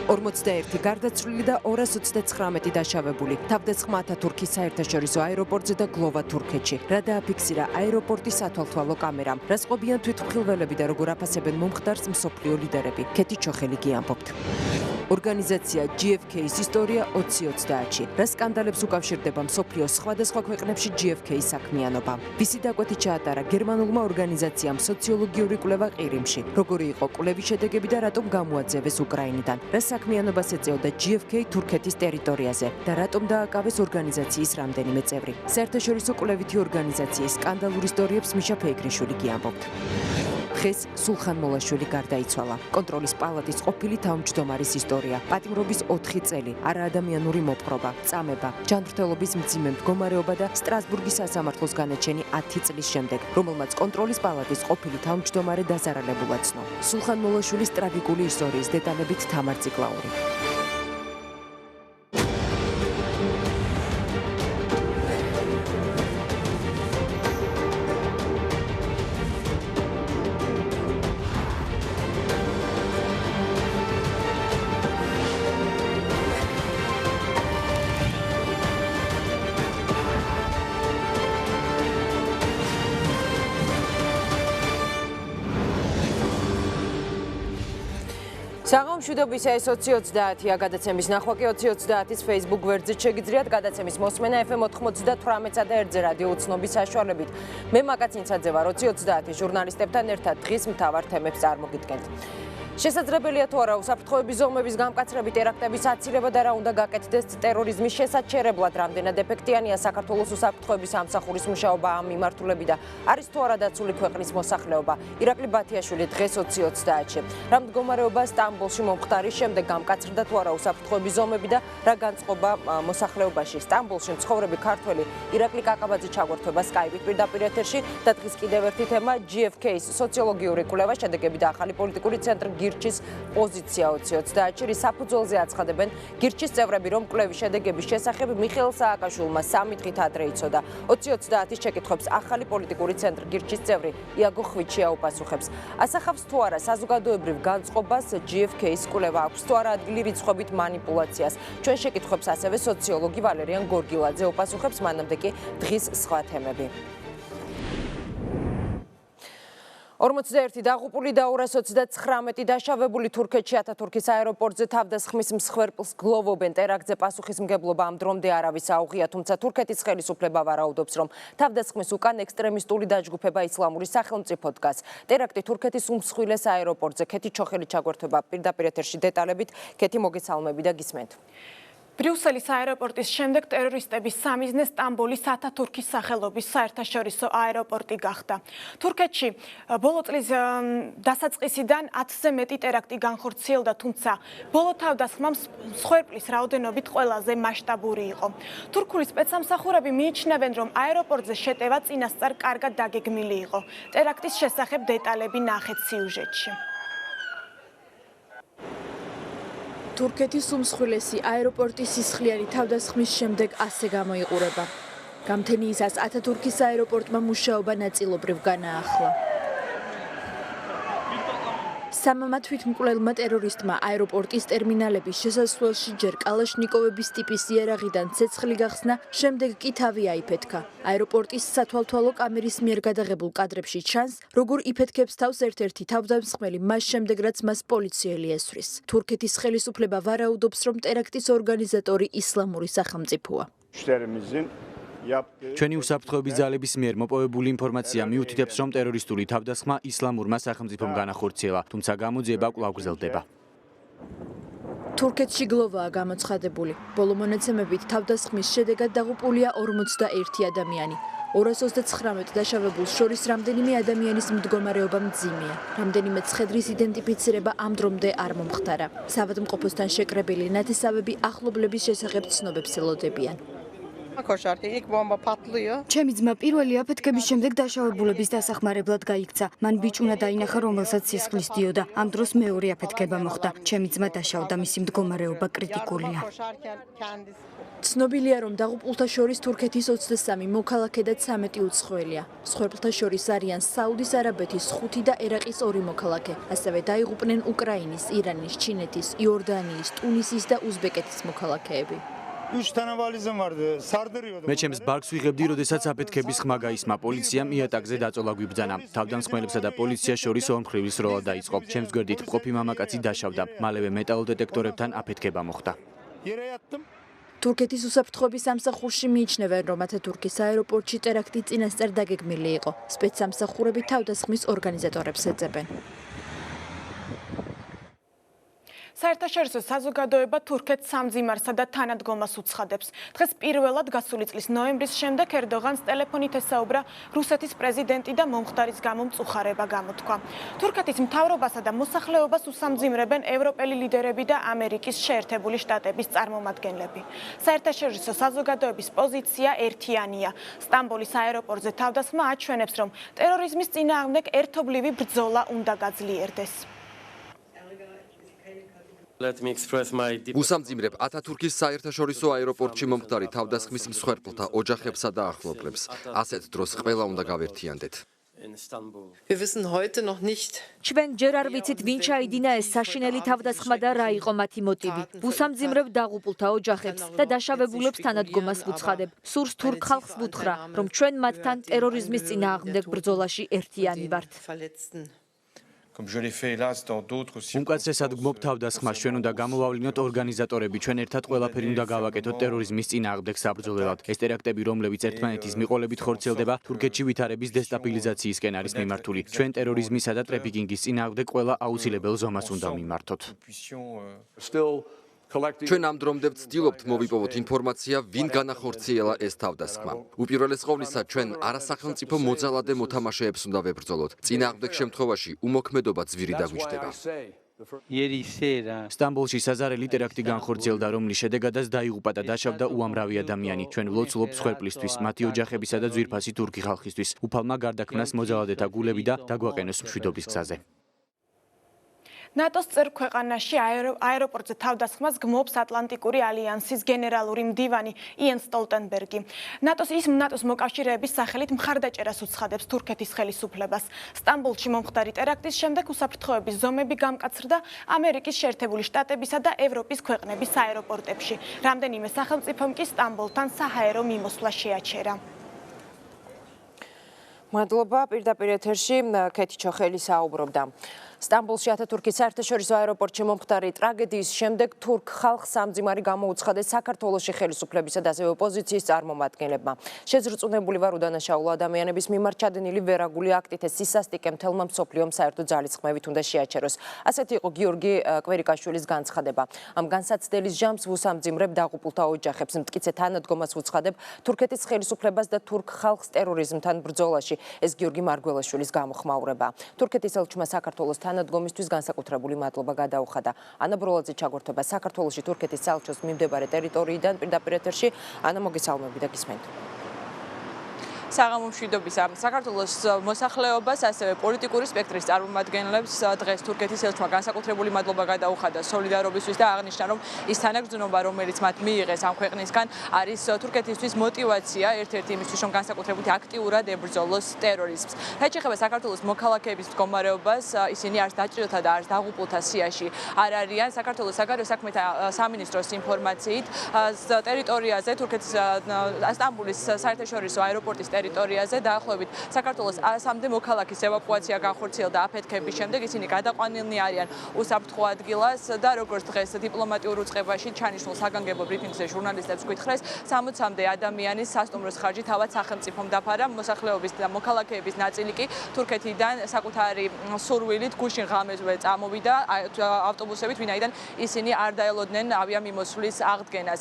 41 გარდაცვლილი და 239 დაშავებული. თავდასხმა ათათურქის საერთაშორისო აეროპორტზე და გლოვა თურქეთში. რა დააფიქსირა აეროპორტის სათვალთვალო კამერამ. რა სყობიან თვითმხილველები და როგორ აფასებენ მომხდარს მსოფლიო ლიდერები. ქეთი ჩოხელი გიამბობთ. ორგანიზაცია GFK-ის ისტორია 2030-ში. რა სკანდალებს უკავშირდება მსოფლიოს სხვადასხვა ქვეყნებში GFK-ის საქმიანობა. ვისი დაკვეთი ჩაატარა გერმანულმა ორგანიზაციამ სოციოლოგიური კვლევა ყირიმში. როგორი იყო კვლევის შედეგები და რატომ გამოაძევეს უკრაინიდან. რა საქმიანობას ეწეოდა GFK თურქეთის ტერიტორიაზე და რატომ დააკავეს ორგანიზაციის რამდენიმე წევრი. საერთაშორისო კვლევითი ორგანიზაციის სკანდალურ ისტორიებს მიშა ფეიქრიშვილი გიამბობთ. დღეს სულხან მოლაშვილი გარდაიცვალა. კონტროლის პალატის ყოფილი თავმჯდომარის ისტორია. პატიმრობის 4 წელი, არაადამიანური მოპყრობა, წამება, ჯანმრთელობის მძიმე მდგომარეობა და სტრასბურგის სასამართლოს განაჩენი 10 წლის შემდეგ, რომელმაც კონტროლის პალატის ყოფილი თავმჯდომარე დაზარალებულად ცნო. სულხან მოლაშვილის ტრაგიკული ისტორიის დეტალებით თამარ ციკლაური. საღამოშვიდობის ეს 2030-ია გადაცემის ნახვა კი 2030-ის Facebook გვერდზე შეგიძლიათ გადაცემის მოსმენა FM 98-და 1 რადიო უცნობის საშუალებით. მე მაკაცინცაძე ვარ 2030-ის ჟურნალისტებთან ერთად დღის მთავარ თემებს წარმოგიდგენთ. შესაძლებელია თუ არა უსაფრთხოების ზომების გამკაცრებით ტერაქტების აცილება და რა უნდა გაკეთდეს ტერორიზმის შესაჩერებლად რამდენად ეფექტიანია საქართველოს უსაფრთხოების სამსახურის მუშაობა ამ მიმართულებიდან არის თუ არა დაცული ქვეყნის მოსახლეობა ირაკლი ბათიაშვილი დღეს 2030-ში რა მდგომარეობა სტამბოლში მომხდარის შემდეგ გამკაცრდა თუ არა უსაფრთხოების ზომები და რა განწყობა მოსახლეობაში სტამბოლში მცხოვრები ქართველი ირაკლი კაკაბაძე ჩაგვერთვება Skype-ით პირდაპირ ეთერში და დღის კიდევ ერთი თემა GFK-ის სოციოლოგიური კვლევა შედეგები და ახალი პოლიტიკური ცენტრი გირჩის პოზიცია 2030-ში რის საფუძველზე აცხადებენ გირჩის წევრები რომ კვლევის შედეგების შესახებ მიხეილ სააკაშვილმა 3 დღით ადრე იცოდა 2030-ის შეკითხვებს ახალი პოლიტიკური ცენტრი გირჩის წევრი იაგო ხვიჩია უპასუხებს ასახავს თუ არა საზოგადოებრივ განწყობას GFK-ის კვლევა აქვს თუ არა ადგილი რიცხვებით манипуляციას ჩვენ შეკითხვებს ასევე სოციოლოგი ვალერიან გორგილაძე უპასუხებს მანამდე კი დღის სხვა თემები 41 დაღუპული და 239 დაშავებული თურქეთში ათათურქის აეროპორტზე თავდასხმის მსხვერპლს გლოვობენ ტერაქტზე პასუხისმგებლობა ამ დრომდე არავის აუღია თუმცა თურქეთის ხელისუფლება ვარაუდობს რომ თავდასხმის უკან ექსტრემისტული დაჯგუფება ისლამური სახელმწიფო დგას ტერაქტი თურქეთის უმსხვილეს აეროპორტზე ქეთი ჩოხელი ჩაგვერთვება პირდაპირ ეთერში დეტალებით ქეთი მოგესალმები და გისმენთ ბრიუსელის აეროპორტის შემდეგ ტერორისტების სამიზნე სტამბოლის ათათურქის სახელობის საერთაშორისო აეროპორტი გახდა. თურქეთში ბოლო წლის დასაწყისიდან 10-ზე მეტი ტერაქტი განხორციელდა, თუმცა ბოლო თავდასხმა მსხვერპლის რაოდენობით ყველაზე მასშტაბური იყო. თურქული სპეცსამსახურები მიიჩნევენ, რომ აეროპორტზე შეტევა წინასწარ კარგად დაგეგმილი იყო. ტერაქტის შესახებ დეტალები ნახეთ სიუჟეტში. თურქეთის უმსხვილესი აეროპორტის სისხლიანი თავდასხმის შემდეგ ასე გამოიყურება. გამთენიისას ათათურქის აეროპორტმა მუშაობა ნაწილობრივ განაახლა. სამმა თვითმკვლელმა ტერორისტმა აეროპორტის ტერმინალების შესასვლელში ჯერ კალაშნიკოვების ტიპის იარაღიდან ცეცხლი გახსნა, შემდეგ კი თავი აიფეთქა. აეროპორტის სათვალთვალო კამერის მიერ გადაღებულ კადრებში ჩანს, როგორ იფეთქებს თავს ერთ-ერთი თავდამსხმელი მას შემდეგ, რაც მას პოლიციელი ესვრის. თურქეთის ხელისუფლება ვარაუდობს, რომ ტერაქტის ორგანიზატორი ისლამური სახელმწიფოა. ჩვენი უსაფრთხოების ძალების მიერ მოპოვებული ინფორმაცია მიუთითებს, რომ ტერორისტული თავდასხმა ისლამურმა სახელმწიფომ განახორციელა, თუმცა გამოძიება კვლავ გრძელდება. თურქეთში გლოვაა გამოცხადებული. ბოლო მონაცემებით თავდასხმის შედეგად დაღუპულია 41 ადამიანი. 239 დაშავებულს შორის რამდენიმე ადამიანის მდგომარეობა მძიმეა. რამდენიმე ცხედრის იდენტიფიცირება ამ დრომდე არ მომხდარა. სავადმყოფოსთან შეკრებილი ნათესავები ახლობლების შესახებ ცნობებს ელოდებიან. Koşarken ilk bomba patlıyor. ჩემი ძმა პირველი აფეთქების შემდეგ დაშავებულების დასახმარებლად გაიქცა. მან ბიჭუნა დაინახა, რომელსაც სისხლის დიოდა. ამ დროს მეორე აფეთქება მოხდა. ჩემი ძმა დაშავდა, მისი მდგომარეობა კრიტიკულია. Koşarken kendisi ცნობილია, რომ დაღუპულთა შორის თურქეთის 23 მოქალაქე და 13 უცხოელია. მსხვერპლთა შორის არიან საუდის არაბეთის 5 და ერაყის 2 მოქალაქე. ასევე დაიღუპნენ უკრაინის, ირანის, ჩინეთის, იორდანიის, ტუნისის და უზბეკეთის მოქალაქეები. 3 tane valizim vardı. Sardırıyordum. მე ჩემს ბარგს ვიღებდი, როდესაც აფეთქების ხმა გაისმა. პოლიციამ იატაკზე დაწოლა გვიბრძანა. თავდამსხმელებსა და პოლიციას შორის ორმხრივი სროლა დაიწყო. ჩემს გვერდით მყოფი მამაკაცი დაშავდა. მალევე მეტალოდეტექტორებთან აფეთქება მოხდა. Yere yattım. თურქეთის უსაფრთხოების სამსახურში მიიჩნევენ, რომ ათათურქის აეროპორტში ტერაქტი წინასწარ დაგეგმილი იყო. სპეცსამსახურები თავდასხმის ორგანიზატორებს ეძებენ. საერთაშორისო საზოგადოება თურქეთს სამძიმარსა და თანადგომას უცხადებს. დღეს პირველად გასული წლის ნოემბრის შემდეგ ერდოღანს ტელეფონით ესაუბრა რუსეთის პრეზიდენტი და მომხდარის გამო მწუხარება გამოთქვა. თურქეთის მთავრობასა და მოსახლეობას უსამძიმრებენ ევროპელი ლიდერები და ამერიკის შეერთებული შტატების წარმომადგენლები. საერთაშორისო საზოგადოების პოზიცია ერთიანია. სტამბოლის აეროპორტზე თავდასხმა აჩვენებს, რომ ტერორიზმის წინააღმდეგ ერთობლივი ბრძოლა უნდა გაძლიერდეს. უსამძიმრებ ათათურქის საერთაშორისო აეროპორტში მომხდარი თავდასხმის მსხვერპლთა ოჯახებსა და ახლობლებს. ასეთ დროს ყველა უნდა გავერთიანდეთ. Wir wissen heute noch nicht. ჩვენ ჯერ არ ვიცით, ვინ ჩაიდინა ეს საშინელი თავდასხმა და რა იყო მათი მოტივი. უსამძიმრებ დაღუპულთა ოჯახებს და დაშავებულებს თანადგომას ვუცხადებ. სურს თურქ ხალხს ვუთხრა, რომ ჩვენ მათთან ტერორიზმის წინააღმდეგ ბრძოლაში ერთიანი ვართ. უმკაცრესად გმობ თავდასხმას, ჩვენ უნდა გამოვავლინოთ ორგანიზატორები, ჩვენ ერთად ყველაფერი უნდა გავაკეთოთ ტერორიზმის წინააღმდეგ საბრძოლველად. ეს ტერაქტები, რომლებიც ერთმანეთის მიყოლებით ხორციელდება, თურქეთში ვითარების დესტაბილიზაციისკენ არის მიმართული. ჩვენ ტერორიზმისა და ტრეფიკინგის წინააღმდეგ ყველა აუცილებელ ზომას უნდა მიმართოთ. ჩვენ ამ დრომდე ვცდილობთ მოვიპოვოთ ინფორმაცია, ვინ განახორციელა ეს თავდასხმა. უპირველეს ყოვლისა, ჩვენ არასახელმწიფო მოძალადე მოთამაშეებს უნდა ვებრძოლოთ. წინააღმდეგ შემთხვევაში უმოქმედობა ძვირი დაგვიჯდება. სტამბოლში საზარელი ტერაქტი განხორციელდა, რომლის შედეგადაც დაიღუპა და დაშავდა უამრავი ადამიანი. ჩვენ ვლოცულობთ მსხვერპლისთვის, მათი ოჯახებისა და ძვირფასი თურქი ხალხისთვის. უფალმა გარდაქმნას მოძალადეთა გულები და დაგვაყენოს მშვიდობის გზაზე. ნატოს წევრ ქვეყანაში აეროპორტზე თავდასხმას გმობს ატლანტიკური ალიანსის გენერალური მდივანი იენ სტოლტენბერგი. ნატოს მოკავშირეების სახელით მხარდაჭერას უცხადებს თურქეთის ხელისუფლებას. სტამბოლში მომხდარი ტერაქტის შემდეგ უსაფრთხოების ზომები გამკაცრდა ამერიკის შეერთებული შტატებისა და ევროპის ქვეყნების აეროპორტებში. რამდენიმე სახელმწიფომ კი სტამბოლთან საჰაერო მიმოსვლა შეაჩერა. მადლობა, პირდაპირ ეთერში ქეთი ჩოხელი საუბრობდა. სტამბოლში ათათურქის საერთაშორისო აეროპორტში მომხდარი ტრაგედიის შემდეგ თურქ ხალხს სამძიმარი გამოუცხადეს საქართველოში ხელისუფლებისა და ასევე ოპოზიციის წარმომადგენლებმა. შეზრწუნებული ვარ უდანაშაულო ადამიანების მიმართ ჩადენილი ვერაგული აქტით ეს სისასტიკე მთელმა მსოფლიომ საერთო ძალისხმევით უნდა შეაჩეროს. ასეთი იყო გიორგი კვერიკაშვილის განცხადება. ამ განსაცდელის ჟამს ვუსამძიმრებ დაღუპულთა ოჯახებს, მტკიცე თანადგომას ვუცხადებ თურქეთის ხელისუფლებას და თურქ ხალხს ტერორიზმთან ბრძოლაში. ეს გიორგი მარგველაშვილის გამოხმაურება. თურქეთის ელჩმა საქართველოს თანადგომისთვის განსაკუთრებული მადლობა გადაუხადა. ანა ბროლაძე ჩაგვერთვება საქართველოში თურქეთის საელჩოს მიმდებარე ტერიტორიიდან პირდაპირ ეთერში. ანა, მოგესალმები და გისმენთ. საღამო მშვიდობისა. საქართველოს მოსახლეობას, ასევე პოლიტიკური სპექტრის წარმომადგენლებს დღეს თურქეთის ელჩმა განსაკუთრებული მადლობა გადაუხადა სოლიდარობისთვის და აღნიშნა, რომ ის თანაგრძნობა, რომელიც მათ მიიღეს ამ ქვეყნისგან, არის თურქეთისთვის მოტივაცია ერთ-ერთი იმისთვის, რომ განსაკუთრებით აქტიურად ებრძოლოს ტერორიზმს. რაც შეეხება საქართველოს მოქალაქეების მდგომარეობას, ისინი არც დაჭრილთა და არც დაღუპულთა სიაში არ არიან. საქართველოს საგარეო საქმეთა სამინისტროს ინფორმაციით, ტერიტორიაზე თურქეთის სტამბოლის საერთაშორისო აეროპორტის ტერიტორიაზე დაახლოებით საქართველოს 100-მდე მოქალაქის ევაკუაცია განხორციელდა აფეთქების შემდეგ. ისინი გადაყვანილნი არიან უსაფრთხო ადგილას და როგორც დღეს დიპლომატიურ უწყებაში ჩანიშნულ საგანგებო ბრიფინგზე ჟურნალისტებს გითხრეს, 60-მდე ადამიანის სასტუმროს ხარჯი თავად სახელმწიფომ დაფარა. მოსახლეობის და მოქალაქეების ნაწილი კი თურქეთიდან საკუთარი სურვილით გუშინ ღამეზე წამოვიდა ავტობუსებით, ვინაიდან ისინი არ დაელოდნენ ავიამიმოსვლის აღდგენას.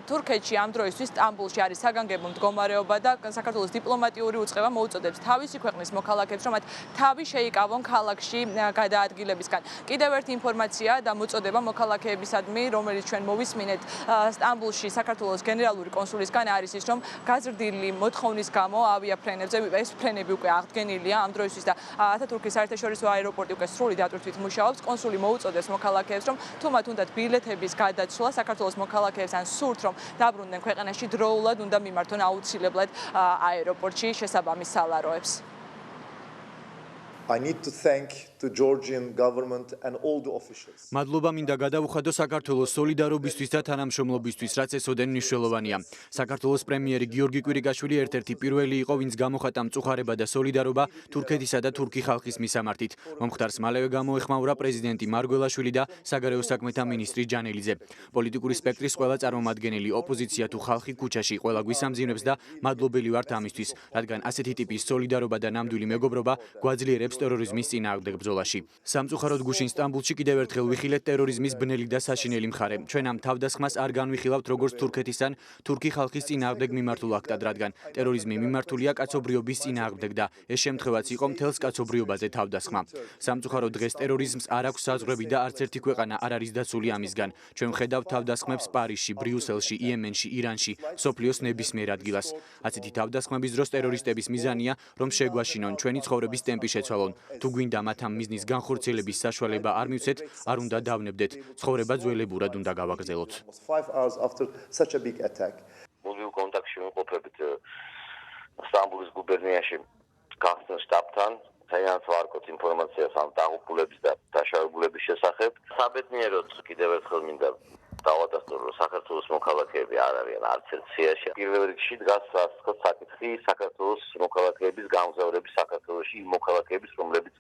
თურქეთში ამ დროისთვის სტამბოლში არის საგანგებო მდგომარეობა და საქართველოს დიპლომატიური უწყება მოუწოდებს თავისი ქვეყნის მოქალაქეებს, რომ მათ თავი შეიკავონ ქალაქში გადაადგილებისგან. კიდევ ერთი ინფორმაცია და მოწოდება მოქალაქეებისადმი, რომელიც ჩვენ მოვისმინეთ სტამბულში საქართველოს გენერალური კონსულისგან არის ის, რომ გაზრდილი მოთხოვნის გამო ავიაფრენებზე ეს ფრენები უკვე აღდგენილია ამ დროისთვის და ათათურქის საერთაშორისო აეროპორტი უკვე სრული დატვირთვით მუშაობს. კონსული მოუწოდებს მოქალაქეებს, რომ თუ მათ უნდათ ბილეთების გადაცვლა საქართველოს მოქალაქეებს ან სურთ, რომ დაბრუნდნენ ქვეყანაში, დროულად უნდა მიმართონ აუცილებლად აეროპორტში შესაბამის სალაროებს. I need to thank the Georgian government and all the officials. მადლობა მინდა გადავუხადო საქართველოს სოლიდარობისთვის და თანამშრომლობისთვის, რაც ესოდენ მნიშვნელოვანია. საქართველოს პრემიერი გიორგი კვირიკაშვილი ერთ-ერთი პირველი იყო, ვინც გამოხატა მწუხარება და სოლიდარობა თურქეთისა და თურქი ხალხის მისამართით. მომხდარს მალევე გამოეხმაურა პრეზიდენტი მარგველაშვილი და საგარეო საქმეთა მინისტრი ჯანელიძე. პოლიტიკური სპექტრის ყველა წარმომადგენელი, ოპოზიცია თუ ხალხი ქუჩაში ყველა გვისამძიმნებს და მადლობელი ვართ ამისთვის, რადგან ასეთი ტიპის სოლიდარობა და ნამდვილი მეგობრობა გვაძლიერებს ტერორიზმის წინააღმდეგ ბრძოლაში. სამწუხაროდ გუშინ სტამბულში კიდევ ერთხელ ვიხილეთ ტერორიზმის ბნელი და საშინელი მხარე. ჩვენ ამ თავდასხმას არ განვიხილავთ როგორც თურქეთის ან თურქი ხალხის წინააღმდეგ მიმართულ აქტად, რადგან ტერორიზმი მიმართულია კაცობრიობის წინააღმდეგ და ეს შემთხვევაც იყო მთელს კაცობრიობაზე თავდასხმა. სამწუხაროდ დღეს ტერორიზმს არ აქვს საზღვრები და არც ერთი ქვეყანა არ არის დაცული ამისგან. ჩვენ ვხედავთ თავდასხმებს პარიზში, ბრიუსელში, იემენში, ირანში, სოფლიოს ნებისმიერ ადგილას. ასეთი თავდასხმების დროს ტერორისტების მიზანია, რომ შეგვაშინონ ჩვენი ცხოვრების ტემპი შეცვალონ. თუ გვინდა მათ ამ მიზნის განხორციელების საშუალება არ მივცეთ, არ უნდა დავნებდეთ. ცხოვრება ძველებურად უნდა გავაგრძელოთ. 5 hours after such a big attack. მუდმივ კონტაქტში ვიმყოფებით სტამბულის გუბერნიაში გახსნილ შტაბთან. ძალიან ვარკოთ ინფორმაციას ამ დაღუპულების და დაშავებულების შესახებ. საბედნიეროდ კიდევ ერთხელ მინდა დავადასტურო, რომ საქართველოს მოქალაქეები არ არიან არც ერთ სიაში. პირველ რიგში დგას საკითხი საქართველოს მოქალაქეების გამგზავრების საქართველოში, იმ მოქალაქეების, რომლებიც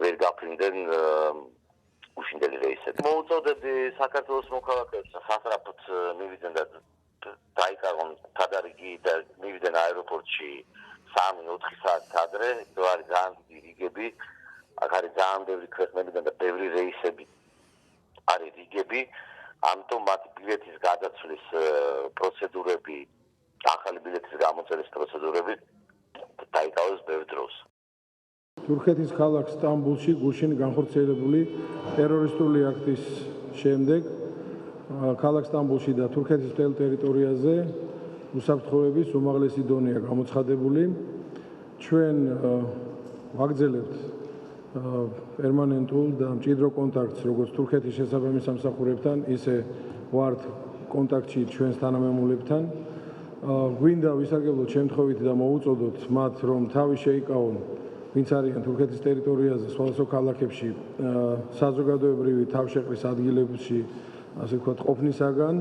ვერ გაფრინდნენ უშინდელი რეისები. მოუწოდებდი საქართველოს მოქალაქეებს სასწრაფოდ მივიდნენ და დაიკარგონ თადარიგი და მივიდნენ აეროპორტში 3-4 საათი ადრე, თუ არის ძალიან დიდი რიგები, აქ არის ძალიან ბევრი ქვეყნებიდან და ბევრი რეისები არის რიგები. ამიტომ მათ ბილეთის გადაცვლის პროცედურები, ახალი ბილეთის გამოწერის პროცედურები დაიკავეს ბევრ დროს. თურქეთის ქალაქ სტამბულში გუშინ განხორციელებული ტერორისტული აქტის შემდეგ ქალაქ სტამბულში და თურქეთის მთელ ტერიტორიაზე უსაფრთხოების უმაღლესი დონეა გამოცხადებული. ჩვენ ვაგრძელებთ პერმანენტულ და მჭიდრო კონტაქტს როგორც თურქეთის შესაბამის სამსახურებთან, ისე ვართ კონტაქტში ჩვენს თანამემამულებთან. გვინდა ვისარგებლოთ შემთხვევით და მოუწოდოთ მათ, რომ თავი შეიკავონ, ვინც არიან თურქეთის ტერიტორიაზე, სხვადასხვა ქალაქებში, საზოგადოებრივი თავშეყრის ადგილებში, ასე ვთქვათ, ყოფნისაგან.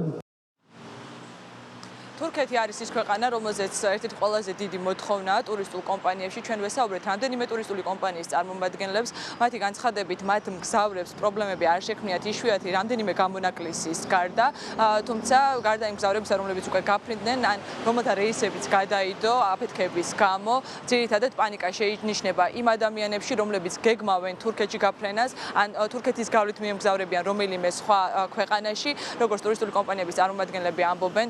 თურქეთი არის ის ქვეყანა, რომელზეც ერთ-ერთი ყველაზე დიდი მოთხოვნაა ტურისტულ კომპანიებში. ჩვენ ვესაუბრეთ რამდენიმე ტურისტული კომპანიის წარმომადგენლებს, მათი განცხადებით, მათ მგზავრებს პრობლემები არ შექმნიათ იშვიათი რამდენიმე გამონაკლისის გარდა, თუმცა გარდა იმ მგზავრებისა, რომლებიც უკვე გაფრინდნენ, ან რომელთა რეისებიც გადაიდო აფეთქების გამო, ძირითადად პანიკა შეინიშნება იმ ადამიანებში, რომლებიც გეგმავენ თურქეთში გაფრენას, ან თურქეთის გავლით მიემგზავრებიან რომელიმე სხვა ქვეყანაში, როგორც ტურისტული კომპანიების წარმომადგენლები ამბობენ,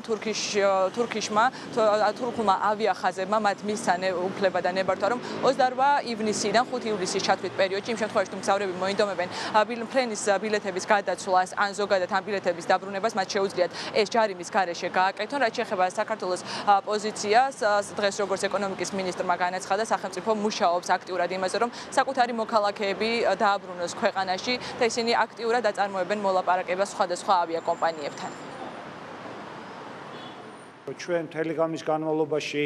თურქულმა ავიახაზებმა მათ მისცა უფლება და ნებართვა, რომ 28 ივნისიდან 5 ივლისის ჩათვლით პერიოდში, იმ შემთხვევაში, თუ მგზავრები მოინდომებენ ფრენის ბილეთების გადაცვლას ან ზოგადად ამ ბილეთების დაბრუნებას, მათ შეუძლიათ ეს ჯარიმის გარეშე გააკეთონ. რაც შეეხება საქართველოს პოზიციას, დღეს როგორც ეკონომიკის მინისტრმა განაცხადა, სახელმწიფო მუშაობს აქტიურად იმაზე, რომ საკუთარი მოქალაქეები დააბრუნოს ქვეყანაში და ისინი აქტიურად აწარმოებენ მოლაპარაკებას სხვადასხვა ავიაკომპანიებთან. ჩვენ თელეგრამის განმავლობაში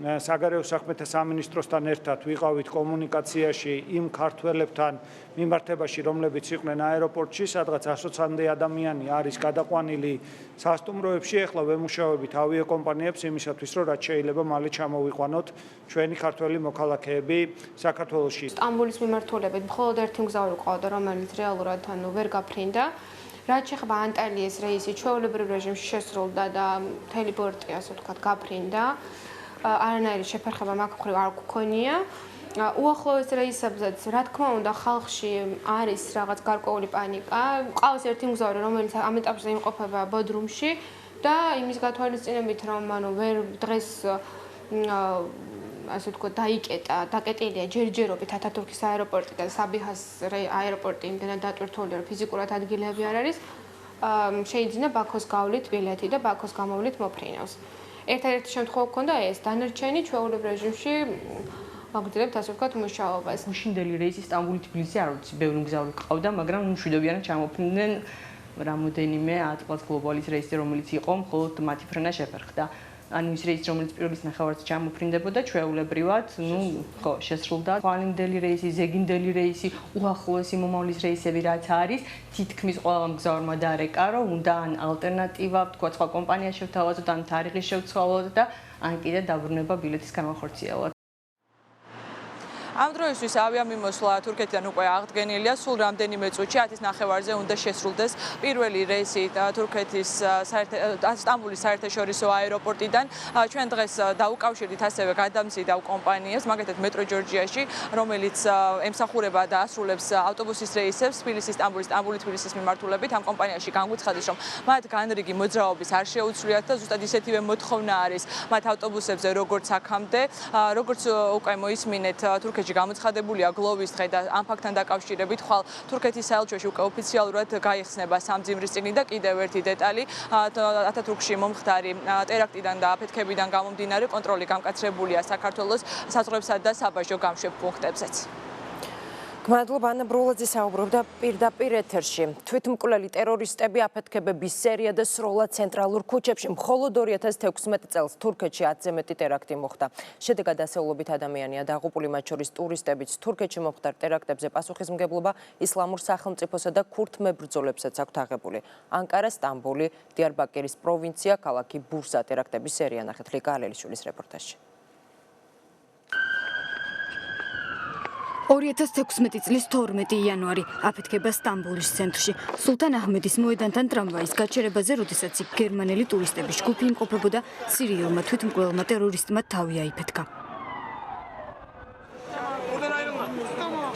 საგარეო საქმეთა სამინისტროსთან ერთად ვიყავით კომუნიკაციაში იმ ქართველებთან მიმართებაში, რომლებიც იყვნენ აეროპორტში, სადღაც 120-მდე ადამიანი არის გადაყვანილი სასტუმროებში. ახლა ვემუშავებით ავიაკომპანიებს იმისათვის, რომ რაც შეიძლება მალე ჩამოვიყვანოთ ჩვენი ქართველი მოქალაქეები საქართველოში. სტამბულის მიმართულებით მხოლოდ ერთი მგზავრი ყავდა, რომელიც რეალურად ვერ გაფრინდა. რაც შეეხება ანტალიის რეისი ჩვეულებრივ რეჟიმში შესრულდა და მთელი ბორტი, ასე ვთქვათ, გაფრინდა. არანაირი შეფერხება მაგ მხრივ არ გქონია. უახლოეს რეისებზეც, რა თქმა უნდა, ხალხში არის რაღაც გარკვეული პანიკა. ყავს ერთი მგზავრი, რომელიც ამ ეტაპზე იმყოფება ბოდრუმში და იმის გათვალისწინებით, რომ ვერ დღეს ასე ვთქვათ, დაიკეტა, დაკეტილია ჯერჯერობით ათათურქის აეროპორტიდან საბიჰას აეროპორტი იმდენად დატვირთულია, რომ ფიზიკურად ადგილები არ არის, შეიძინა ბაქოს გავლით ბილეთი და ბაქოს გამოვლით მოფრინავს. ერთადერთი შემთხვევა ჰქონდა ეს, დანარჩენი ჩვეულებრივ რეჟიმში აგრძელებთ ასე ვთქვათ მუშაობას. მუშინდელი რეისი სტამბული-თბილისი არ ვიცი, ბევრი მგზავრი ყავდა, მაგრამ მშვიდობიანად ჩამოფრინდნენ რამოდენიმე 10 წელს გლობალის რეისი, რომელიც იყო, მხოლოდ მათი ფრენა შეფერხდა. ანუ ის რეისი, რომელიც პირველის ნახევარს ჩამოფრინდებოდა, ჩვეულებრივად, ხო, შესრულდა. ხვალინდელი რეისი, ზეგინდელი რეისი, უახლოესი მომავლის რეისები რაც არის, თითქმის ყველა მგზავრმა დაარეკა, რომ უნდა ან ალტერნატივა, თქვა სხვა კომპანია შევთავაზოთ, ან თარიღი შევცვალოთ და ან კიდე დაბრუნება ბილეთის განახორციელოთ. ამ დროისთვის ავიამიმოსვლა თურქეთიდან უკვე აღდგენილია, სულ რამდენიმე წუთში 10:30-ზე უნდა შესრულდეს პირველი რეისი თურქეთის სტამბულის საერთაშორისო აეროპორტიდან. ჩვენ დღეს დაუკავშირდით ასევე გადამზიდავ კომპანიას, მაგალითად მეტრო ჯორჯიაში, რომელიც ემსახურება და ასრულებს ავტობუსის რეისებს თბილისის სტამბულის, სტამბული-თბილისის მიმართულებით. ამ კომპანიაში განგვიცხადეს, რომ მათ განრიგი მოძრაობის არ შეუძლიათ და ზუსტად ისეთივე მოთხოვნა არის მათ ავტობუსებზე, როგორც აქამდე, როგორც უკვე მოისმინეთ თურქეთში გამოცხადებულია გლოვის დღე და ამ ფაქტთან დაკავშირებით ხვალ თურქეთის საელჩოში უკვე ოფიციალურად გაიხსნება სამძიმრის წიგნი და კიდევ ერთი დეტალი ათათურქში მომხდარი ტერაქტიდან და აფეთქებიდან გამომდინარე კონტროლი გამკაცრებულია საქართველოს საზღვრებსა და საბაჟო გამშვებ პუნქტებზეც. გმადლობა ანა ბროლაძე საუბრობდა პირდაპირ ეთერში. თვითმკვლელი ტერორისტები აფეთქებების სერია და სროლა ცენტრალურ ქუჩებში მხოლოდ 2016 წელს თურქეთში 10-ზე მეტი ტერაქტი მოხდა. შედეგად ასეულობით ადამიანია დაღუპული, მათ შორის ტურისტებიც. თურქეთში მომხდარ ტერაქტებზე პასუხისმგებლობა ისლამურ სახელმწიფოსა და ქურთ მებრძოლებსაც აქვთ აღებული. ანკარა, სტამბული, დიარბაკირის პროვინცია, ქალაქი ბურსა ტერაქტების სერია ნახეთ ლიკა ალელიშვილის რეპორტაჟში. 2016 წლის 12 იანვარი აფეთქება სტამბულის ცენტრში. სულთან აჰმედის მოედანთან ტრამვაის გაჩერებაზე, როდესაც იქ გერმანელი ტურისტების ჯგუფი იმყოფებოდა, სირიელმა თვითმკვლელმა ტერორისტმა თავი აიფეთქა.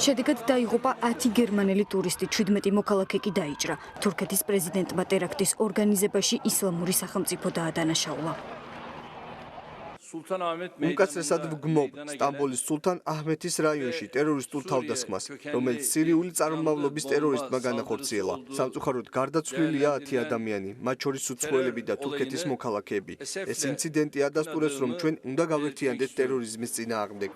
შედეგად დაიღუპა 10 გერმანელი ტურისტი, 17 მოქალაქე კი დაიჭრა. თურქეთის პრეზიდენტმა ტერაქტის ორგანიზებაში ისლამური სახელმწიფო დაადანაშაულა. უკაცრესად ვგმობ სტამბოლის სულთან აჰმეთის რაიონში ტერორისტულ თავდასხმას, რომელიც სირიული წარმომავლობის ტერორისტმა განახორციელა. სამწუხაროდ გარდაცვლილია 10 ადამიანი, მათ შორის უცხოელები და თურქეთის მოქალაქეები. ეს ინციდენტი ადასტურებს, რომ ჩვენ უნდა გავერთიანდეთ ტერორიზმის წინააღმდეგ.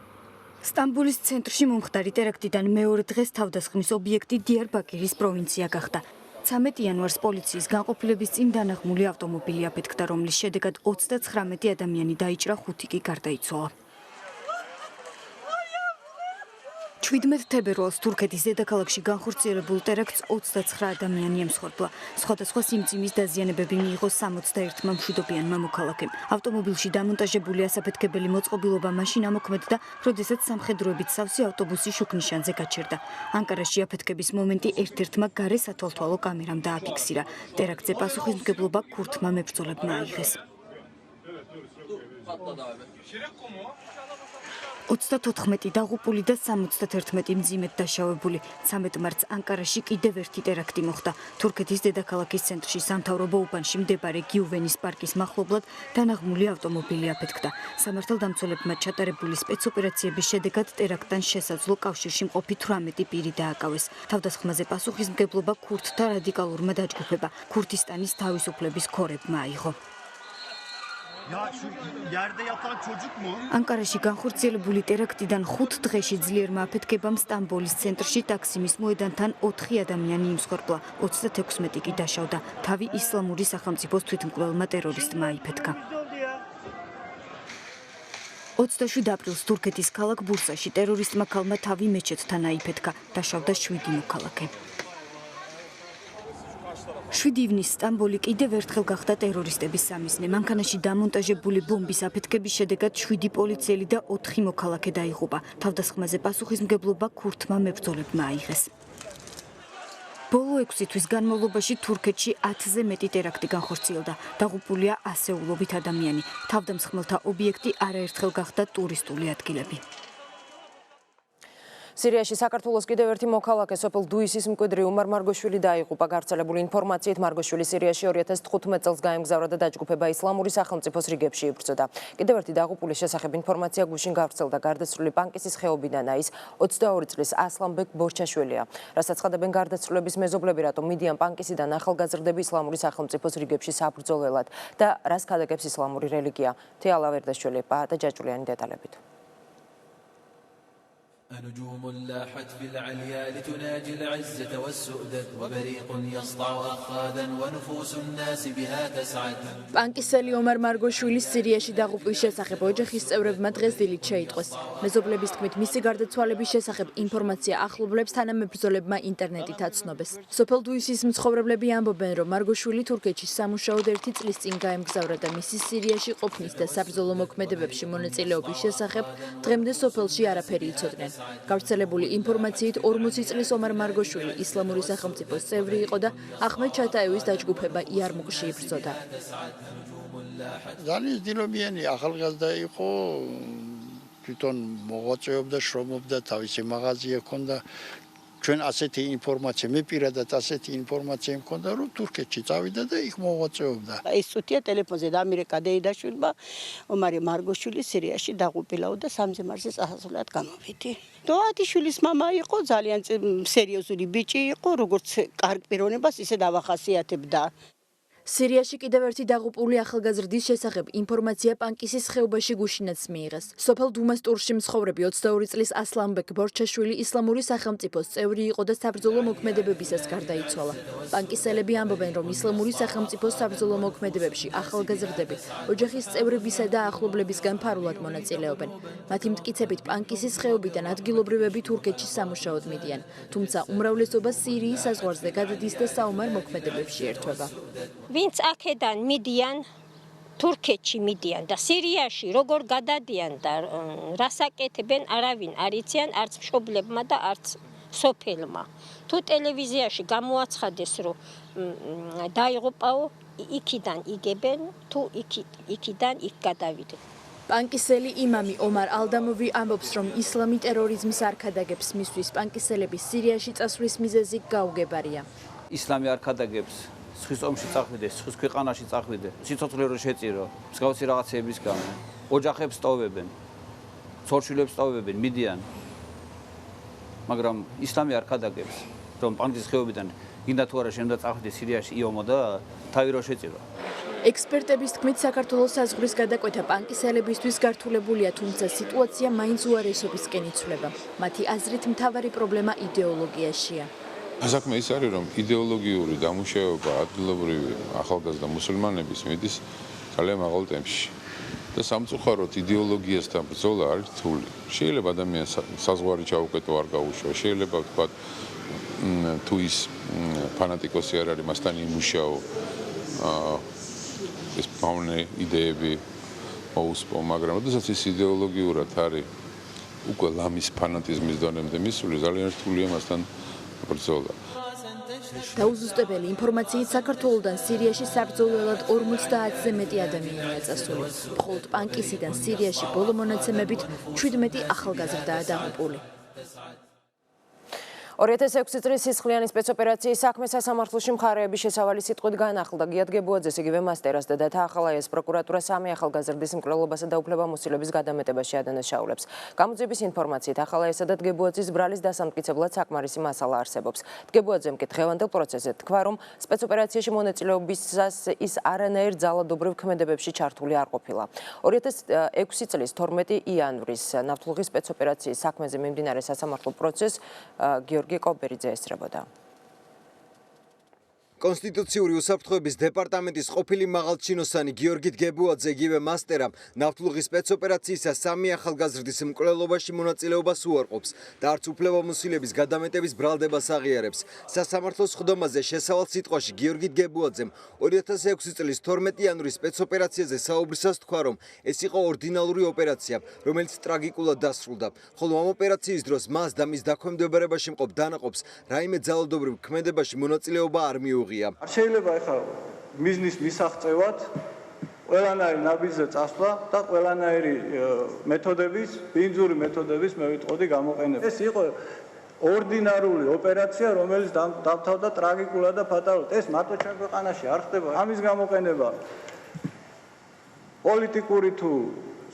სტამბულის ცენტრში მომხდარი ტერაქტიდან მეორე დღეს თავდასხმის ობიექტი დიარბაკირის პროვინცია გახდა. 13 იანვარს პოლიციის განყოფილების წინ დანახმული ავტომობილი აფეთქდა, რომლის შედეგად 39 ადამიანი დაიჭრა, 5 კი გარდაიცვალა. 17 თებერვალს თურქეთის დედაქალაქში განხორციელებულ ტერაქტს 29 ადამიანი ემსხვერპლა. სხვადასხვა სიმძიმის დაზიანებები მიიღო 61-მა მშვიდობიანმა მოქალაქემ. ავტომობილში დამონტაჟებული ასაფეთქებელი მოწყობილობა მაშინ ამოქმედდა, როდესაც სამხედროებით სავსე ავტობუსი შუქნიშანზე გაჩერდა. ანკარაში აფეთქების მომენტი ერთ-ერთმა გარე სათვალთვალო კამერამ დააფიქსირა. ტერაქტზე პასუხისმგებლობა ქურთმა მებრძოლებმა აიღეს. 34 დაღუპული და 71 მძიმედ დაშავებული. 13 მარტს ანკარაში კიდევ ერთი ტერაქტი მოხდა. თურქეთის დედაქალაქის ცენტრში სამთავრობო უბანში მდებარე გიუვენის პარკის მახლობლად დანაღმული ავტომობილი აფეთქდა. სამართალდამცველებმა ჩატარებული სპეცოპერაციების შედეგად ტერაქტთან შესაძლო კავშირში მყოფი 18 პირი დააკავეს. თავდასხმაზე პასუხისმგებლობა ქურთთა რადიკალურმა დაჯგუფება ქურთისტანის თავისუფლების ქორებმა აიღო. ანკარაში განხორციელებული ტერაქტიდან 5 დღეში ძლიერმა აფეთქებამ სტამბოლის ცენტრში ტაქსიმის მოედანთან 4 ადამიანი იმსხვერპლა, 36 კი დაშავდა. თავი ისლამური სახელმწიფოს თვითმკვლელმა ტერორისტმა აიფეთქა. 27 აპრილს თურქეთის ქალაქ ბურსაში ტერორისტმა ქალმა თავი მეჩეთთან აიფეთქა. დაშავდა 7 მოქალაქე. 7 ივნის სტამბოლი კიდევ ერთხელ გახდა ტერორისტების სამიზნე. მანქანაში დამონტაჟებული ბომბის აფეთქების შედეგად 7 პოლიციელი და 4 მოქალაქე დაიღუპა. თავდასხმაზე პასუხისმგებლობა ქურთმა მებრძოლებმა აიღეს. ბოლო 6 თვის განმავლობაში თურქეთში 10-ზე მეტი ტერაქტი განხორციელდა. დაღუპულია ასეულობით ადამიანი. თავდამსხმელთა ობიექტი არაერთხელ გახდა ტურისტული ადგილები. სირიაში საქართველოს კიდევ ერთი მოქალაქე სოფელ დუისის მკვიდრი უმარ მარგოშვილი დაიღუპა. გავრცელებული ინფორმაციით მარგოშვილი სირიაში 2015 წელს გაემგზავრა და დაჯგუფება ისლამური სახელმწიფოს რიგებში იბრძოდა. კიდევ ერთი დაღუპულის შესახებ ინფორმაცია გუშინ გავრცელდა. გარდაცვლილი პანკისის ხეობიდანაა. ის 22 წლის ასლანბეკ ბორჩაშვილია. რასაც ცხადებენ გარდაცვლილების მეზობლები, რატომ მიდიან პანკისიდან ახალგაზრდები ისლამური სახელმწიფოს რიგებში საბრძოლველად და რას ქადაგებს ისლამური რელიგია. თეალა ვერდაშვილი და ჯაჭულიანი დეტალებით. نجوم لاحت في العليا لتناجي العزة والسؤدد وبريق يسطع أخاذا ونفوس الناس بها تسعد. პანკისელი ომარ მარგოშვილის სირიაში დაღუპვის შესახებ ოჯახის წევრებმა დღეს დილით შეიტყვეს. მეზობლების თქმით, მისი გარდაცვალების შესახებ ინფორმაცია ახლობლებს თანამებრძოლებმა ინტერნეტით აცნობეს. სოფელ დუისის მცხოვრებლები ამბობენ, რომ მარგოშვილი თურქეთში სამუშაოდ 1 წლის წინ გაემგზავრა და მისი სირიაში ყოფნის და საბრძოლო მოქმედებებში მონაწილეობის შესახებ დღემდე სოფელში არაფერი იცოდნენ. გავრცელებული ინფორმაციით 40 წლის ომარ მარგოშვილი ისლამური სახელმწიფოს წევრი იყო და ახმედ ჩატაევის დაჯგუფება იარმუკში იბრძოდა. ძალიან ძილობიანი ახალგაზრდა იყო, თვითონ მოღვაწეობდა, შრომობდა, თავისი მაღაზია ჰქონდა. ჩვენ ასეთი ინფორმაცია, მე პირადად ასეთი ინფორმაცია მქონდა, რომ თურქეთში წავიდა და იქ მოღვაწეობდა. ეს წუთია ტელეფონზე დამირე კადეიდაშვილმა ომარი მარგოშვილი სირიაში დაღუპილაო და სამძიმარზე წასასვლელად გამოვიდი. დოათიშვილის მამა იყო, ძალიან სერიოზული ბიჭი იყო, როგორც კარგ პიროვნებას ისე დავახასიათებდა. სირიაში კიდევ ერთი დაღუპული ახალგაზრდის შესახებ ინფორმაცია პანკისის ხეობაში გუშინაც მიიღეს. სოფელ დუმასტურში მცხოვრები 22 წლის ასლანბეკ ბორჩაშვილი ისლამური სახელმწიფოს წევრი იყო და საბრძოლო მოქმედებებისას გარდაიცვალა. პანკისელები ამბობენ, რომ ისლამური სახელმწიფოს საბრძოლო მოქმედებებში ახალგაზრდები ოჯახის წევრებისა და ახლობლებისგან ფარულად მონაწილეობენ. მათი მტკიცებით პანკისის ხეობიდან ადგილობრივები თურქეთში სამუშაოდ მიდიან, თუმცა უმრავლესობა სირიის საზღვარზე გადადის და საომარ მოქმედებებში ერთვება. ვინც აქედან მიდიან თურქეთში მიდიან და სირიაში როგორ გადადიან და რას აკეთებენ არავინ არ იციან, არც მშობლებმა და არც სოფელმა. თუ ტელევიზიაში გამოაცხადეს, რომ დაიღუპაო, იქიდან იგებენ, თუ იქიდან იქ გადავიდნენ. პანკისელი იმამი ომარ ალდამოვი ამბობს, რომ ისლამი ტერორიზმის არ ქადაგებს, მისთვის პანკისელების სირიაში წასვლის მიზეზი გაუგებარია. ისლამი არ ქადაგებს სხვის ომში წახვიდეს, სხვის ქვეყანაში წახვიდე, სიცოცხლე რო შეწირო, მსგავსი რაღაცეების გამო. ოჯახებს ტოვებენ, ცოლ-შვილებს ტოვებენ, მიდიან. მაგრამ ისლამი არ ქადაგებს, რომ პანკისის ხეობიდან გინდა თუ არა შემდა წახვიდეს სირიაში იომო და თავი რო შეწირო. ექსპერტების თქმით, საქართველოს საზღვრის გადაკვეთა პანკისელებისთვის გართულებულია, თუმცა სიტუაცია მაინც უარესობისკენ იცვლება. მათი აზრით, მთავარი პრობლემა იდეოლოგიაშია. საქმე ის არის, რომ იდეოლოგიური დამუშავება ადგილობრივი ახალგაზრდა მუსულმანების მიდის ძალიან მაღალ ტემპში. და სამწუხაროდ იდეოლოგიასთან ბრძოლა არის რთული. შეიძლება ადამიანს საზღვარი ჩაუკეტო არ გაუშვა, შეიძლება ვთქვათ თუ ის ფანატიკოსი არ არის, მასთან იმუშაო ეს პაუნე იდეები მოუსპო, მაგრამ როდესაც ის იდეოლოგიურად არის უკვე ლამის ფანატიზმის დონემდე მისული, ძალიან რთულია მასთან ბრძოლა. დაუზუსტებელი ინფორმაციით საქართველოსთან სირიაში საბრძოლველად 50-ზე მეტი ადამიანია წასული. მხოლოდ პანკისიდან სირიაში ბოლო მონაცემებით 17 ახალგაზრდაა დაღუპული. 2006 წლის სისხლიანი სპეცოპერაციის საქმე სასამართლოში მხარეების შესავალი სიტყვით განახლდა. გიად გებუაძეს, იგივე მასტერას და დათა ახალაიას პროკურატურა სამი ახალგაზრდის მკვლელობასა და უფლებამოსილების გადამეტებაში ადანაშაულებს. გამოძიების ინფორმაციით ახალაიასა და გებუაძის ბრალის დასამტკიცებლად საკმარისი მასალა არსებობს. გებუაძემ კი დღევანდელ პროცესზე თქვა, რომ სპეცოპერაციაში მონაწილეობისას ის არანაირ ძალადობრივ ქმედებებში ჩართული არ ყოფილა. 2006 წლის 12 იანვრის ნავთლუღის სპეცოპერაციის საქმეზე მიმდინარე სასამართლო პროცესს გიორგი კობერიძე ესწრებოდა. კონსტიტუციური უსაფრთხოების დეპარტამენტის ყოფილი მაღალჩინოსანი გიორგი გებუაძე იგივე მასტერამ ნავთლუღის სპეცოპერაციისა სამი ახალგაზრდის მკვლელობაში მონაწილეობას უარყოფს და არც უფლებამოსილების გადამეტების ბრალდებას აღიარებს. სასამართლოს ხდომაზე შესავალ სიტყვაში გიორგი გებუაძემ 2006 წლის 12 იანვრის სპეცოპერაციაზე საუბრისას თქვა, რომ ეს იყო ორდინალური ოპერაცია, რომელიც ტრაგიკულად დასრულდა, ხოლო ამ ოპერაციის დროს მას და მის დაქვემდებარებაში მყოფ დანაყოფს რაიმე ძალადობრივ ქმედებაში მონაწილეობა არ მიუღია. არ შეიძლება ახლა მიზნის მისაღწევად ყველანაირი ნაბიჯზე წასვლა და ყველანაირი მეთოდების, ბინძური მეთოდების მე ვიტყოდი გამოყენება. ეს იყო ორდინარული ოპერაცია, რომელიც დამთავრდა ტრაგიკულად და ფატალურად. ეს მარტო ჩვენ ქვეყანაში არ ხდება. ამის გამოყენება პოლიტიკური თუ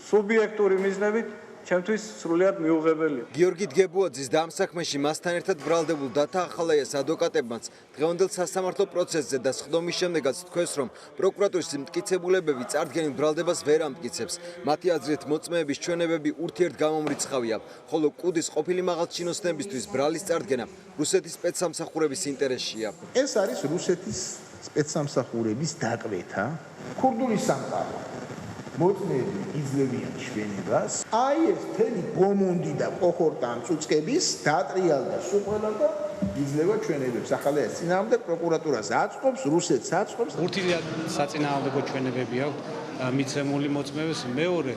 სუბიექტური მიზნებით ჩემთვის სრულიად მიუღებელია. გიორგი დგებუაძის და ამ საქმეში მასთან ერთად ბრალდებულ დათა ახალაიას ადვოკატებმაც დღევანდელ სასამართლო პროცესზე და სხდომის შემდეგაც თქვეს, რომ პროკურატურის მტკიცებულებები წარდგენილ ბრალდებას ვერ ამტკიცებს. მათი აზრით მოწმეების ჩვენებები ურთიერთგამომრიცხავია, ხოლო კუდის ყოფილი მაღალჩინოსნებისთვის ბრალის წარდგენა რუსეთის სპეცსამსახურების ინტერესშია. ეს არის რუსეთის სპეცსამსახურების დაკვეთა. ქურდული სამყარო მოწმეები იძლევიან ჩვენებას. აი ეს თელი გომონდი და კოხორტან წუწკების დატრიალდა სულ ყველა და იძლევა ჩვენებებს. ახლა ეს წინააღმდეგ პროკურატურას აწყობს, რუსეთს აწყობს. ურთიერთ საწინააღმდეგო ჩვენებები აქვს მიცემული მოწმეებს. მეორე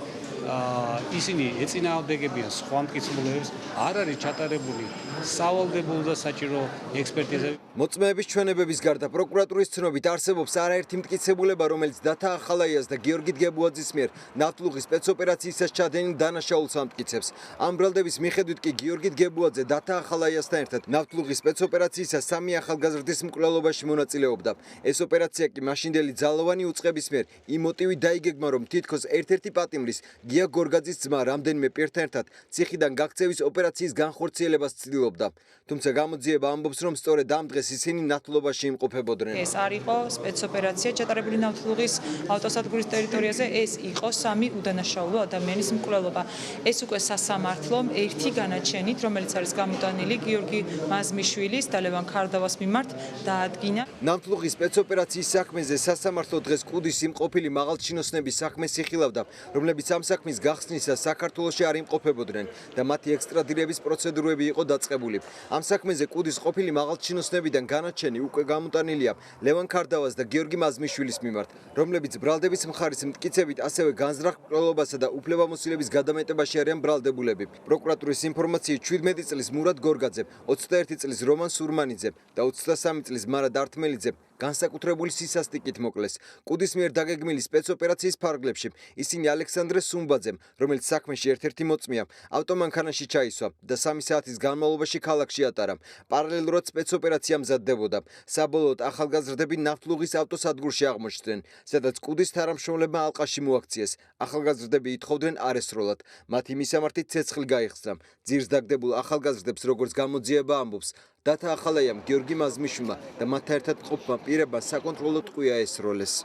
ისინი ეწინააღმდეგებიან სხვა მტკიცებულებებს, არ არის ჩატარებული სავალდებულო და საჭირო ექსპერტიზები. მოწმეების ჩვენებების გარდა პროკურატურის ცნობით არსებობს არაერთი მტკიცებულება, რომელიც დათა ახალაიას და გიორგი დგებუაძის მიერ ნავთლუღის სპეცოპერაციისას ჩადენილ დანაშაულს ამტკიცებს. ამ ბრალდების მიხედვით კი გიორგი დგებუაძე დათა ახალაიასთან ერთად ნავთლუღის სპეცოპერაციისას 3 ახალგაზრდის მკვლელობაში მონაწილეობდა. ეს ოპერაცია კი მაშინდელი ძალოვანი უწყების მიერ იმ მოტივით დაიგეგმა, რომ თითქოს ერთ-ერთი პატიმრის გია გორგაძის ძმა რამდენიმე პირთან ერთად ციხიდან გაქცევის ოპერაციის განხორციელებას ცდილობდა. თუმცა გამოძიება ამბობს, რომ სწორედ ამ დღეს ისინი ნათლობაში იმყოფებოდნენ. ეს არ იყო სპეცოპერაცია ჩატარებული ნავთლუღის ავტოსადგურის ტერიტორიაზე, ეს იყო 3 უდანაშაულო ადამიანის მკვლელობა. ეს უკვე სასამართლომ ერთი განაჩენით, რომელიც არის გამოტანილი გიორგი მაზმიშვილის და ლევან ქარდავას მიმართ დაადგინა. ნავთლუღის სპეცოპერაციის საქმეზე სასამართლო დღეს კუდის იმყოფილი მაღალჩინოსნების საქმეს იხილავდა, რომლებიც ამ საქმის გახსნისას საქართველოში არ იმყოფებოდნენ და მათი ექსტრადირების პროცედურები იყო დაწყებული. ამ საქმეზე კუდის ყოფილი მაღალჩინოსნებიდან განაჩენი უკვე გამოტანილია ლევან ქარდავას და გიორგი მაზმიშვილის მიმართ, რომლებიც ბრალდების მხარის მტკიცებით ასევე განზრახ მკვლელობასა და უფლებამოსილების გადამეტებაში არიან ბრალდებულები. პროკურატურის ინფორმაციით 17 წლის მურად გორგაძე, 21 წლის რომან სურმანიძე და 23 წლის მარად ართმელიძე განსაკუთრებული სისასტიკით მოკლეს. კუდის მიერ დაგეგმილი სპეცოპერაციის ფარგლებში ისინი ალექსანდრე სუმბაძემ, რომელიც საქმეში ერთ-ერთი მოწმეა, ავტომანქანაში ჩაისვა და 3 საათის განმავლობაში ქალაქში ატარა. პარალელურად სპეცოპერაცია მზადდებოდა. საბოლოოდ ახალგაზრდები ნავთლუღის ავტოსადგურში აღმოჩნდნენ, სადაც კუდის თანამშრომლებმა ალყაში მოაქციეს. ახალგაზრდები ითხოვდნენ არესროლად. მათი მისამართით ცეცხლი გაიხსნა. ძირს დაგდებულ ახალგაზრდებს, როგორც გამოძიება ამბობს, დათა ახალაიამ გიორგი მაზმიშვილმა და მათთან ერთად მყოფმა პირებმა საკონტროლო ტყვია ესროლეს.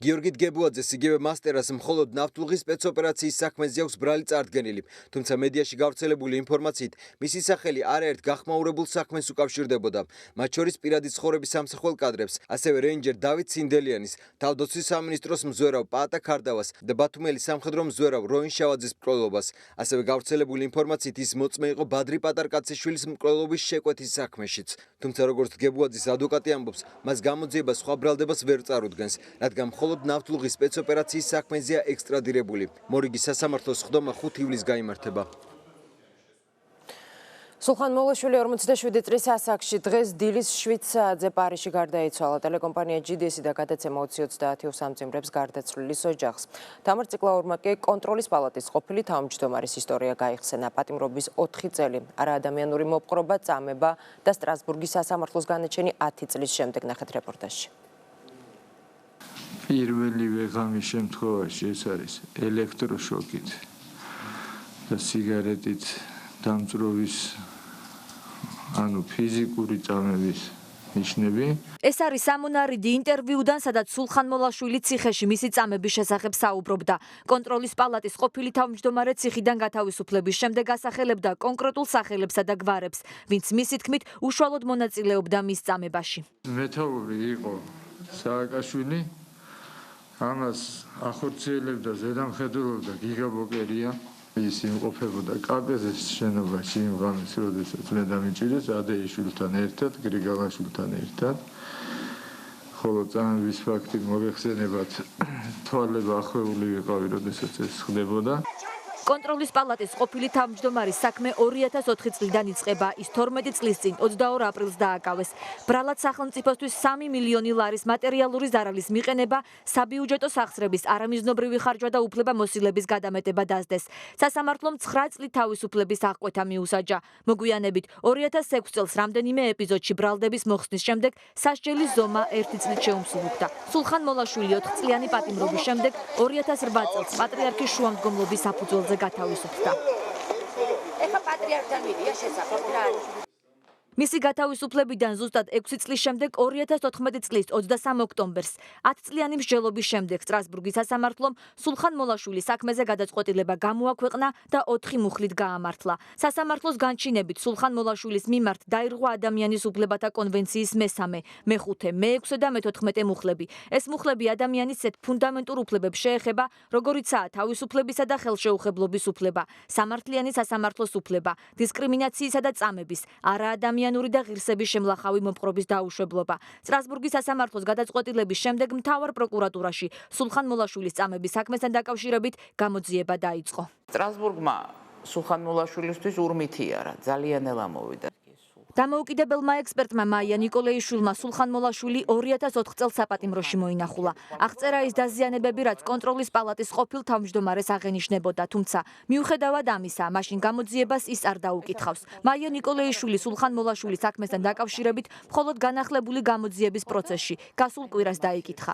გიორგი დგებუაძეს იგივე მასტერას მხოლოდ ნავთლუღის სპეცოპერაციის საქმეზე აქვს ბრალი წარდგენილი, თუმცა მედიაში გავრცელებული ინფორმაციით მისი სახელი არაერთ გახმაურებულ საქმეს უკავშირდებოდა. მათ შორის პირადი ცხოვრების სამსახვალ კადრებს, ასევე რეინჯერ დავით ცინდელიანის, თავდაცვის სამინისტროს მზვერავ პაატა ქარდავას და ბათუმელი სამხედრო მზვერავ როინ შავაძის მკვლელობას. ასევე გავრცელებული ინფორმაციით ის მოწმე იყო ბადრი პატარკაციშვილის მკვლელობის შეკვეთის საქმეშიც. თუმცა როგორც დგებუაძის ადვოკატი ამბობს, მას გამოძიება სხვა ბრალდებას ვერ წარუდგენს, რადგან ნავთლუღის სპეცოპერაციის საქმეზეა ექსტრადირებული. მორიგის სასამართლოს სხდომა 5 ივლისს გაიმართება. სულხან მოლაშვილი 47 წლის ასაკში დღეს დილის 7 საათზე პარიზში გარდაიცვალა. ტელეკომპანია GDS და გადაცემა 2030 უსამძიმრებს გარდაცვლილის ოჯახს. თამარ ციკლაურმა კი კონტროლის პალატის ყოფილი თავმჯდომარის ისტორია გაიხსენა. პატიმრობის 4 წელი, არაადამიანური მოპყრობა, წამება და სტრასბურგის სასამართლოს განაჩენი 10 წლის შემდეგ ნახეთ რეპორტაჟში. პირველივე ღამის შემთხვევაში ეს არის ელექტროშოკით და სიგარეტით დამწრობის ანუ ფიზიკური წამების ნიშნები. ეს არის სამონარიდი ინტერვიუდან, სადაც სულხან მოლაშვილი ციხეში მისი წამების შესახებ საუბრობდა. კონტროლის პალატის ყოფილი თავმჯდომარე ციხიდან გათავისუფლების შემდეგ ასახელებდა კონკრეტულ სახელებსა და გვარებს, ვინც მისი თქმით უშუალოდ მონაწილეობდა მის წამებაში. მეთაური იყო სააკაშვილი, ამას ახორციელებდა ზედამხედველობდა გიგა ბოკერია. ის იმყოფებოდა კაპეზის შენობაში იმ ღამეს, როდესაც მე დამიჭირეს ადეიშვილთან ერთად, გრიგალაშვილთან ერთად. ხოლო წამების ფაქტი მოიხსენებათ თვალება ახვეული ვიყავი, როდესაც ეს ხდებოდა. კონტროლის პალატის ყოფილი თავმჯდომარის საქმე 2004 წლიდან იწყება, ის 12 წლის წინ 22 აპრილს დააკავეს. ბრალად სახელმწიფოსთვის 3 მილიონი ლარის მატერიალური ზარალის მიყენება, საბიუჯეტო სახსრების არამიზნობრივი ხარჯვა და უფლებამოსილების გადამეტება დასდეს. სასამართლომ 9 წლით თავისუფლების აღკვეთა მიუსაჯა. მოგვიანებით 2006 წელს რამდენიმე ეპიზოდში ბრალდების მოხსნის შემდეგ სასჯელის ზომა 1 წლით შეუმსუბუქდა. სულხან მოლაშვილი 4 წლიანი პატიმრობის შემდეგ 2008 წელს პატრიარქის შუამდგომლობის საფუძველზე გათავისუფლდა. ეხა პატრიარქთან მიდია შესაძლოა რა არის? მისი გათავისუფლებიდან ზუსტად 6 წლის შემდეგ 2014 წლის 23 ოქტომბერს 10 წლიანი მსჯელობის შემდეგ სტრასბურგის სასამართლომ სულხან მოლაშვილის საქმეზე გადაწყვეტილება გამოაქვეყნა და 4 მუხლით გაამართლა. სასამართლოს განჩინებით სულხან მოლაშვილის მიმართ დაირღვა ადამიანის უფლებათა კონვენციის მე-3, მე-5, მე-6 და მე-14 მუხლები. ეს მუხლები ადამიანის ისეთ ფუნდამენტურ უფლებებს შეეხება, როგორიცაა თავისუფლებისა და ხელშეუხებლობის უფლება, სამართლიანი სასამართლოს უფლება, დისკრიმინაციისა და წამების, არაადამიანური და ღირსების შემლახავი მოპყრობის დაუშვებლობა. სტრასბურგის სასამართლოს გადაწყვეტილების შემდეგ მთავარ პროკურატურაში სულხან მოლაშვილის წამების საქმესთან დაკავშირებით გამოძიება დაიწყო. სტრასბურგმა სულხან მოლაშვილისთვის ურმითი არა, ძალიან ელა მოვიდა. დამოუკიდებელმა ექსპერტმა მაია ნიკოლეიშვილმა სულხან მოლაშვილი 2004 წელს საპატიმროში მოინახულა. აღწერა ის დაზიანებები, რაც კონტროლის პალატის ყოფილ თავმჯდომარეს აღენიშნებოდა, თუმცა მიუხედავად ამისა, მაშინ გამოძიებას ის არ დაუკითხავს. მაია ნიკოლეიშვილი სულხან მოლაშვილის საქმესთან დაკავშირებით მხოლოდ განახლებული გამოძიების პროცესში გასულ კვირას დაიკითხა.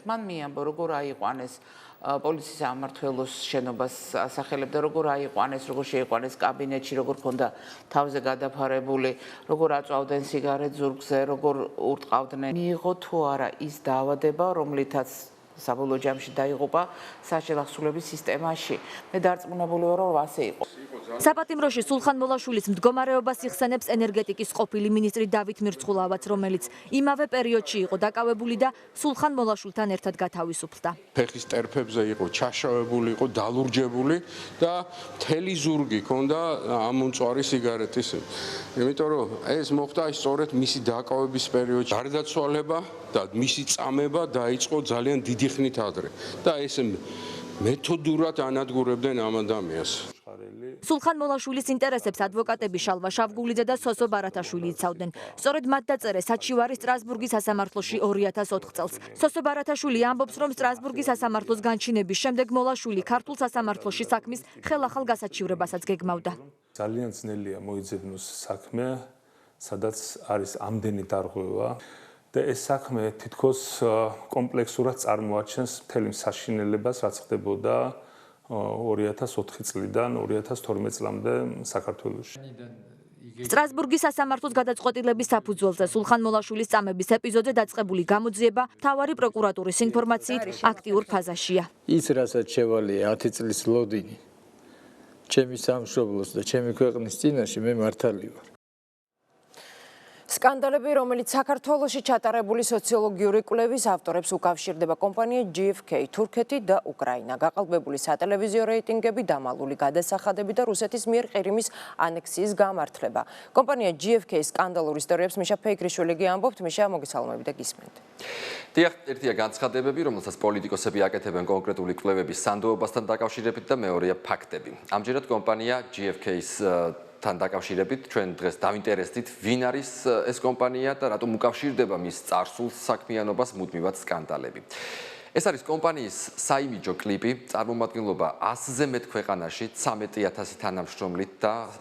მან მიამბო, როგორ აიყვანეს პოლიციის სამმართველოს შენობას ასახელებდა, როგორ აიყვანეს, როგორ შეიყვანეს კაბინეტში, როგორ ქონდა თავზე გადაფარებული, როგორ აწვავდნენ სიგარეტ ზურგზე, როგორ ურტყავდნენ. მიიღო თუ არა ის დაავადება, რომლითაც საბოლოო ჯამში დაიღუპა საშელახსულების სისტემაში. მე დარწმუნებული ვარ, რომ ასე იყო. საპატიმროში სულხან მოლაშვილის მდგომარეობას იხსენებს ენერგეტიკის ყოფილი მინისტრი დავით მირცხულავაც, რომელიც იმავე პერიოდში იყო დაკავებული და სულხან მოლაშვილთან ერთად გათავისუფლდა. ფეხის ტერფებზე იყო ჩაშავებული, იყო დალურჯებული და მთელი ზურგი ჰქონდა ამომწვარი სიგარეტის. იმიტომ რომ ეს მოხდა სწორედ მისი დაკავების პერიოდში. გარდაცვალება და მისი წამება დაიწყო ძალიან დიდი ხნით ადრე და ეს მეთოდურად ანადგურებდნენ ამ ადამიანს. სულხან მოლაშვილის ინტერესებს ადვოკატები შალვა შავგულიძე და სოსო ბარათაშვილი იცავდნენ. სწორედ მათ დაწერეს საჩივარი სტრასბურგის სასამართლოში 2004 წელს. სოსო ბარათაშვილი ამბობს, რომ სტრასბურგის სასამართლოს განჩინების შემდეგ მოლაშვილი ქართულ სასამართლოში საქმის ხელახალ გასაჩივრებასაც გეგმავდა. ძალიან ძნელია მოიძებნოს საქმე, სადაც არის ამდენი დარღვევა. და ეს საქმე თითქოს კომპლექსურად წარმოაჩენს მთელ საშინელებას, რაც ხდებოდა 2004 წლიდან 2012 წლამდე საქართველოში. სტრასბურგის სასამართლოს გადაწყვეტილების საფუძველზე სულხან მოლაშვილის წამების ეპიზოდზე დაწყებული გამოძიება მთავარი პროკურატურის ინფორმაციით აქტიურ ფაზაშია. ის რასაც შევალია 10 წლის ლოდინი ჩემი სამშობლოს და ჩემი ქვეყნის წინაშე მე მართალი ვარ. სკანდალები, რომელიც საქართველოში ჩატარებული სოციოლოგიური კვლევის ავტორებს უკავშირდება, კომპანია GfK, თურქეთი და უკრაინა, გაყალბებული სატელევიზიო რეიტინგები, დამალული გადასახადები და რუსეთის მიერ ყირიმის ანექსიის გამართლება. კომპანია GfK-ის სკანდალურ ისტორიებს მიშა ფეიქრიშვილი ამბობთ, მიშა მოგესალმები და გისმენთ. დიახ, ერთია განცხადებები, რომელსაც პოლიტიკოსები აკეთებენ კონკრეტული კვლევების სანდოობასთან დაკავშირებით და მეორეა ფაქტები. ამჯერად კომპანია GfK-ის თან დაკავშირებით ჩვენ დღეს დავინტერესდით, ვინ არის ეს კომპანია და რატომ უკავშირდება მის წარსულ საქმიანობას მუდმივად სკანდალები. ეს არის კომპანიის საიმიჯო კლიპი, წარმომადგენლობა 100-ზე მეტ ქვეყანაში, 13,000 თანამშრომლით და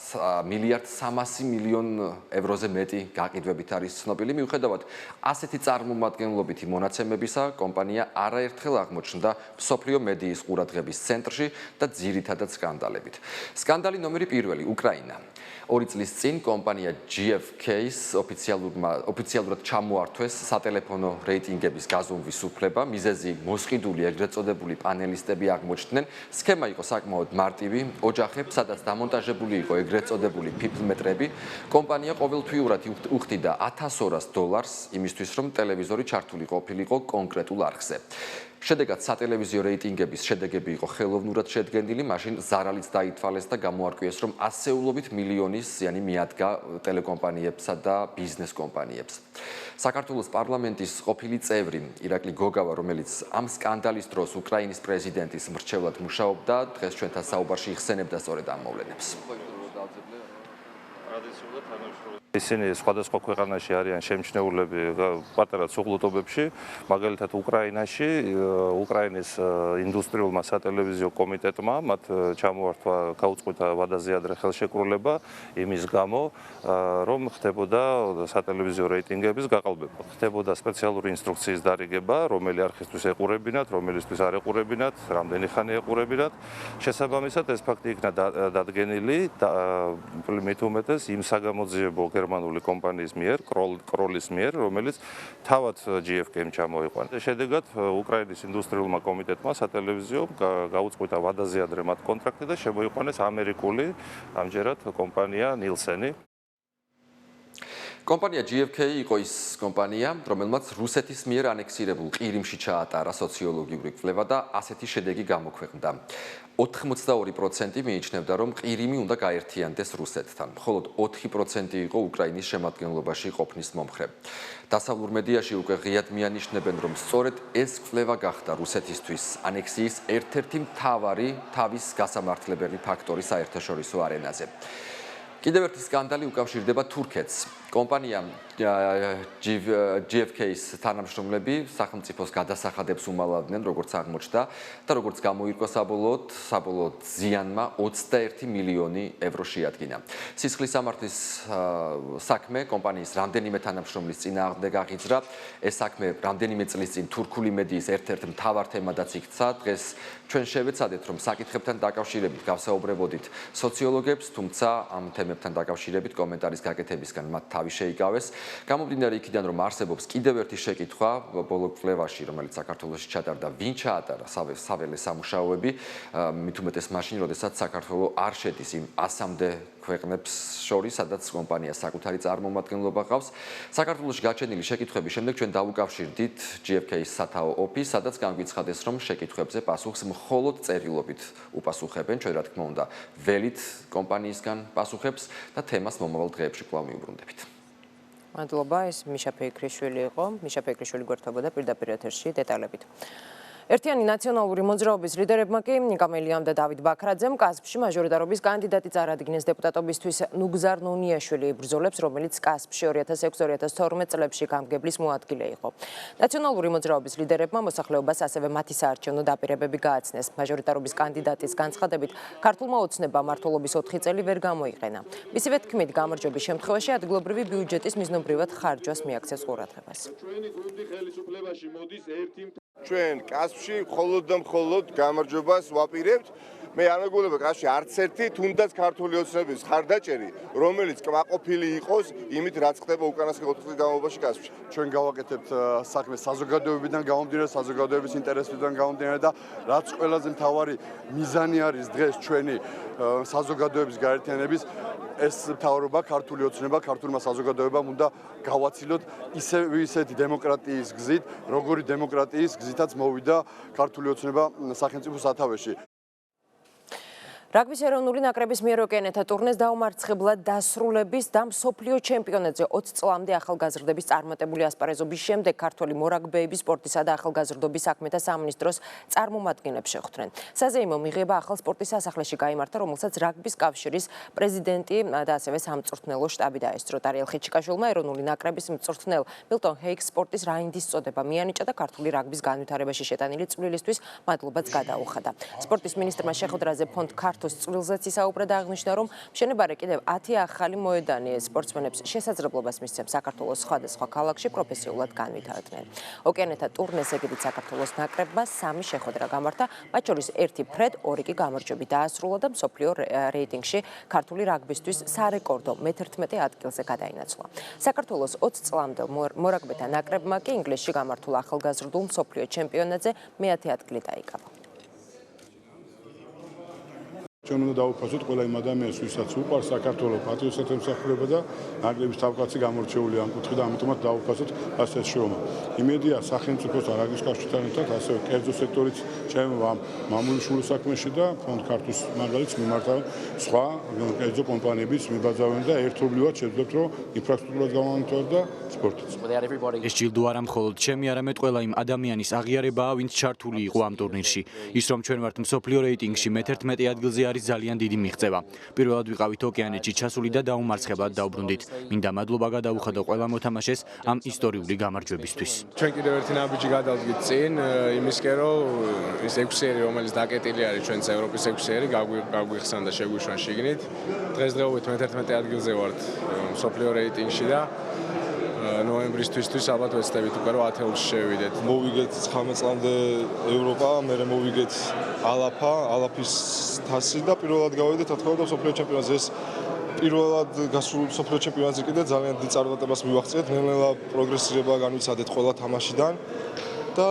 1,3 მილიარდ ევროზე მეტი გაყიდვებით არის ცნობილი. მიუხედავად ასეთი წარმომადგენლობითი მონაცემებისა, კომპანია არაერთხელ აღმოჩნდა მსოფლიო მედიის ყურადღების ცენტრში და ძირითადად სკანდალებით. სკანდალი ნომერი 1, უკრაინა. 2 წლის წინ კომპანია GfK-ის ოფიციალურად ჩამოართვეს სატელეფონო რეიტინგების გაზომვის უფლება, მიზეზი მოსყიდული ეგრეთ წოდებული პანელისტები აღმოჩნდნენ. სქემა იყო საკმაოდ მარტივი, ოჯახებს, სადაც დამონტაჟებული იყო ეგრეთ წოდებული ფიფლმეტრები, კომპანია ყოველთვიურად უხდიდა $1,200 იმისთვის, რომ ტელევიზორი ჩართული ყოფილიყო კონკრეტულ არხზე. შედეგად სატელევიზიო რეიტინგების შედეგები იყო ხელოვნურად შედგენილი, მაშინ ზარალიც დაითვალეს და გამოარკვიეს, რომ ასეულობით მილიონის ზიანი მიადგა ტელეკომპანიებსა და ბიზნეს კომპანიებს. საქართველოს პარლამენტის ყოფილი წევრი ირაკლი გოგავა, რომელიც ამ სკანდალის დროს უკრაინის პრეზიდენტის მრჩევლად მუშაობდა, დღეს ჩვენთან საუბარში იხსენებდა სწორედ ამ მოვლენებს. ისინი სხვადასხვა ქვეყანაში არიან შემჩნეულები პატარა ცუღლუტობებში, მაგალითად უკრაინაში, უკრაინის ინდუსტრიულმა სატელევიზიო კომიტეტმა მათ ჩამოართვა გაუწყვეტა ვადაზიადრე ხელშეკრულება იმის გამო, რომ ხდებოდა სატელევიზიო რეიტინგების გაყალბება. ხდებოდა სპეციალური ინსტრუქციის დარიგება, რომელი არხისთვის ეყურებინათ, რომელისთვის არ ეყურებინათ, რამდენი ხანი ეყურებინათ. შესაბამისად ეს ფაქტი იქნა დადგენილი მით უმეტეს იმ საგამოძიებო გერმანული კომპანიის მიერ, კროლის მიერ, რომელიც თავად GFK-მ ჩამოიყვანა. შედეგად უკრაინის ინდუსტრიულმა კომიტეტმა სატელევიზიო გაუწყვეტა ვადაზიადრე მათ კონტრაქტი და შემოიყვანეს ამერიკული ამჯერად კომპანია ნილსენი. კომპანია GFK იყო ის კომპანია, რომელმაც რუსეთის მიერ ანექსირებულ ყირიმში ჩაატარა სოციოლოგიური კვლევა და ასეთი შედეგი გამოქვეყნდა. 82% მიიჩნევდა, რომ ყირიმი უნდა გაერთიანდეს რუსეთთან, მხოლოდ 4% იყო უკრაინის შემადგენლობაში ყოფნის მომხრე. დასავლურ მედიაში უკვე ღიად მიანიშნებენ, რომ სწორედ ეს კვლევა გახდა რუსეთისთვის ანექსიის ერთ-ერთი მთავარი თავის გასამართლებელი ფაქტორი საერთაშორისო არენაზე. კიდევ ერთი სკანდალი უკავშირდება თურქეთს. კომპანია GFK-ის თანამშრომლები სახელმწიფოს გადასახადებს უმალავდნენ, როგორც აღმოჩნდა და როგორც გამოირკვა საბოლოოდ ზიანმა 21 მილიონი ევრო შეადგინა. სისხლის სამართლის საქმე კომპანიის რამდენიმე თანამშრომლის წინააღმდეგ აღიძრა. ეს საქმე რამდენიმე წლის წინ თურქული მედიის ერთ-ერთ მთავარ თემადაც იქცა. დღეს ჩვენ შევეცადეთ, რომ საკითხებთან დაკავშირებით გავსაუბრებოდით სოციოლოგებს, თუმცა ამ თემებთან დაკავშირებით კომენტარის გაკეთებისგან მათ თავი შეიკავეს. გამომდინარე იქიდან, რომ არსებობს კიდევ ერთი შეკითხვა ბოლო კვლევაში, რომელიც საქართველოში ჩატარდა, ვინ ჩაატარა საველე სამუშაოები, მით უმეტეს მაშინ, როდესაც საქართველო არ შედის იმ 100-მდე ქვეყნებს შორის, სადაც კომპანიას საკუთარი წარმომადგენლობა ყავს. საქართველოში გაჩენილი შეკითხვების შემდეგ ჩვენ დავუკავშირდით GFK-ის სათაო ოფისს, სადაც განგვიცხადეს, რომ შეკითხვებზე პასუხს მხოლოდ წერილობით უპასუხებენ. ჩვენ რა თქმა უნდა, ველით კომპანიისგან პასუხებს და თემას მომავალ დღეებში კვლავ მიუბრუნდებით. მადლობა, ეს მიშა ფეიქრიშვილი იყო. მიშა ფეიქრიშვილი გვერდებოდა პირდაპირ ეთერში დეტალებით. ერთიანი ნაციონალური მოძრაობის ლიდერებმა კი ნიკა მელიამ და დავით ბაქრაძემ კასპში მაჟორიტარობის კანდიდატი წარადგინეს დეპუტატობისთვის ნუგზარ ნუნიაშვილი იბრძოლებს, რომელიც კასპში 2006-2012 წლებში გამგებლის მოადგილე იყო. ნაციონალური მოძრაობის ლიდერებმა მოსახლეობას ასევე მათი საარჩევნო დაპირებები გააცნეს. მაჟორიტარობის კანდიდატის განცხადებით, ქართულმა ოცნებამ მმართველობის 4 წელი ვერ გამოიყენა. მისივე თქმით, გამარჯვების შემთხვევაში ადგილობრივი ბიუჯეტის მიზნობრივად ხარჯვას მიაქცეს ყურადღებას. ჩვენ კასპში მხოლოდ და მხოლოდ გამარჯვებას ვაპირებთ. მე არ მეგონება კასპში არც ერთი თუნდაც ქართული ოცნების ხარდაჭერი, რომელიც კმაყოფილი იყოს იმით, რაც ხდება უკანასკნელ 4 წლის განმავლობაში კასპში. ჩვენ გავაკეთებთ საქმეს საზოგადოებიდან გამომდინარე, საზოგადოების ინტერესებიდან გამომდინარე და რაც ყველაზე მთავარი მიზანი არის დღეს ჩვენი საზოგადოების გაერთიანების ეს მთავრობა, ქართული ოცნება, ქართულმა საზოგადოებამ უნდა გავაცილოთ ისეთი დემოკრატიის გზით, როგორი დემოკრატიის გზითაც მოვიდა ქართული ოცნება სახელმწიფო სათავეში. რაგბის ეროვნული ნაკრების მიერ ოკეანეთა ტურნეს დაუმარცხებლად დასრულების და მსოფლიო ჩემპიონატზე 20 წლამდე ახალგაზრდების წარმატებული ასპარეზობის შემდეგ ქართველი მორაგბეები სპორტისა და ახალგაზრდობის საქმეთა სამინისტროს წარმომადგენლებს შეხვდნენ. საზეიმო მიღება ახალ სპორტის სასახლეში გაიმართა, რომელსაც რაგბის კავშირის პრეზიდენტი და ასევე სამწვრთნელო შტაბი დაესწრო. ტარიელ ხეჩიკაშვილმა ეროვნული ნაკრების მწვრთნელ მილტონ ჰეიქს სპორტის რაინდის წოდება მიანიჭა და ქართული რაგბის განვითარებაში შეტანილი წვლილისთვის მადლობაც გადაუხადა. სპორტის მინისტრმა შეხვედრაზე ფონდ წვლილზეც ისაუბრა და აღნიშნა, რომ მშენებარე კიდევ 10 ახალი მოედანი სპორტსმენებს შესაძლებლობას მისცემს საქართველოს სხვადასხვა ქალაქში პროფესიულად განვითარდნენ. ოკეანეთა ტურნეს ეგრით საქართველოს ნაკრებმა 3 შეხვედრა გამართა, მათ შორის 1 ფრედ, 2 კი გამარჯვებით დაასრულა და მსოფლიო რეიტინგში ქართული რაგბისტვის სარეკორდო მე-11 ადგილზე გადაინაცვლა. საქართველოს 20 წლამდელ მორაგბეთა ნაკრებმა კი ინგლისში გამართულ ახალგაზრდულ მსოფლიო ჩემპიონატზე მე-10 ადგილი დაიკავა. ჩვენ უნდა დავუფასოთ ყველა იმ ადამიანს, ვისაც უყვარს საქართველოს პატრიოტთა ემსახურება და ნაკლების თავკაცი გამორჩეული ამ კუთხით და ამიტომაც დავუფასოთ ასეთ შრომა. იმედია სახელმწიფოსთან რაგის კავშირთან ერთად ასევე კერძო სექტორიც ჩემ მამული შურო საქმეში და ფონდ ქართუს მაგალითს მიმართავენ სხვა კერძო კომპანიების მიბაძავენ და ერთობლივად შეძლებთ რომ ინფრასტრუქტურას გამოვანთოთ და სპორტიც. ეს ჯილდო არა მხოლოდ ჩემი, არამედ ყველა იმ ადამიანის აღიარებაა, ვინც ჩართული იყო ამ ტურნირში. ის რომ ჩვენ ვართ მსოფლიო რეიტინგში მე-11 ადგილზე არის ძალიან დიდი მიღწევა. პირველად ვიყავით ოკეანეთში ჩასული და დაუმარცხებლად დავბრუნდით. მინდა მადლობა გადაუხადო ყველა მოთამაშეს ამ ისტორიული გამარჯვებისთვის. ჩვენ კიდევ ერთი ნაბიჯი გადავდგით წინ, იმისკენ რომ ის 6-ერი, რომელიც დაკეტილი არის ჩვენც ევროპის 6-ერი, გაგვიხსნა და შეგვიშვა შიგნით. დღესდღეობით მე-11 ადგილზე ვართ მსოფლიო რეიტინგში და ნოემბრისთვისთვის ალბათ ვეცდებით უკვე რომ 10-ში შევიდეთ. მოვიგეთ 19 წლამდე ევროპა, მერე მოვიგეთ ალაფის თასი და პირველად გავედით რა თქმა უნდა მსოფლიო ჩემპიონატზე. ეს პირველად გასულ მსოფლიო ჩემპიონატზე კიდე ძალიან დიდ წარმატებას მივაღწიეთ. ნელ-ნელა პროგრესირება განვიცადეთ ყველა თამაშიდან და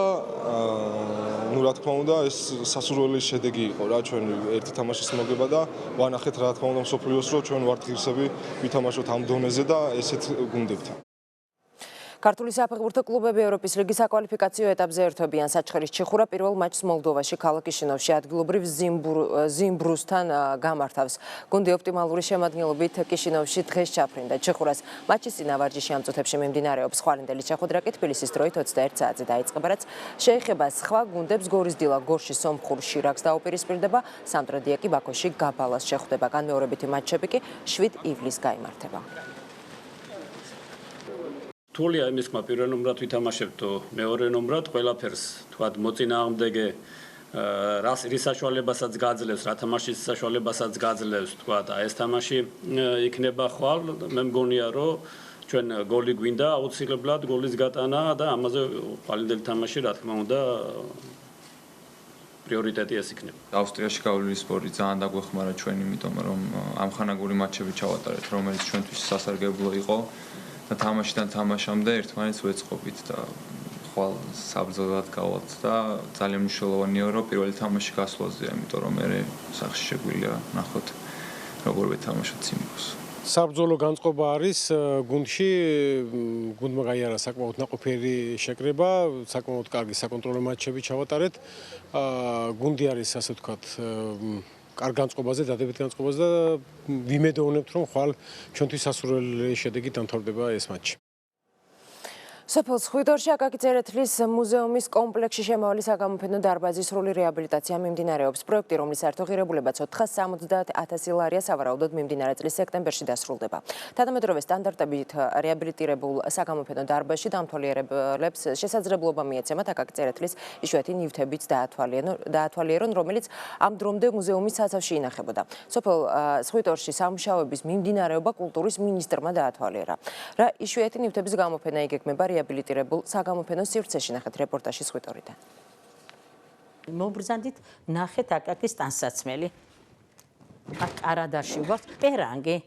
რა თქმა უნდა ეს სასურველი შედეგი იყო რა ჩვენ ერთი თამაშის მოგება და ვანახეთ რა თქმა უნდა მსოფლიოს რომ ჩვენ ვართ ღირსები ვითამაშოთ ამ დონეზე და ესეთ გუნდებთან. ქართული საფეხბურთო კლუბები ევროპის ლიგის საკვალიფიკაციო ეტაპზე ერთვებიან. საჩხერის ჩიხურა პირველ მაჩს მოლდოვაში ქალაქ კიშინოვში ადგილობრივ ზიმბრუსთან გამართავს. გუნდი ოპტიმალური შემადგენლობით კიშინოვში დღეს ჩაფრინდა. ჩიხურას მაჩის წინა ვარჯიში ამ წუთებში მიმდინარეობს. ხვალინდელი ჩეხოდრაკი თბილისის დროით 21 საათზე დაიწყება, რაც შეეხება სხვა გუნდებს. გორის დილა გორში სომხურ შირაკს დაუპირისპირდება, სამტრედია კი ბაქოში გაბალას შეხვდება. განმეორებითი მატჩები კი 7 ივლისს გაიმართება. რთულია იმის ხმა პირველ ნომრად ვითამაშებთ მეორე ნომრად ყველაფერს თქვათ მოწინააღმდეგე რის საშუალებასაც გაძლევს რა თამაშის საშუალებასაც გაძლევს თქვათ ეს თამაში იქნება ხვალ მე მგონია რომ ჩვენ გოლი გვინდა აუცილებლად გოლის გატანა და ამაზე ყალინდელი თამაში რა თქმა უნდა პრიორიტეტი ეს იქნება. ავსტრიაში გავლილი სპორტი ძალიან დაგვეხმარა ჩვენ იმიტომ რომ ამხანაგური მატჩები ჩავატარეთ რომელიც ჩვენთვის სასარგებლო იყო. და თამაშიდან თამაშამდე ერთმანეთს ვეწყობით და ხვალ საბრძოლოდ გავალთ და ძალიან მნიშვნელოვანია რომ პირველი თამაში გასვლაზეა, იმიტომ რომ მე სახში შეგვიძლია ნახოთ როგორ ვეთამაშოთ სიმბოს. საბრძოლო განწყობა არის გუნდში, გუნდმა გაიარა საკმაოდ ნაყოფიერი შეკრება, საკმაოდ კარგი საკონტროლო მატჩები ჩავატარეთ. გუნდი არის ასე ვთქვათ კარგ განწყობაზე, დადებით განწყობაზე და ვიმედოვნებთ რომ ხვალ ჩვენთვის სასურველი შედეგით დამთავრდება ეს მატჩი. სოფელ ხვიდორში აკაკი წერეთლის მუზეუმის კომპლექსში შემავალი საგამოფენო დარბაზის სრული რეაბილიტაცია მიმდინარეობს. პროექტი, რომლის საერთო ღირებულებაც 470,000 ლარია, სავარაუდოდ მიმდინარე წლის სექტემბერში დასრულდება. თანამედროვე სტანდარტებით რეაბილიტირებულ საგამოფენო დარბაზში დამთვალიერებლებს შესაძლებლობა მიეცემათ აკაკი წერეთლის იშვიათი ნივთებიც დაათვალიერონ, რომელიც ამ დრომდე მუზეუმის საცავში ინახებოდა. სოფელ ხვიდორში სამუშაოების მიმდინარეობა კულტურის მინისტრმა დაათვალიერა. რა იშვიათი ნივთების გამოფენა იგეგმება რეაბილიტირებულ საგამოფენო სივრცეში, ნახეთ რეპორტაჟი ხვიდორიდან. მობრძანდით ნახეთ აკაკის ტანსაცმელი. აქ კარადაში ვართ პერანგი.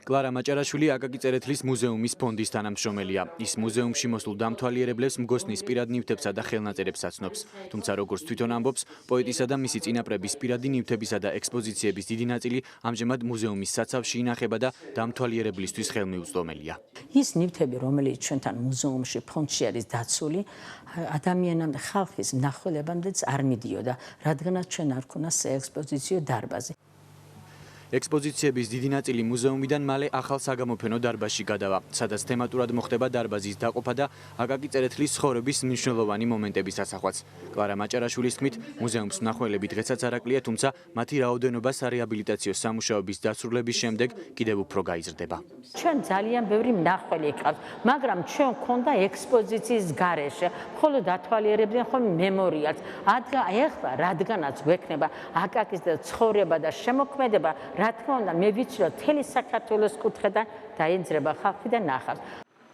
კლარა მაჭარაშვილი აკაკი წერეთლის მუზეუმის ფონდის თანამშრომელია. ის მუზეუმში მოსულ დამთვალიერებლებს მგოსნის პირად ნივთებსა და ხელნაწერებს აცნობს. თუმცა როგორც თვითონ ამბობს, პოეტისა და მისი წინაპრების პირადი ნივთებისა და ექსპოზიციების დიდი ნაწილი ამჟამად მუზეუმის საცავში ინახება და დამთვალიერებლისთვის ხელმიუწვდომელია. ის ნივთები, რომელიც ჩვენთან მუზეუმში ფონდში არის დაცული, ადამიანამდე ხალხის მნახველებამდეც არ მიდიოდა, რადგანაც ჩვენ არ ქონდა საექსპოზიციო დარბაზი. ექსპოზიციების დიდი ნაწილი მუზეუმიდან მალე ახალ საგამოფენო დარბაზში გადავა, სადაც თემატურად მოხდება დარბაზის დაყოფა და აკაკი წერეთლის ცხოვრების მნიშვნელოვანი მომენტების ასახვაც. კლარა მაჭარაშვილის თქმით, მუზეუმს მნახველები დღესაც არ აკლია, თუმცა მათი რაოდენობა სარეაბილიტაციო სამუშაოების დასრულების შემდეგ კიდევ უფრო გაიზრდება. ჩვენ ძალიან ბევრი მნახველი ყავს, მაგრამ ჩვენ გვქონდა ექსპოზიციის გარეშე, მხოლოდ დათვალიერებდნენ ხოლმე მემორიალს. ეხლა რადგანაც გვექნება აკაკის ცხოვრება და შემოქმედება, რა თქმა უნდა, მე ვიცი, რომ მთელი საქართველოს კუთხედან დაინძრება ხალხი და ნახავს.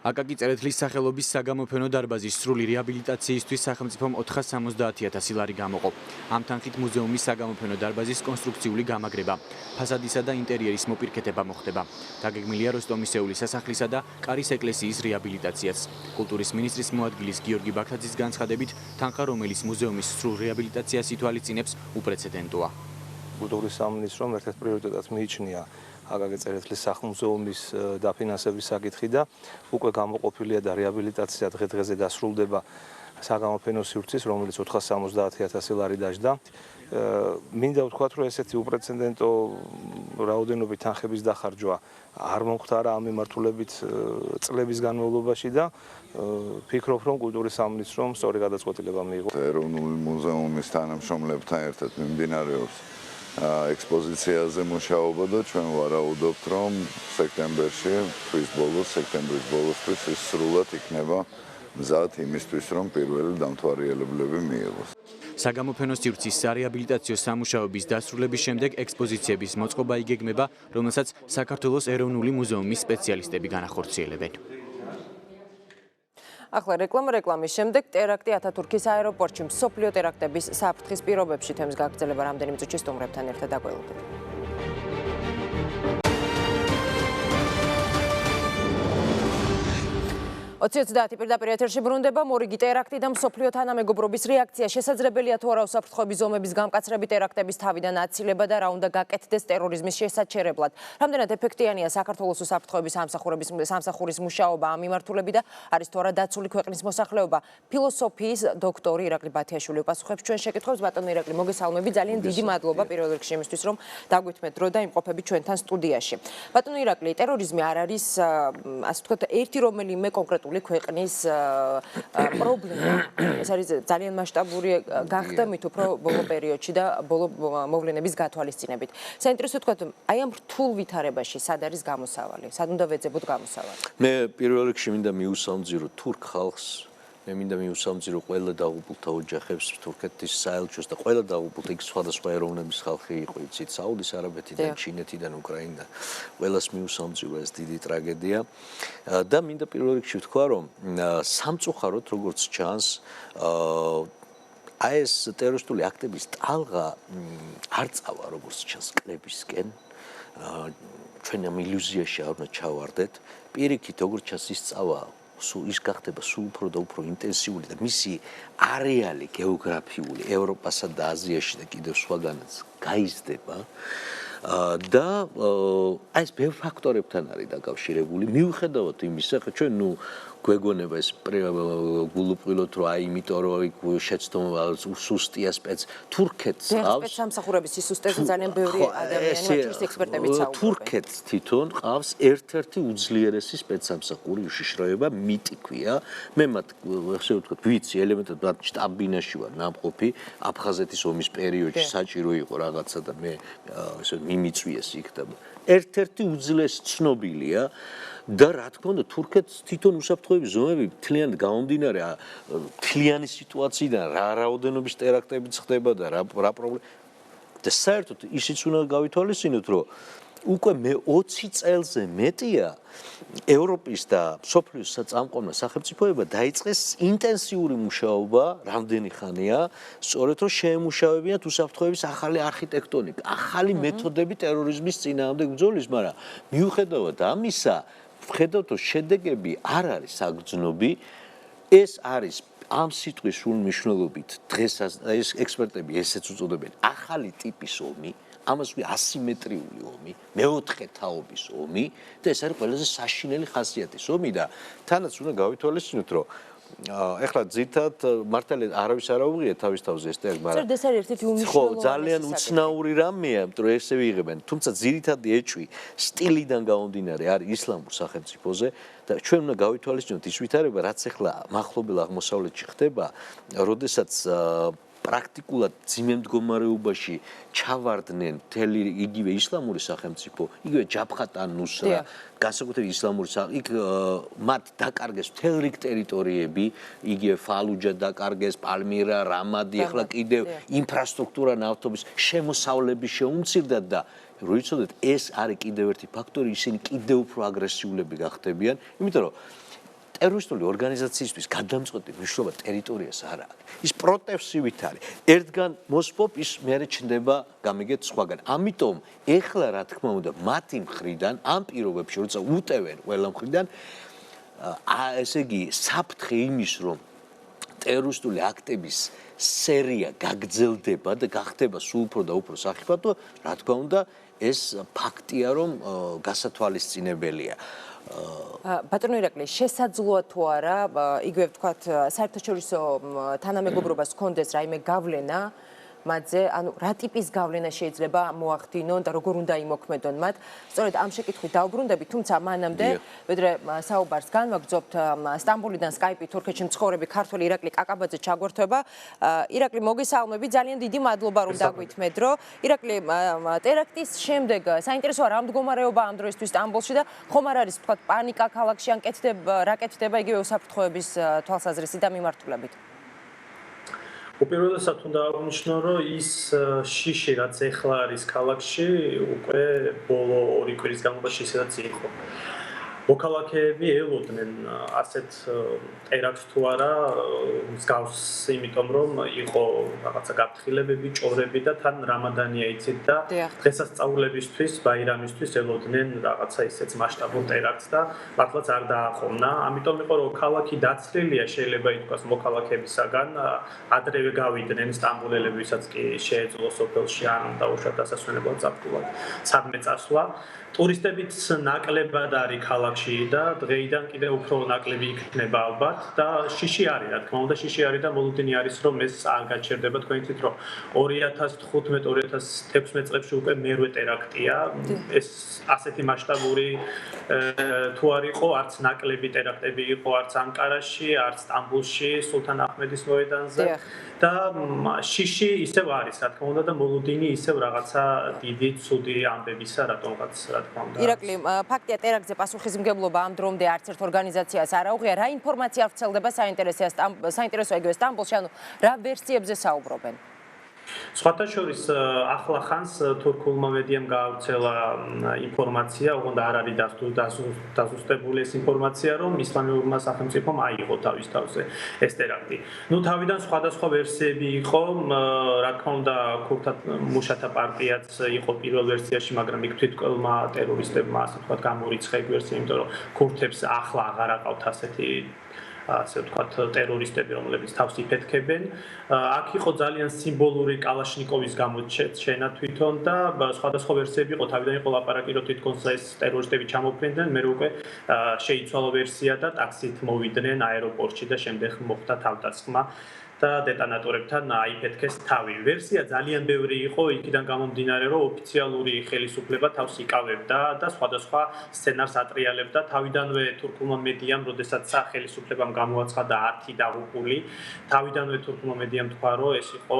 აკაკი წერეთლის სახელობის საგამოფენო დარბაზის სრული რეაბილიტაციისთვის სახელმწიფომ 470,000 ლარი გამოყო. ამ თანხით მუზეუმის საგამოფენო დარბაზის კონსტრუქციული გამაგრება, ფასადისა და ინტერიერის მოპირკეთება მოხდება. დაგეგმილია როსტომისეულის სასახლისა და კარის ეკლესიის რეაბილიტაციაც. კულტურის მინისტრის მოადგილის გიორგი ბაქრაძის განცხადებით, თანხა, რომელიც მუზეუმის სრულ რეაბილიტაციას ითვალისწინებს, უპრეცედენტოა. კულტურის სამინისტრომ ერთ-ერთ პრიორიტეტად მიიჩნია აკაკი წერეთლის სახლ-მუზეუმის დაფინანსების საკითხი და უკვე გამოყოფილია და რეაბილიტაცია დღე-დღეზე დასრულდება საგამოფენო სივრცის, რომელიც 470,000 ლარი დაჯდა. მინდა ვთქვათ, რომ ესეთი უპრეცედენტო რაოდენობით თანხების დახარჯვა არ მომხდარა ამ მიმართულებით წლების განმავლობაში და ფიქრობ, რომ კულტურის სამინისტრომ სწორი გადაწყვეტილება მიიღო. ეროვნული მუზეუმის თანამშრომლებთან ერთად მიმდინარეობს ექსპოზიციაზე მუშაობა და ჩვენ ვარაუდობთ, რომ სექტემბერში, სექტემბრის ბოლოსთვის ის სრულად იქნება მზად იმისთვის, რომ პირველი დამთვალიერებლები მიიღოს. საგამოფენო სივრცის სარეაბილიტაციო სამუშაოების დასრულების შემდეგ ექსპოზიციების მოწყობა იგეგმება, რომელსაც საქართველოს ეროვნული მუზეუმის სპეციალისტები განახორციელებენ. ახლა რეკლამის შემდეგ ტერაქტი ათათურქის აეროპორტში მსოფლიო ტერაქტების საფრთხის პირობებში თემის გაგრძელება რამდენიმე წუთში სტუმრებთან ერთად დაგველოდებით. 2030 პირდაპირ ეთერში ბრუნდება მორიგი ტერაქტი და მსოფლიო თანამეგობრობის რეაქცია. შესაძლებელია თუ არა უსაფრთხოების ზომების გამკაცრებით ტერაქტების თავიდან აცილება და რა უნდა გაკეთდეს ტერორიზმის შესაჩერებლად. რამდენად ეფექტიანია საქართველოს უსაფრთხოების სამსახურის მუშაობა ამ მიმართულებით და არის თუ არა დაცული ქვეყნის მოსახლეობა. ფილოსოფიის დოქტორი ირაკლი ბათიაშვილი უპასუხებს ჩვენ შეკითხვებს. ბატონო ირაკლი, მოგესალმები. ძალიან დიდი მადლობა პირველ რიგში იმისთვის, რომ დაგვითმეთ დრო და იმყოფებით ჩვენთან სტუდიაში. ბატონო ირაკლი, ტერორიზმი არ არის, ასე ვთქვათ, ერთი რომელიმე კონკრეტული ქვეყნის პრობლემა. ეს არის ძალიან მასშტაბური გახდა მით უფრო ბოლო პერიოდში და ბოლო მოვლენების გათვალისწინებით. საინტერესო თქვა, აი ამ რთულ ვითარებაში სად არის გამოსავალი? სად უნდა ვეძებოთ გამოსავალი? მე პირველ რიგში მინდა მიუსამძირო თურქ ხალხს. მე მინდა მიუსამძირო ყველა დაღუპულთა ოჯახებს, თურქეთის საელჩოს და ყველა დაღუპულთა იქ სხვადასხვა ეროვნების ხალხი იყო, იცით, საუდის არაბეთიდან, ჩინეთიდან, უკრაინიდან. ყველას მიუსამძირო ეს დიდი ტრაგედია. და მინდა პირველ რიგში ვთქვა, რომ სამწუხაროდ, როგორც ჩანს, აი ეს ტერორისტული აქტების ტალღა არ წავა, როგორც ჩანს, კლებისკენ. ჩვენ ამ ილუზიაში არ უნდა ჩავარდეთ. პირიქით, როგორც ჩანს, ის წავა ის გახდება სულ უფრო და უფრო ინტენსიური და მისი არეალი გეოგრაფიული ევროპასა და აზიაში და კიდევ სხვაგანაც გაიზრდება და აი ეს ბევრ ფაქტორებთან არის დაკავშირებული. მიუხედავად იმისა, ხა ჩვენ გვეგონება ეს გულუყვილოთ, რომ აი იმიტომ რომ შეცდომა სუსტია თურქეთს ყავს სამსახურების სისტემაზე ძალიან ბევრი ადამიანი არის ექსპერტებიც საუბრობენ. თურქეთს თვითონ ყავს ერთ-ერთი უძლიერესი სპეცსამსახური უშიშროება მიტიქვია. მე მათ ესე ვთქვათ, ვიცი ელემენტად მათ შტაბ-ბინაში ვარ ნამყოფი აფხაზეთის ომის პერიოდში საჭირო იყო რაღაცა და მე ესე მიმიწვიეს იქ და ერთ-ერთი უძლიერესი ცნობილია. და რა თქმა უნდა თურქეთს თვითონ უსაფრთხოების ზომები მთლიანად გამომდინარე მთლიანი სიტუაციიდან რა რაოდენობის ტერაქტები ხდება და რა პრობლემა და საერთოდ ისიც უნდა გავითვალისწინოთ რომ უკვე მე 20 წელზე მეტია ევროპის და მსოფლიოს საწამყვანო სახელმწიფოება დაიწყეს ინტენსიური მუშაობა რამდენი ხანია სწორედ რომ შეემუშავებინათ უსაფრთხოების ახალი არქიტექტონიკა ახალი მეთოდები ტერორიზმის წინააღმდეგ ბრძოლის მაგრამ მიუხედავად ამისა ვხედავთ რომ შედეგები არ არის საგრძნობი ეს არის ამ სიტყვის სრულმნიშვნელობით დღეს ეს ექსპერტები ესეც უწოდებენ ახალი ტიპის ომი ამას ვი ასიმეტრიული ომი მეოთხე თაობის ომი და ეს არის ყველაზე საშინელი ხასიათის ომი და თანაც უნდა გავითვალისწინოთ რომ ეხლა ძირთად მართალია არავის არ აუღია თავის თავზე ეს ტექ მაგრამ ეს არის ერთ-ერთი უმნიშვნელოვანესი ძალიან უცნაური რამეა იმიტომ რომ ესე ვიღებენ თუმცა ძირითადი ეჭვი სტილიდან გამომდინარე არის ისლამურ სახელმწიფოზე და ჩვენ უნდა გავითვალისწინოთ ის ვითარება რაც ეხლა მახლობელ აღმოსავლეთში ხდება როდესაც პრაქტიკულად ძიმე მდგომარეობაში ჩავარდნენ მთელი იგივე ისლამური სახელმწიფო, იგივე ჯაბხატ-ან-ნუსრა, განსაკუთრებით ისლამური იქ მათ დაკარგეს მთელ რიგ ტერიტორიები, იგივე ფალუჯა დაკარგეს, პალმირა, რამადი, ახლა კიდევ ინფრასტრუქტურა ნავთობის შემოსავლების შეუმცირდად და როიცოდეთ ეს არის კიდევ ერთი ფაქტორი, ისინი კიდევ უფრო აგრესიულები გახდებიან, იმიტომ რომ ტერორისტული ორგანიზაციისთვის გადამწყვეტი მნიშვნელობა ტერიტორიას არ აქვს. ის პროტევსივით არის. ერთგან მოსპობ ის მეერე ჩნდება გამიგეთ სხვაგან. ამიტომ ეხლა რა თქმა უნდა მათი მხრიდან ამ პირობებში როცა უტევენ ყველა მხრიდან ესე იგი საფრთხე იმის რომ ტერორისტული აქტების სერია გაგრძელდება და გახდება სულ უფრო და უფრო სახიფათო, რა თქმა უნდა, ეს ფაქტია, რომ გასათვალისწინებელია. ბატონო ირაკლი, შესაძლოა თუ არა, იგივე ვთქვათ, საერთაშორისო თანამეგობრობას ჰქონდეს რაიმე გავლენა მათზე, ანუ რა ტიპის გავლენა შეიძლება მოახდინონ და როგორ უნდა იმოქმედონ მათ. სწორედ ამ შეკითხვით დაუბრუნდები, თუმცა მანამდე, ვიდრე საუბარს განვაგრძობთ, სტამბოლიდან სკაიპით თურქეთში მცხოვრები ქართველი ირაკლი კაკაბაძე ჩაგვერთვება. ირაკლი, მოგესალმები, ძალიან დიდი მადლობა რომ დაგვითმედრო. ირაკლი, ტერაქტის შემდეგ საინტერესოა რა მდგომარეობა ამ დროისთვის სტამბოლში და ხომ არ არის ვთქვათ პანიკა ქალაქში ან რა კეთდება იგივე უსაფრთხოების თვალსაზრისით და მიმართულებით? უპირველესად უნდა აღნიშნო, რომ ის შიში, რაც ეხლა არის ქალაქში, უკვე ბოლო 2 კვირის განმავლობაში ისედაც იყო. მოქალაქეები ელოდნენ ასეთ ტერაქტს თუ არა, მსგავს, იმიტომ რომ იყო რაღაცა გაფრთხილებები, ჭორები და თან რამადანია იცით და დღესასწაულებისთვის, ბაირამისთვის ელოდნენ რაღაცა ისეც მასშტაბურ ტერაქტს და მართლაც არ დაახოვნა. ამიტომ იყო რომ ქალაქი დაცლილია, შეიძლება ითქვას მოქალაქეებისაგან, ადრევე გავიდნენ სტამბოლელები, ვისაც კი შეეძლო სოფელში ან დაუშვათ დასასვენებლად წაფრულად სადმე წასვლა. ტურისტებიც ნაკლებად არის ქალაქში და დღეიდან კიდევ უფრო ნაკლები იქნება ალბათ და შიში არის, რა თქმა უნდა, შიში არის და მოლოდინი არის, რომ ეს არ გაჩერდება. თქვენ იცით, რომ 2015-2016 წლებში უკვე მერვე ტერაქტია. ეს ასეთი მასშტაბური თუ არ იყო, არც ნაკლები ტერაქტები იყო, არც ანკარაში, არც სტამბოლში, სულთან აჰმედის მოედანზე. და შიში ისევ არის, რა თქმა უნდა, და მოლოდინი ისევ რაღაცა დიდი ცუდი ამბებისა, რატომღაც, რა თქმა უნდა. ირაკლი, ფაქტია ტერაქტზე პასუხისმგებლობა ამ დრომდე არც ერთ ორგანიზაციას არ აუღია. რა ინფორმაცია ვრცელდება საინტერესოა იგივე სტამბოლში, ანუ რა ვერსიებზე საუბრობენ? სხვათა შორის ახლა ხანს თურქულმა მედიამ გაავრცელა ინფორმაცია, ოღონდ არ არის დაზუსტებული ეს ინფორმაცია, რომ ისლამურმა სახელმწიფომ აიღო თავის თავზე ეს ტერაქტი. ნუ თავიდან სხვადასხვა ვერსიები იყო, რა თქმა უნდა, ქურთთა მუშათა პარტიაც იყო პირველ ვერსიაში, მაგრამ იქ თვითკვლმა ტერორისტებმა ასე ვთქვათ გამორიცხა ეგ ვერსია, იმიტომ რომ ქურთებს ახლა აღარ აყავთ ასეთი ასე ვთქვათ ტერორისტები, რომლებიც თავს იფეთქებენ. აქ იყო ძალიან სიმბოლური კალაშნიკოვის გამოჩენა თვითონ და სხვადასხვა ვერსიები იყო. თავიდან იყო ლაპარაკი, რომ თვითონ ეს ტერორისტები ჩამოფრინდნენ, მე უკვე შეიცვალა ვერსია და ტაქსით მოვიდნენ აეროპორტში და შემდეგ მოხდა თავდასხმა. და დეტონატორებთან აიფეთქეს თავი. ვერსია ძალიან ბევრი იყო, იქიდან გამომდინარე, რომ ოფიციალური ხელისუფლება თავს იკავებდა და სხვადასხვა სცენარს ატრიალებდა. თავიდანვე თურქულმა მედიამ, როდესაც ხელისუფლებამ გამოაცხადა 10 დაღუპული, თავიდანვე თურქულმა მედიამ თქვა, რომ ეს იყო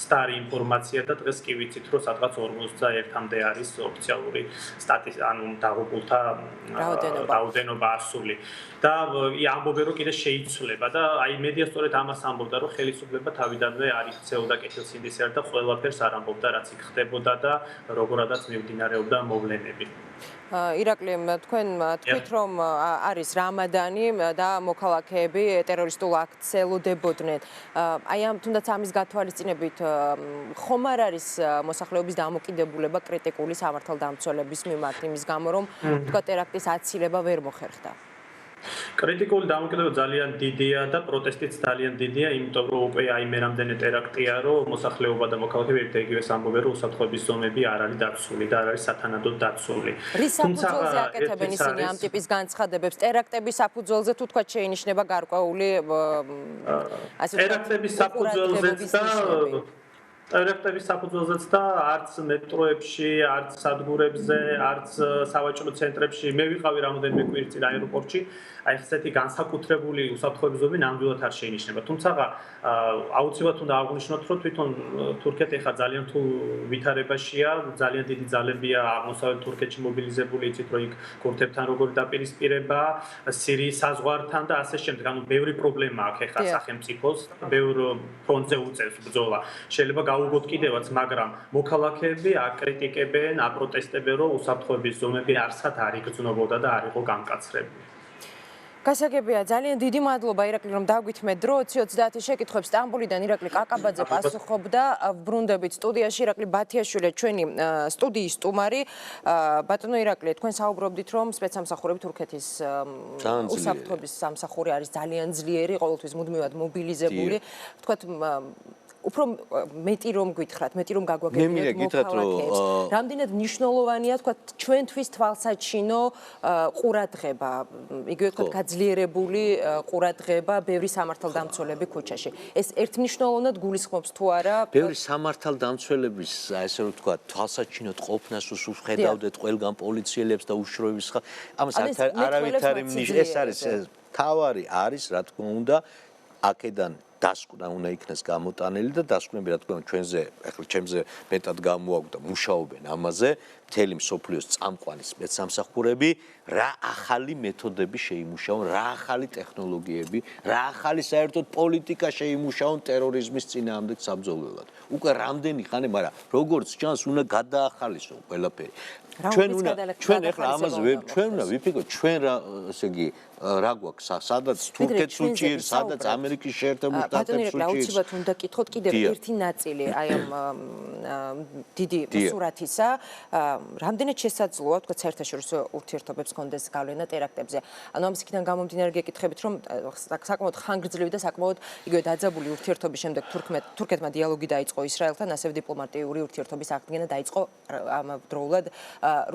სტარი ინფორმაცია და დღეს კი ვიცით, რომ სადღაც 41-მდე არის ოფიციალური ანუ დაღუპულთა რაოდენობა ასული. და ამბობენ, რომ კიდე შეიცვლება და აი მედია სწორედ ამას ამბობდა, რომ ხელისუფლება თავიდანვე არ იქცეოდა კეთილსინდისიერ და ყველაფერს არ ამბობდა, რაც იქ ხდებოდა და როგორადაც მიმდინარეობდა მოვლენები. ირაკლი, თქვენ თქვით, რომ არის რამადანი და მოქალაქეები ტერორისტულ აქტს ელოდებოდნენ. აი ამ თუნდაც ამის გათვალისწინებით ხომ არ არის მოსახლეობის დამოკიდებულება კრიტიკული სამართალდამცველების მიმართ იმის გამო, რომ თქვა ტერაქტის აცილება ვერ მოხერხდა? კრიტიკული დამოკიდებულება ძალიან დიდია და პროტესტიც ძალიან დიდია, იმიტომ რომ უკვე აი მე რამდენი ტერაქტია, რომ მოსახლეობა და მოქალაქეები ერთ-ერთს ამბობენ, რომ უსაფრთხოების ზომები არ არის დაცული და არ არის სათანადოდ დაცული. რის საფუძველზე აკეთებენ ისინი ამ ტიპის განცხადებებს? ტერაქტების საფუძველზე თუ თქვა შეინიშნება გარკვეული ტერაქტების საფუძველზეც და ტერაქტების საფუძველზეც და არც მეტროებში, არც სადგურებზე, არც სავაჭრო ცენტრებში მე ვიყავი რამოდენიმე კვირის წინ აეროპორტში, აი ესეთი განსაკუთრებული უსაფრთხოების ზომი ნამდვილად არ შეინიშნება. თუმცა აუცილებლად უნდა აღვნიშნოთ, რომ თვითონ თურქეთი ახლა ძალიან თუ ვითარებაშია, ძალიან დიდი ძალებია აღმოსავლეთ თურქეთში მობილიზებული, იცით რომ იქ ქურთებთან როგორი დაპირისპირება, სირიის საზღვართან და ასე შემდეგ. ანუ ბევრი პრობლემა აქვს ახლა სახელმწიფოს, ბევრ ფრონტზე უწევს ბრძოლა. შეიძლება გაუგოთ კიდევაც, მაგრამ მოქალაქეები აკრიტიკებენ, აპროტესტებენ, რომ უსაფრთხოების ზომები არსად არ იგრძნობოდა და არ იყო გამკაცრებული. გასაგებია, ძალიან დიდი მადლობა ირაკლი, რომ დაგვითმეთ დრო 20-30 შეკითხვებს სტამბოლიდან ირაკლი კაკაბაძე პასუხობდა. ბრუნდებით სტუდიაში ირაკლი ბათიაშვილი, ჩვენი სტუდიის სტუმარი. ბატონო ირაკლი, თქვენ საუბრობდით, რომ სპეცსამსახურები თურქეთის უსაფრთხოების სამსახური არის ძალიან ძლიერი, ყოველთვის მუდმივად მობილიზებული. თქვათ უფრო მეტი რომ გითხრათ, მეტი რომ გაგვაგებინოთ მოქალაქეებს. რამდენად მნიშვნელოვანია თქვა ჩვენთვის თვალსაჩინო ყურადღება, იგივე თქვა გაძლიერებული ყურადღება ბევრი სამართალდამცველები ქუჩაში. ეს ერთმნიშვნელოვნად გულისხმობს თუ არა? ბევრი სამართალდამცველების, ესე რომ თქვა, თვალსაჩინოდ ყოფნას უსხედავდეთ ყველგან პოლიციელებს და უშროების ხალხს. ამას არავითარი ეს არის თავარი არის, რა თქმა უნდა, აქედან დასკვნა უნდა იქნეს გამოტანილი და დასკვნები რა თქმა უნდა ჩვენზე ახლა ჩემზე მეტად გამოაქვს და მუშაობენ ამაზე მთელი მსოფლიოს წამყვანი სპეცსამსახურები რა ახალი მეთოდები შეიმუშაონ რა ახალი ტექნოლოგიები რა ახალი საერთოდ პოლიტიკა შეიმუშაონ ტერორიზმის წინააღმდეგ საბრძოლველად უკვე რამდენი ხანი მაგრამ როგორც ჩანს უნდა გადაახალისონ ყველაფერი ჩვენ ახლა ამაზე ჩვენ უნდა ვიფიქროთ ჩვენ რა ესე იგი რა გვაქვს სადაც თურქეთს უჭირს სადაც ამერიკის შეერთებულ შტატებს უჭირს აუცილებლად უნდა კითხოთ კიდევ ერთი ნაწილი აი ამ დიდი სურათისა რამდენად შესაძლოა თქვა საერთაშორისო ურთიერთობებს კონდეს გავლენა ტერაქტებზე ანუ ამის იქიდან გამომდინარე გეკითხებით რომ საკმაოდ ხანგრძლივი და საკმაოდ იგივე დაძაბული ურთიერთობის შემდეგ თურქეთმა დიალოგი დაიწყო ისრაელთან ასევე დიპლომატიური ურთიერთობის აღდგენა დაიწყო ამავდროულად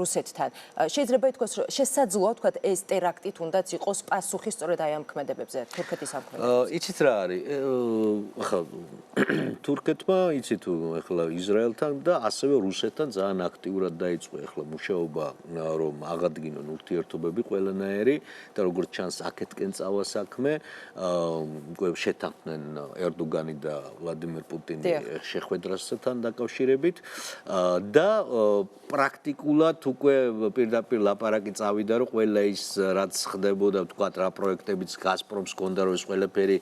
რუსეთთან შეიძლება ითქვას რომ შესაძლოა თქვა ეს ტერაქტი თუნდაც იყოს პასუხი სწორედ აი ამ ქმედებებზე თურქეთის ამ ქმედებებზე იცით რა არის ახლა თურქეთმა იცით თუ ახლა ისრაელთან და ასევე რუსეთთან ძალიან აქტიურად დაიწყო ახლა მუშაობა რომ აღადგინონ ურთიერთობები ყველანაირი და როგორც ჩანს აქეთკენ წავა საქმე უკვე შეთანხმდნენ ერდოგანი და ვლადიმერ პუტინი შეხვედრასთან დაკავშირებით და პრაქტიკულად უკვე პირდაპირ ლაპარაკი წავიდა რომ ყველა ის რაც ხდებოდა ვთქვათ რა პროექტებიც გაზპრომს ჰქონდა რომ ეს ყველაფერი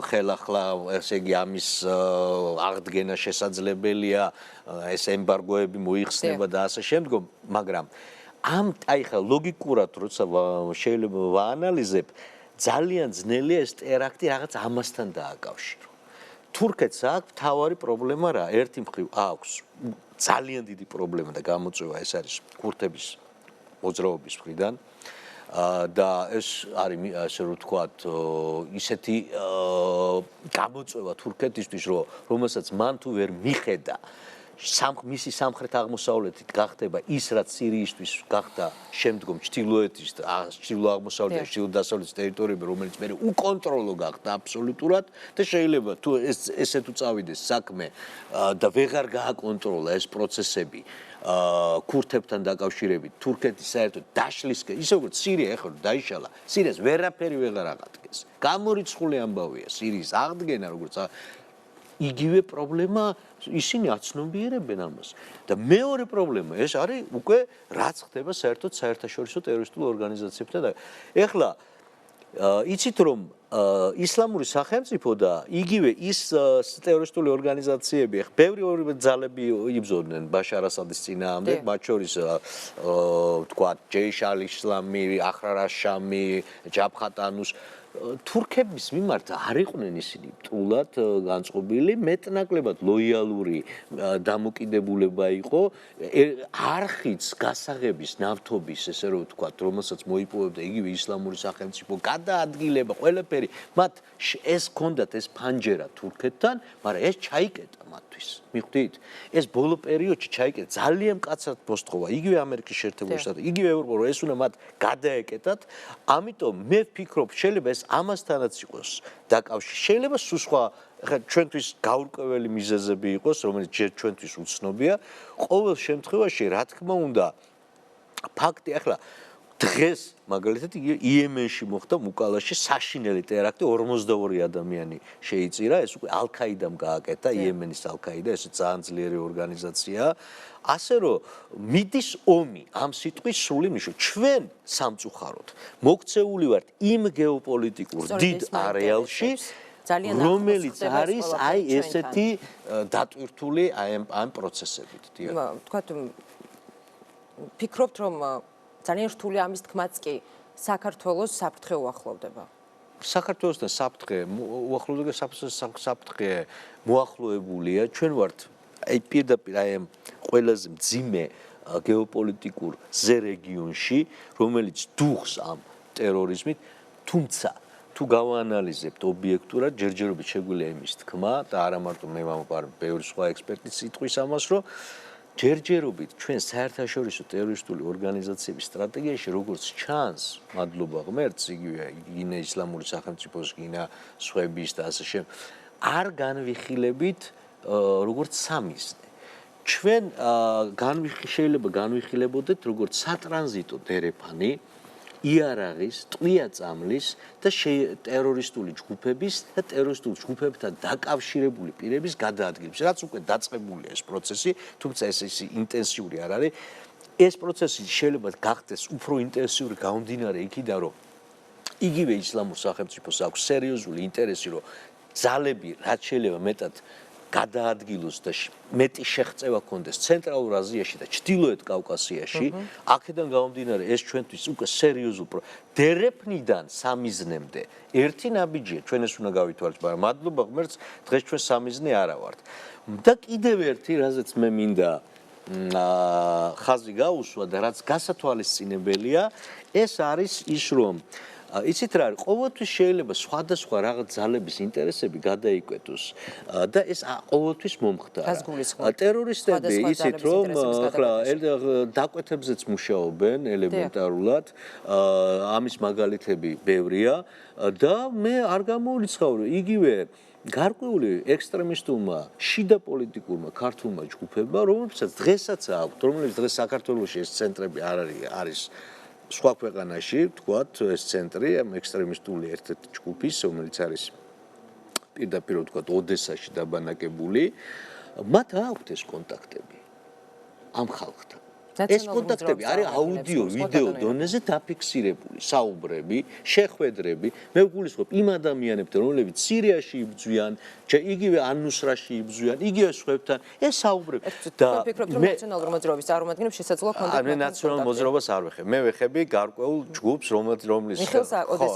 ხელახლა ესე იგი ამის აღდგენა შესაძლებელია ეს ემბარგოები მოიხსნება და ასე შემდგომ მაგრამ ამ აი ხა ლოგიკურად როცა შეიძლება ვაანალიზებ ძალიან ძნელია ეს ტერაქტი რაღაც ამასთან დააკავშირო თურქეთს აქვს მთავარი პრობლემა რა ერთი მხრივ აქვს ძალიან დიდი პრობლემა და გამოწვევა ეს არის ქურთების მოძრაობის მხრიდან და ეს არის ასე რომ ვთქვათ ისეთი გამოწვევა თურქეთისთვის რომელსაც მან თუ ვერ მიხედა მისი სამხრეთ აღმოსავლეთით გახდება ის რაც სირიისთვის გახდა შემდგომ ჩრდილოეთის ჩრდილო-აღმოსავლეთ და ჩრდილო-დასავლეთის ტერიტორიები რომელიც მე უკონტროლო გახდა აბსოლუტურად და შეიძლება თუ ესე თუ წავიდეს საქმე და ვეღარ გააკონტროლა ეს პროცესები ქურთებთან დაკავშირებით თურქეთის საერთოდ დაშლისკენ ისე როგორც სირია ეხლა დაიშალა სირიას ვერაფერი ვეღარ აღადგენს გამორიცხული ამბავია სირიის აღდგენა როგორც იგივე პრობლემა ისინი აცნობიერებენ ამას და მეორე პრობლემა ეს არის უკვე რაც ხდება საერთოდ საერთაშორისო ტერორისტულ ორგანიზაციებთან და ეხლა იცით რომ ისლამური სახელმწიფო და იგივე ის ტერორისტული ორგანიზაციები ხ ბევრი ძალები იბრძოდნენ ბაშარ ასადის წინააღმდეგ მათ შორის ვთქვათ ჯეიშ ალ-ისლამი აჰრარ აშ-შამი ჯაბჰატ ანუს თურქების მიმართ არ იყვნენ ისინი მტრულად განწყობილი მეტნაკლებად ლოიალური დამოკიდებულება იყო არხიც გასაღების ნავთობის ესე რომ ვთქვათ რომელსაც მოიპოვებდა იგივე ისლამური სახელმწიფო გადაადგილება ყველაფერი მათ ეს ჰქონდათ ეს ფანჯერა თურქეთთან მაგრამ ეს ჩაიკეტა მათთვის მიხვდით ეს ბოლო პერიოდში ჩაიკეტა ძალიან მკაცრად მოსთხოვა იგივე ამერიკის შეერთებული შტატები იგივე ევროპა რომ ეს უნდა მათ გადაეკეტათ ამიტომ მე ვფიქრობ შეიძლება ეს ამასთანაც იყოს დაკავშირი შეიძლება სულ სხვა ხა ჩვენთვის გაურკვეველი მიზეზები იყოს რომელიც ჯერ ჩვენთვის უცნობია ყოველ შემთხვევაში რა თქმა უნდა ფაქტი ახლა დღეს მაგალითად იემენში მოხდა მუკალაში საშინელი ტერაქტი 42 ადამიანი შეიწირა ეს უკვე ალ-ქაიდამ გააკეთა იემენის ალ-ქაიდა ეს ძალიან ძლიერი ორგანიზაციაა ასე რომ მიდის ომი ამ სიტყვის სრული მნიშვნელობით ჩვენ სამწუხაროდ მოქცეული ვართ იმ გეოპოლიტიკურ დიდ არეალში რომელიც არის აი ესეთი დატვირთული აი ამ პროცესებით თქვათ ფიქრობთ რომ ძალიან რთული ამის თქმაც კი საქართველოს საფრთხე უახლოვდება? საქართველოსთან საფრთხე უახლოვდება, საფრთხე მოახლოებულია. ჩვენ ვართ აი პირდაპირ აი ამ ყველაზე მძიმე გეოპოლიტიკურ ზე რეგიონში, რომელიც დუხს ამ ტერორიზმით, თუმცა თუ გავაანალიზებთ ობიექტურად, ჯერჯერობით შეგვიძლია იმის თქმა და არა მარტო მე ვამბობ, ბევრი სხვა ექსპერტიც იტყვის ამას, რომ ჯერჯერობით ჩვენ საერთაშორისო ტერორისტული ორგანიზაციების სტრატეგიაში, როგორც ჩანს, მადლობა ღმერთს, იგივე გინე ისლამური სახელმწიფოს, გინე სხვების და ასე შემდეგ, არ განვიხილებით როგორც სამიზნე. ჩვენ შეიძლება განვიხილებოდეთ როგორც სატრანზიტო დერეფანი იარაღის, ტყვია-წამლის და ტერორისტული ჯგუფების და ტერორისტულ ჯგუფებთან დაკავშირებული პირების გადაადგილების, რაც უკვე დაწყებულია ეს პროცესი, თუმცა ეს ინტენსიური არ არის. ეს პროცესი შეიძლება გახდეს უფრო ინტენსიური გამომდინარე იქიდან, რომ იგივე ისლამურ სახელმწიფოს აქვს სერიოზული ინტერესი, რომ ძალები რაც შეიძლება მეტად გადაადგილოს და მეტი შეღწევა ქონდეს ცენტრალურ აზიაში და ჩრდილოეთ კავკასიაში, აქედან გამომდინარე ეს ჩვენთვის უკვე სერიოზულ დერეფნიდან სამიზნემდე ერთი ნაბიჯია, ჩვენ ეს უნდა გავითვალოთ, მაგრამ მადლობა ღმერთს, დღეს ჩვენ სამიზნე არა ვართ. და კიდევ ერთი, რაზეც მე მინდა ხაზი გაუსვა და რაც გასათვალისწინებელია, ეს არის ის, რომ იცით რა არის, ყოველთვის შეიძლება სხვადასხვა რაღაც ძალების ინტერესები გადაიკვეთოს და ეს ყოველთვის მომხდარა. ტერორისტები იცით რომ ახლა დაკვეთებზეც მუშაობენ ელემენტარულად, ამის მაგალითები ბევრია და მე არ გამოვრიცხავ, იგივე გარკვეული ექსტრემისტულმა, შიდა პოლიტიკურმა ქართულმა ჯგუფებმა, რომლებსაც დღესაც აქვთ, რომლებიც დღეს საქართველოში ეს ცენტრები არ არის სხვა ქვეყანაში, თქვათ, ეს ცენტრი ამ ექსტრემისტული ერთ-ერთი ჯგუფის, რომელიც არის პირდაპირ თქვათ ოდესაში დაბანაკებული, მათ აქვთ ეს კონტაქტები ამ ხალხთან. ეს კონტაქტები არის აუდიო, ვიდეო დონეზე დაფიქსირებული, საუბრები, შეხვედრები. მე ვგულისხმობ იმ ადამიანებთან, რომლებიც სირიაში იბრძვიან, იგივე ანუსრაში იბრძვიან, იგივე სხვებთან, ეს საუბრები. და ვფიქრობთ, რომ ნაციონალურ მოძრაობის წარმომადგენლებს შესაძლოა კონტაქტი. მე ნაციონალურ მოძრაობას არ ვეხებ. მე ვეხები გარკვეულ ჯგუფს, რომლის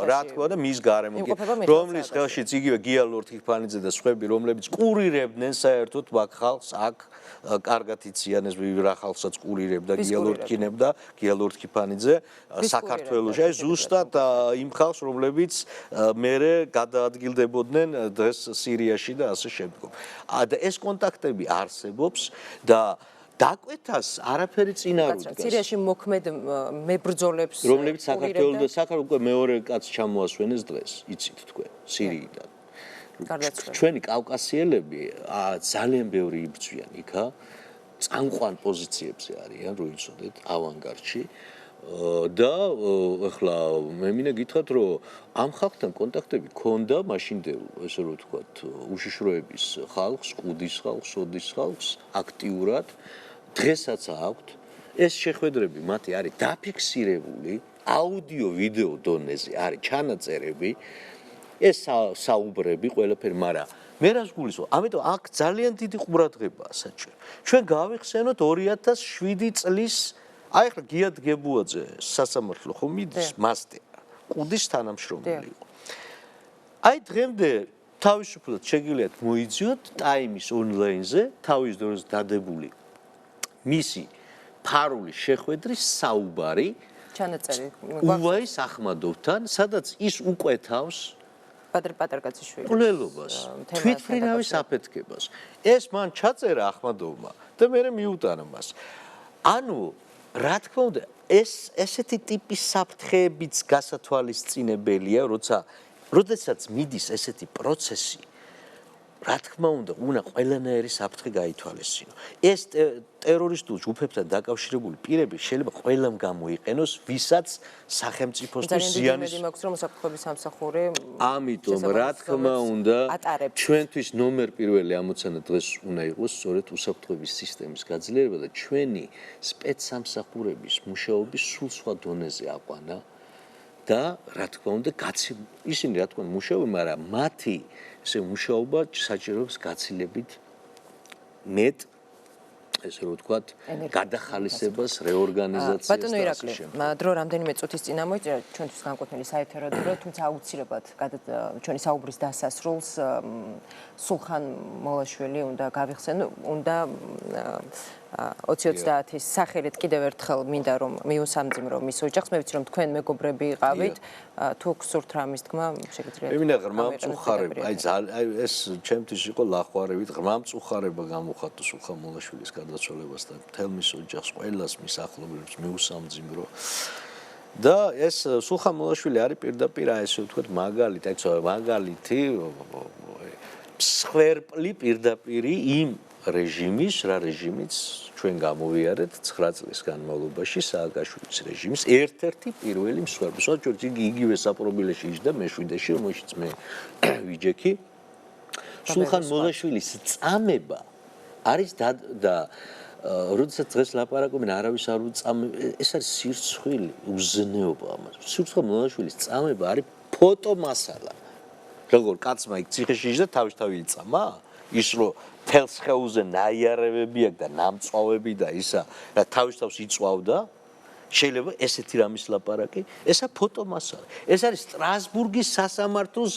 რა თქვა და მის გარემო, რომლის ხელშიც იგივე გია ლორთქიფანიძე და სხვები, რომლებიც კურირებდნენ საერთოდ მაგ ხალხს აქ კარგად იციან ეს რა ხალხსაც კურირებდა გია ლორთქიფანიძე საქართველოში, აი ზუსტად იმ ხალხს, რომლებიც მერე გადაადგილდებოდნენ დღეს სირიაში და ასე შემდგომ. და ეს კონტაქტები არსებობს და დაკვეთას არაფერი წინ არ უდგას. სირიაში მოქმედ მებრძოლებს, რომლებიც საქართველოს უკვე მეორე კაც ჩამოასვენეს დღეს, იცით თქვენ, სირიიდან. ჩვენი კავკასიელები ძალიან ბევრი იბრძვიან იქა, წამყვან პოზიციებზე არიან, რო იცოდეთ, ავანგარდში. და ახლა მე მინდა გითხრათ, რომ ამ ხალხთან კონტაქტები ქონდა მაშინდელ, ესე რომ ვთქვათ, უშიშროების ხალხს, ყუდის ხალხს, ოდის ხალხს აქტიურად დღესაც აქვთ. ეს შეხვედრები მათი არის დაფიქსირებული, აუდიო ვიდეო დონეზე არის ჩანაწერები, ეს საუბრები ყველაფერი, მაგრამ მე რას გულისხმობ, ამიტომ აქ ძალიან დიდი ყურადღებაა საჭირო. ჩვენ გავიხსენოთ 2007 წლის აი ახლა გიად გებუაძე სასამართლო ხომ მიდის მასტერა, ყუდის თანამშრომელი იყო. აი დღემდე თავისუფლად შეგიძლიათ მოიძიოთ ტაიმის ონლაინზე თავის დროზე დადებული მისი ფარული შეხვედრის საუბარი ჩანაწერი უვაის ახმადოვთან, სადაც ის უკვეთავს პატრკაციშვილის მკვლელობას, თვითმფრინავის აფეთქებას. ეს მან ჩაწერა ახმადოვმა და მე მიუტანა მას. ანუ რა თქმა უნდა, ესეთი ტიპის საფრთხეებიც გასათვალისწინებელია, როდესაც მიდის ესეთი პროცესი, რა თქმა უნდა, უნდა ყველანაირი საფრთხე გაითვალისწინო. ეს ტერორისტულ ჯგუფებთან დაკავშირებული პირები შეიძლება ყველამ გამოიყენოს, ვისაც სახელმწიფოსთვის ზიანის მაქვს რომ უსაფრთხოების სამსახური. ამიტომ რა თქმა უნდა, ჩვენთვის ნომერ პირველი ამოცანა დღეს უნდა იყოს სწორედ უსაფრთხოების სისტემის გაძლიერება და ჩვენი სპეცსამსახურების მუშაობის სულ სხვა დონეზე აყვანა და რა თქმა უნდა, ისინი რა თქმა უნდა მუშაობენ, მაგრამ მათი ესე მუშაობა საჭიროებს გაცილებით მეტ ესე რომ ვთქვათ, გადახალისებას, რეორგანიზაციას ბატონო ირაკლი, დრო რამდენიმე წუთის წინ ამოიწერა ჩვენთვის განკუთვნილი საერთო დრო, თუმცა აუცილებლად ჩვენი საუბრის დასასრულს სულხან მოლაშვილი უნდა გავიხსენო, უნდა 2030-ის სახელით კიდევ ერთხელ მინდა რომ მიუსამძიმრო მის ოჯახს. მე ვიცი რომ თქვენ მეგობრები იყავით, თუ გსურთ რამის თქმა, შეგიძლიათ. მე მინდა ღრმამწუხარება, აი ეს ჩემთვის იყო ლახვარებით, ღრმამწუხარება გამოხატო სულხან მოლაშვილის გარდაცვალებასთან, მთელ მის ოჯახს, ყველას მის ახლობლებს მიუსამძიმრო. და ეს სულხან მოლაშვილი არის პირდაპირ ესე ვთქვათ მაგალითი მსხვერპლი პირდაპირი იმ რეჟიმის, რა რეჟიმიც ჩვენ გამოვიარეთ 9 წლის განმავლობაში სააკაშვილის რეჟიმის ერთ-ერთი პირველი მსხვერპლი. სწორედ იგივე საპრობილეში იჯდა მეშვიდეში, რომელშიც მე ვიჯექი. სულხან მოლაშვილის წამება არის და როდესაც დღეს ლაპარაკობენ არავის არ უწამება, ეს არის სირცხვილი, უზნეობა ამას. სულხან მოლაშვილის წამება არის ფოტომასალა. როგორ კაცმა იქ ციხეში იჯდა თავისთავად იწამა? ის რომ თელს ხეულზე ნაიარევები აქვს და ნამწვავები და ისა რა თავისთავს იწვავდა შეიძლება ესეთი რამის ლაპარაკი ესა ფოტომასალა ეს არის სტრასბურგის სასამართლოს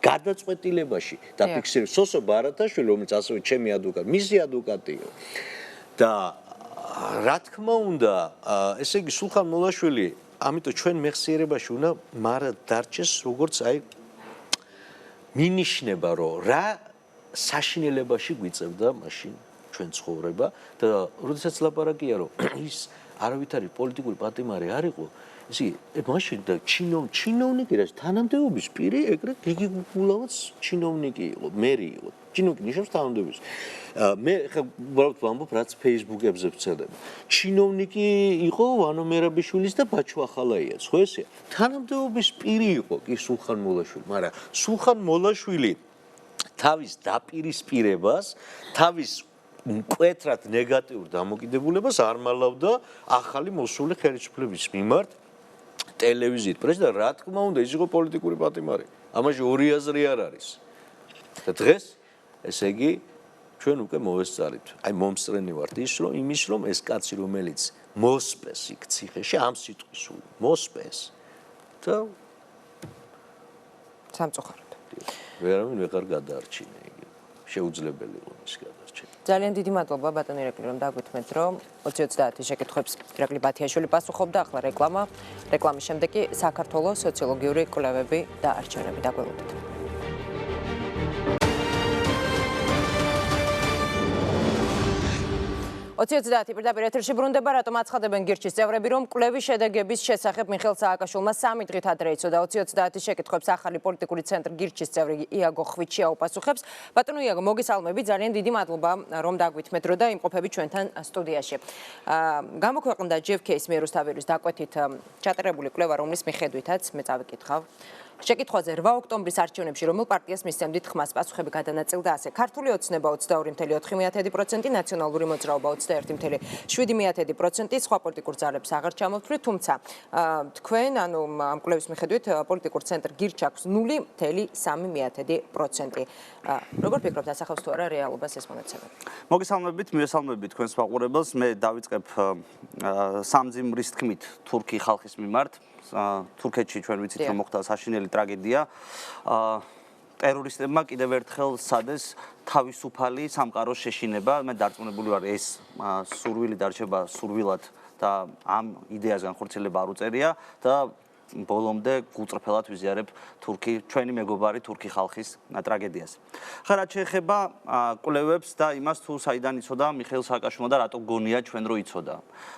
გადაწყვეტილებაში დაფიქსირებული სოსო ბარათაშვილი რომელიც ასევე ჩემი ადვოკატი მისი ადვოკატია და რა თქმა უნდა ესე იგი სულხან მოლაშვილი ამიტომ ჩვენ მეხსიერებაში უნდა მარა დარჩეს როგორც აი მინიშნება რომ რა საშინელებაში გვიწევდა მაშინ ჩვენ ცხოვრება და როდესაც ლაპარაკია რომ ის არავითარი პოლიტიკური პატიმარი არ იყო ისე მაშინ და ჩინოვნიკი რა თანამდებობის პირი ეგრეთ გიგი გულავაც ჩინოვნიკი იყო მერი იყო ჩინოვნიკი ნიშნავს თანამდებობის მე ხა უბრალოდ ვამბობ რაც Facebook-ებზე ვცედება ჩინოვნიკი იყო ვანო მერაბიშვილის და ბაჩუ ახალაიაც ხო ესეა თანამდებობის პირი იყო კი სულხან მოლაშვილი მაგრამ სულხან მოლაშვილი თავის დაპირისპირებას, თავის მკვეთრად ნეგატიურ დამოკიდებულებას არ მალავდა ახალი მოსული ხელისუფლების მიმართ ტელევიზიით პრესით და რა თქმა უნდა ის იყო პოლიტიკური პატიმარი. ამაში ორი აზრი არ არის. და დღეს ესე იგი ჩვენ უკვე მოვესწარით. აი მომსწრენი ვართ იმის რომ ეს კაცი რომელიც მოსპეს იქ ციხეში ამ სიტყვის მოსპეს და სამწუხაროდ ვერავინ ვეღარ გადაარჩინა იგი შეუძლებელი იყო ის გადარჩენა ძალიან დიდი მადლობა ბატონო ირაკლი რომ დაგვითმეთ რომ 2030-ის შეკითხვებს ირაკლი ბათიაშვილი პასუხობდა ახლა რეკლამის შემდეგ კი საქართველოს სოციოლოგიური კვლევები და არჩევნები დაგველოდეთ 2030 პირდაპირ ეთერში ბრუნდება, რატომ აცხადებენ გირჩის წევრები, რომ კვლევის შედეგების შესახებ მიხეილ სააკაშვილმა 3 დღით ადრე იცოდა 2030 შეკითხვებს ახალი პოლიტიკური ცენტრი გირჩის წევრი იაგო ხვიჩი აუპასუხებს. ბატონო იაგო, მოგესალმები, ძალიან დიდი მადლობა, რომ დაგვითმეთ დრო და იმყოფები ჩვენთან სტუდიაში. გამოქვეყნდა JFK-ის მიერუსთავის დაკვეთით ჩატარებული კვლევა, რომლის მიხედვითაც მე წავიკითხავ. შეკითხვაზე 8 ოქტომბრის არჩევნებში რომელ პარტიას მისცემდით ხმას პასუხები გადანაწილდა ასე ქართული ოცნება 22.4%, ნაციონალური მოძრაობა 21.7%, სხვა პოლიტიკურ ძალებს აღარ ჩამოვთვლით, თუმცა თქვენ ანუ ამ კვლევის მიხედვით პოლიტიკურ ცენტრ გირჩ აქვს 0.3%. როგორ ფიქრობთ, ასახავს თუ არა რეალობას ეს მონაცემები? მოგესალმებით, მივესალმებით თქვენს მაყურებელს. მე დავიწყებ სამძიმრის თქმით თურქი ხალხის მიმართ. თურქეთში ჩვენ ვიცით რომ მოხდა საშინელი ტრაგედია. ტერორისტებმა კიდევ ერთხელ სადეს თავისუფალი სამყაროს შეშინება. მე დარწმუნებული ვარ ეს სურვილი დარჩება სურვილად და ამ იდეას განხორციელება არ უწერია და ბოლომდე გულწრფელად ვიზიარებ ჩვენი მეგობარი თურქი ხალხის ტრაგედიას. ხა რაც შეეხება კვლევებს და იმას თუ საიდან იცოდა მიხეილ სააკაშვილმა და რატო გონია ჩვენ რო იცოდა.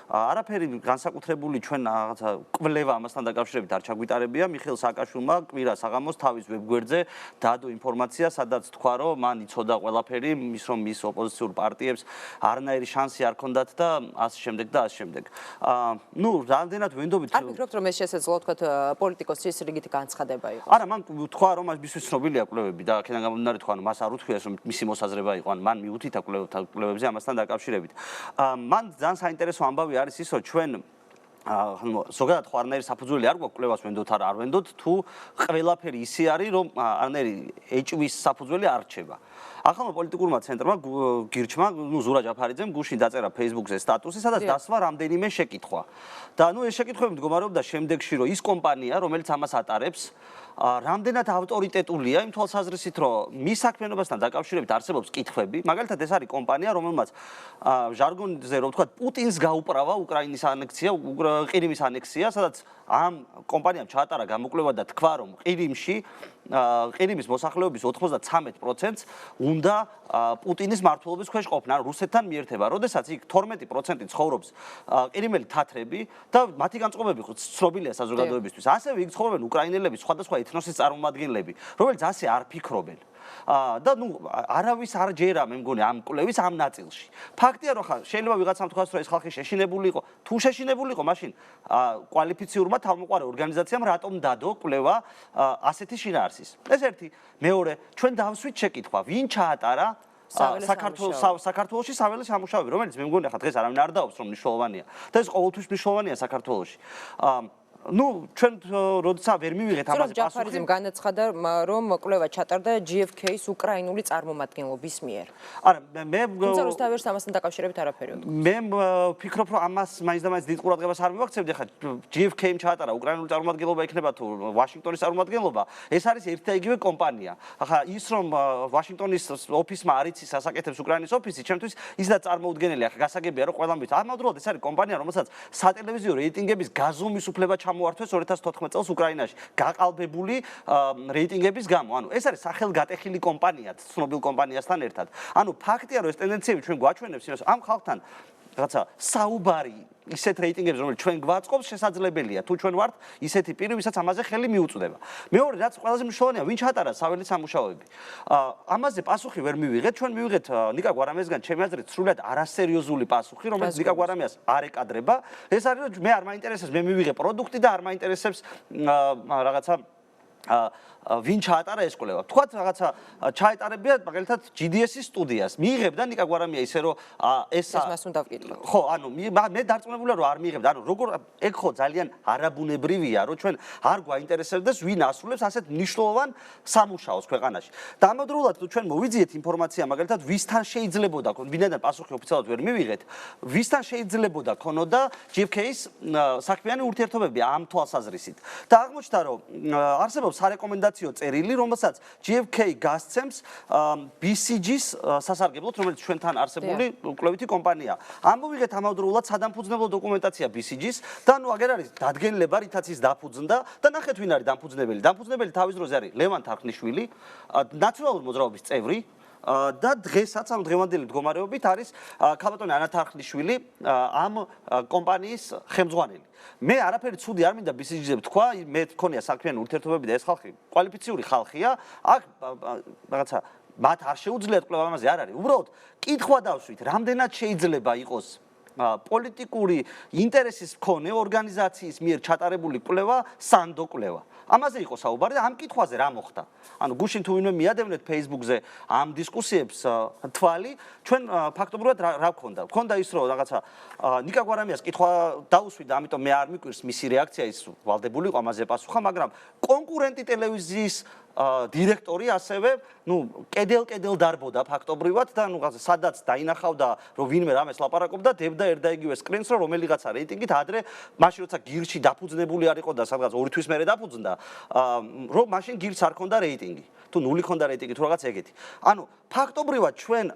არაფერი განსაკუთრებული ჩვენ რაღაცა კვლევა ამასთან დაკავშირებით არ ჩაგვიტარებია. მიხეილ სააკაშვილმა კვირა საღამოს თავის ვებგვერდზე დადო ინფორმაცია, სადაც თქვა რომ მან იცოდა ყველაფერი, რომ მის ოპოზიციურ პარტიებს არანაირი შანსი არ ჰქონდათ და ასე შემდეგ და ასე შემდეგ. ნუ რამდენად ვენდობით არ ფიქრობთ რომ ეს შესაძლოა თქვა პოლიტიკოსის რიგითი განცხადება იყო. არა, მან თქვა რომ მისთვის ცნობილია კვლევები და აქედან გამომდინარე თქვა რომ მას არ უთქვიეს რომ მისი მოსაზრება იყო, ან მან მიუთითა კვლევებზე ამასთან დაკავშირებით. მან ძალიან საინტერესო ამბავი არის ის რომ ჩვენ ზოგადად ხო არანაირი საფუძველი არ გვაქვს კვლევას ვენდოთ არ ვენდოთ თუ ყველაფერი ისე არის რომ არანაირი ეჭვის საფუძველი არ რჩება. ახალმა პოლიტიკურმა ცენტრმა გირჩმა, ზურა ჯაფარიძემ გუშინ დაწერა Facebook-ზე სტატუსი, სადაც დასვა რამდენიმე შეკითხვა. და ეს შეკითხვები მდგომარეობდა შემდეგში, რომ ის კომპანია, რომელიც ამას ატარებს, რამდენად ავტორიტეტულია იმ თვალსაზრისით, რომ მის საქმიანობასთან დაკავშირებით არსებობს კითხვები. მაგალითად, ეს არის კომპანია, რომელმაც ჟარგონზე რომ ვთქვათ, პუტინს გაუპრავა უკრაინის ანექსია, ყირიმის ანექსია, სადაც ამ კომპანიამ ჩაატარა გამოკვლევა და თქვა, რომ ყირიმის მოსახლეობის 93%-ს უნდა პუტინის მმართველობის ქვეშ ყოფნა, ან რუსეთთან მიერთება. როდესაც იქ 12% ცხოვრობს ყირიმელი თათრები და მათი განწყობები ცნობილია საზოგადოებისთვის. ასევე იქ ცხოვრობენ უკრაინელები, სხვადასხვა ეთნოსის წარმომადგენლები, რომელიც ასე არ ფიქრობენ. და არავის არ ჯერა მე მგონი ამ კვლევის ამ ნაწილში. ფაქტია, რომ შეიძლება ვიღაცამ თქვას, რომ ეს ხალხი შეშინებული იყო. თუ შეშინებული იყო, მაშინ კვალიფიციურმა თავმოყარე ორგანიზაციამ რატომ დადო კვლევა ასეთი შინაარსის. ეს ერთი. მეორე, ჩვენ დავსვით შეკითხვა, ვინ ჩაატარა საქართველოში საველე სამუშაოები, რომელიც მე მგონი ახლა დღეს არავინ არ დაობს, რომ მნიშვნელოვანია. და ეს ყოველთვის მნიშვნელოვანია საქართველოში. ჩვენ როდესაც ვერ მივიღეთ ამაზე პასუხი. ჯაფარიძემ განაცხადა, რომ კვლევა ჩატარდა GFK-ის უკრაინული წარმომადგენლობის მიერ. არა, მე თუმცა რუსთავის ამასთან დაკავშირებით არაფერი. მე ვფიქრობ, რომ ამას მაინც და მაინც დიდ ყურადღებას არ მივაქცევდი. ხა GFK-მ ჩაატარა უკრაინული წარმომადგენლობა იქნება თუ ვაშინგტონის წარმომადგენლობა. ეს არის ერთი და იგივე კომპანია. ახლა ის რომ ვაშინგტონის ოფისმა არ იცის ასაკეთებს უკრაინის ოფისი, ჩემთვის ისედაც წარმოუდგენელია. ახლა გასაგებია, რომ ყველამ ვიცი. ამავდროულად ეს არის კომპანია, რომელსაც სატელევიზიო რეიტინგების გაზომვის უფლება მოართვეს 2014 წელს უკრაინაში გაყალბებული რეიტინგების გამო. ანუ ეს არის სახელგატეხილი კომპანია, ცნობილ კომპანიასთან ერთად. ანუ ფაქტია, რომ ეს ტენდენციები ჩვენ გვაჩვენებს იმას, ამ ხალხთან რაღაცა საუბარი ისეთ რეიტინგებს, რომელიც ჩვენ გვაწყობს, შესაძლებელია. თუ ჩვენ ვართ ისეთი პირი, ვისაც ამაზე ხელი მიუწვდება. მეორე, რაც ყველაზე მნიშვნელოვანია, ვინ ჩაატარა საველე სამუშაოები. ამაზე პასუხი ვერ მივიღეთ. ჩვენ მივიღეთ ნიკა გვარამიასგან, ჩემი აზრით, სრულად არასერიოზული პასუხი, რომელიც ნიკა გვარამიას არ ეკადრება. ეს არის, რომ მე არ მაინტერესებს, მე მივიღე პროდუქტი და არ მაინტერესებს რაღაცა ვინ ჩაატარა ეს კვლევა. თქვათ რაღაცა ჩაეტარებია მაგალითად GDS-ის სტუდიას. მიიღებდა ნიკა გვარამია ისე რომ ეს მას უნდა ვკითხო. ხო, ანუ მე დარწმუნებულია რომ არ მიიღებდა. ანუ როგორ ეგ ხო ძალიან არაბუნებრივია, რომ ჩვენ არ გვაინტერესებდეს ვინ ასრულებს ასეთ მნიშვნელოვან სამუშაოს ქვეყანაში. და ამავდროულად ჩვენ მოვიძიეთ ინფორმაცია მაგალითად ვისთან შეიძლებოდა, ვინაიდან პასუხი ოფიციალურად ვერ მივიღეთ, ვისთან შეიძლებოდა ქონოდა GFK-ის საქმიანი ურთიერთობები ამ თვალსაზრისით. და აღმოჩნდა რომ არსებობს სარეკომენდაციო წერილი, რომელსაც GFK გასცემს BCG-ს სასარგებლოდ, რომელიც ჩვენთან არსებული კვლევითი კომპანია. ამოვიღეთ ამავდროულად სადამფუძნებლო დოკუმენტაცია BCG-ს და აგერ არის დადგენილება, რითაც ის დაფუძნდა და ნახეთ ვინ არის დამფუძნებელი. დამფუძნებელი თავის დროზე არის ლევან თარხნიშვილი, ნაციონალური მოძრაობის წევრი. და დღესაც ამ დღევანდელი მდგომარეობით არის ქალბატონი ანა თარხნიშვილი ამ კომპანიის ხელმძღვანელი. მე არაფერი ცუდი არ მინდა BCG-ზე ვთქვა, მე მქონია საქმიანი ურთიერთობები და ეს ხალხი კვალიფიციური ხალხია, აქ რაღაცა მათ არ შეუძლიათ კვლევა ამაზე არ არის. უბრალოდ კითხვა დავსვით, რამდენად შეიძლება იყოს პოლიტიკური ინტერესის მქონე ორგანიზაციის მიერ ჩატარებული კვლევა, სანდო კვლევა. ამაზე იყო საუბარი და ამ კითხვაზე რა მოხდა. ანუ გუშინ თუ ვინმე მიადევნეთ Facebook-ზე ამ დისკუსიებს თვალი, ჩვენ ფაქტობრივად რა გქონდა? გქონდა ის რომ რაღაცა ნიკა გვარამიას კითხვა დაუსვით და ამიტომ მე არ მიკვირს მისი რეაქცია, ის ვალდებული იყო ამაზე პასუხა, მაგრამ კონკურენტი ტელევიზიის დირექტორი ასევე, კედელ დარბოდა ფაქტობრივად და სადაც დაინახავდა, რომ ვინმე რამეს ლაპარაკობდა, დებდა ერთ და იგივე სკრინს, რომ რომელიღაცა რეიტინგით ადრე, მაშინ როცა გირჩი დაფუძნებული არ იყო და სადღაც 2 თვის მერე დაფუძნდა, რომ მაშინ გირჩს არ ქონდა რეიტინგი. თუ 0 ქონდა რეიტინგი, თუ რაღაც ეგეთი. ანუ ფაქტობრივად ჩვენ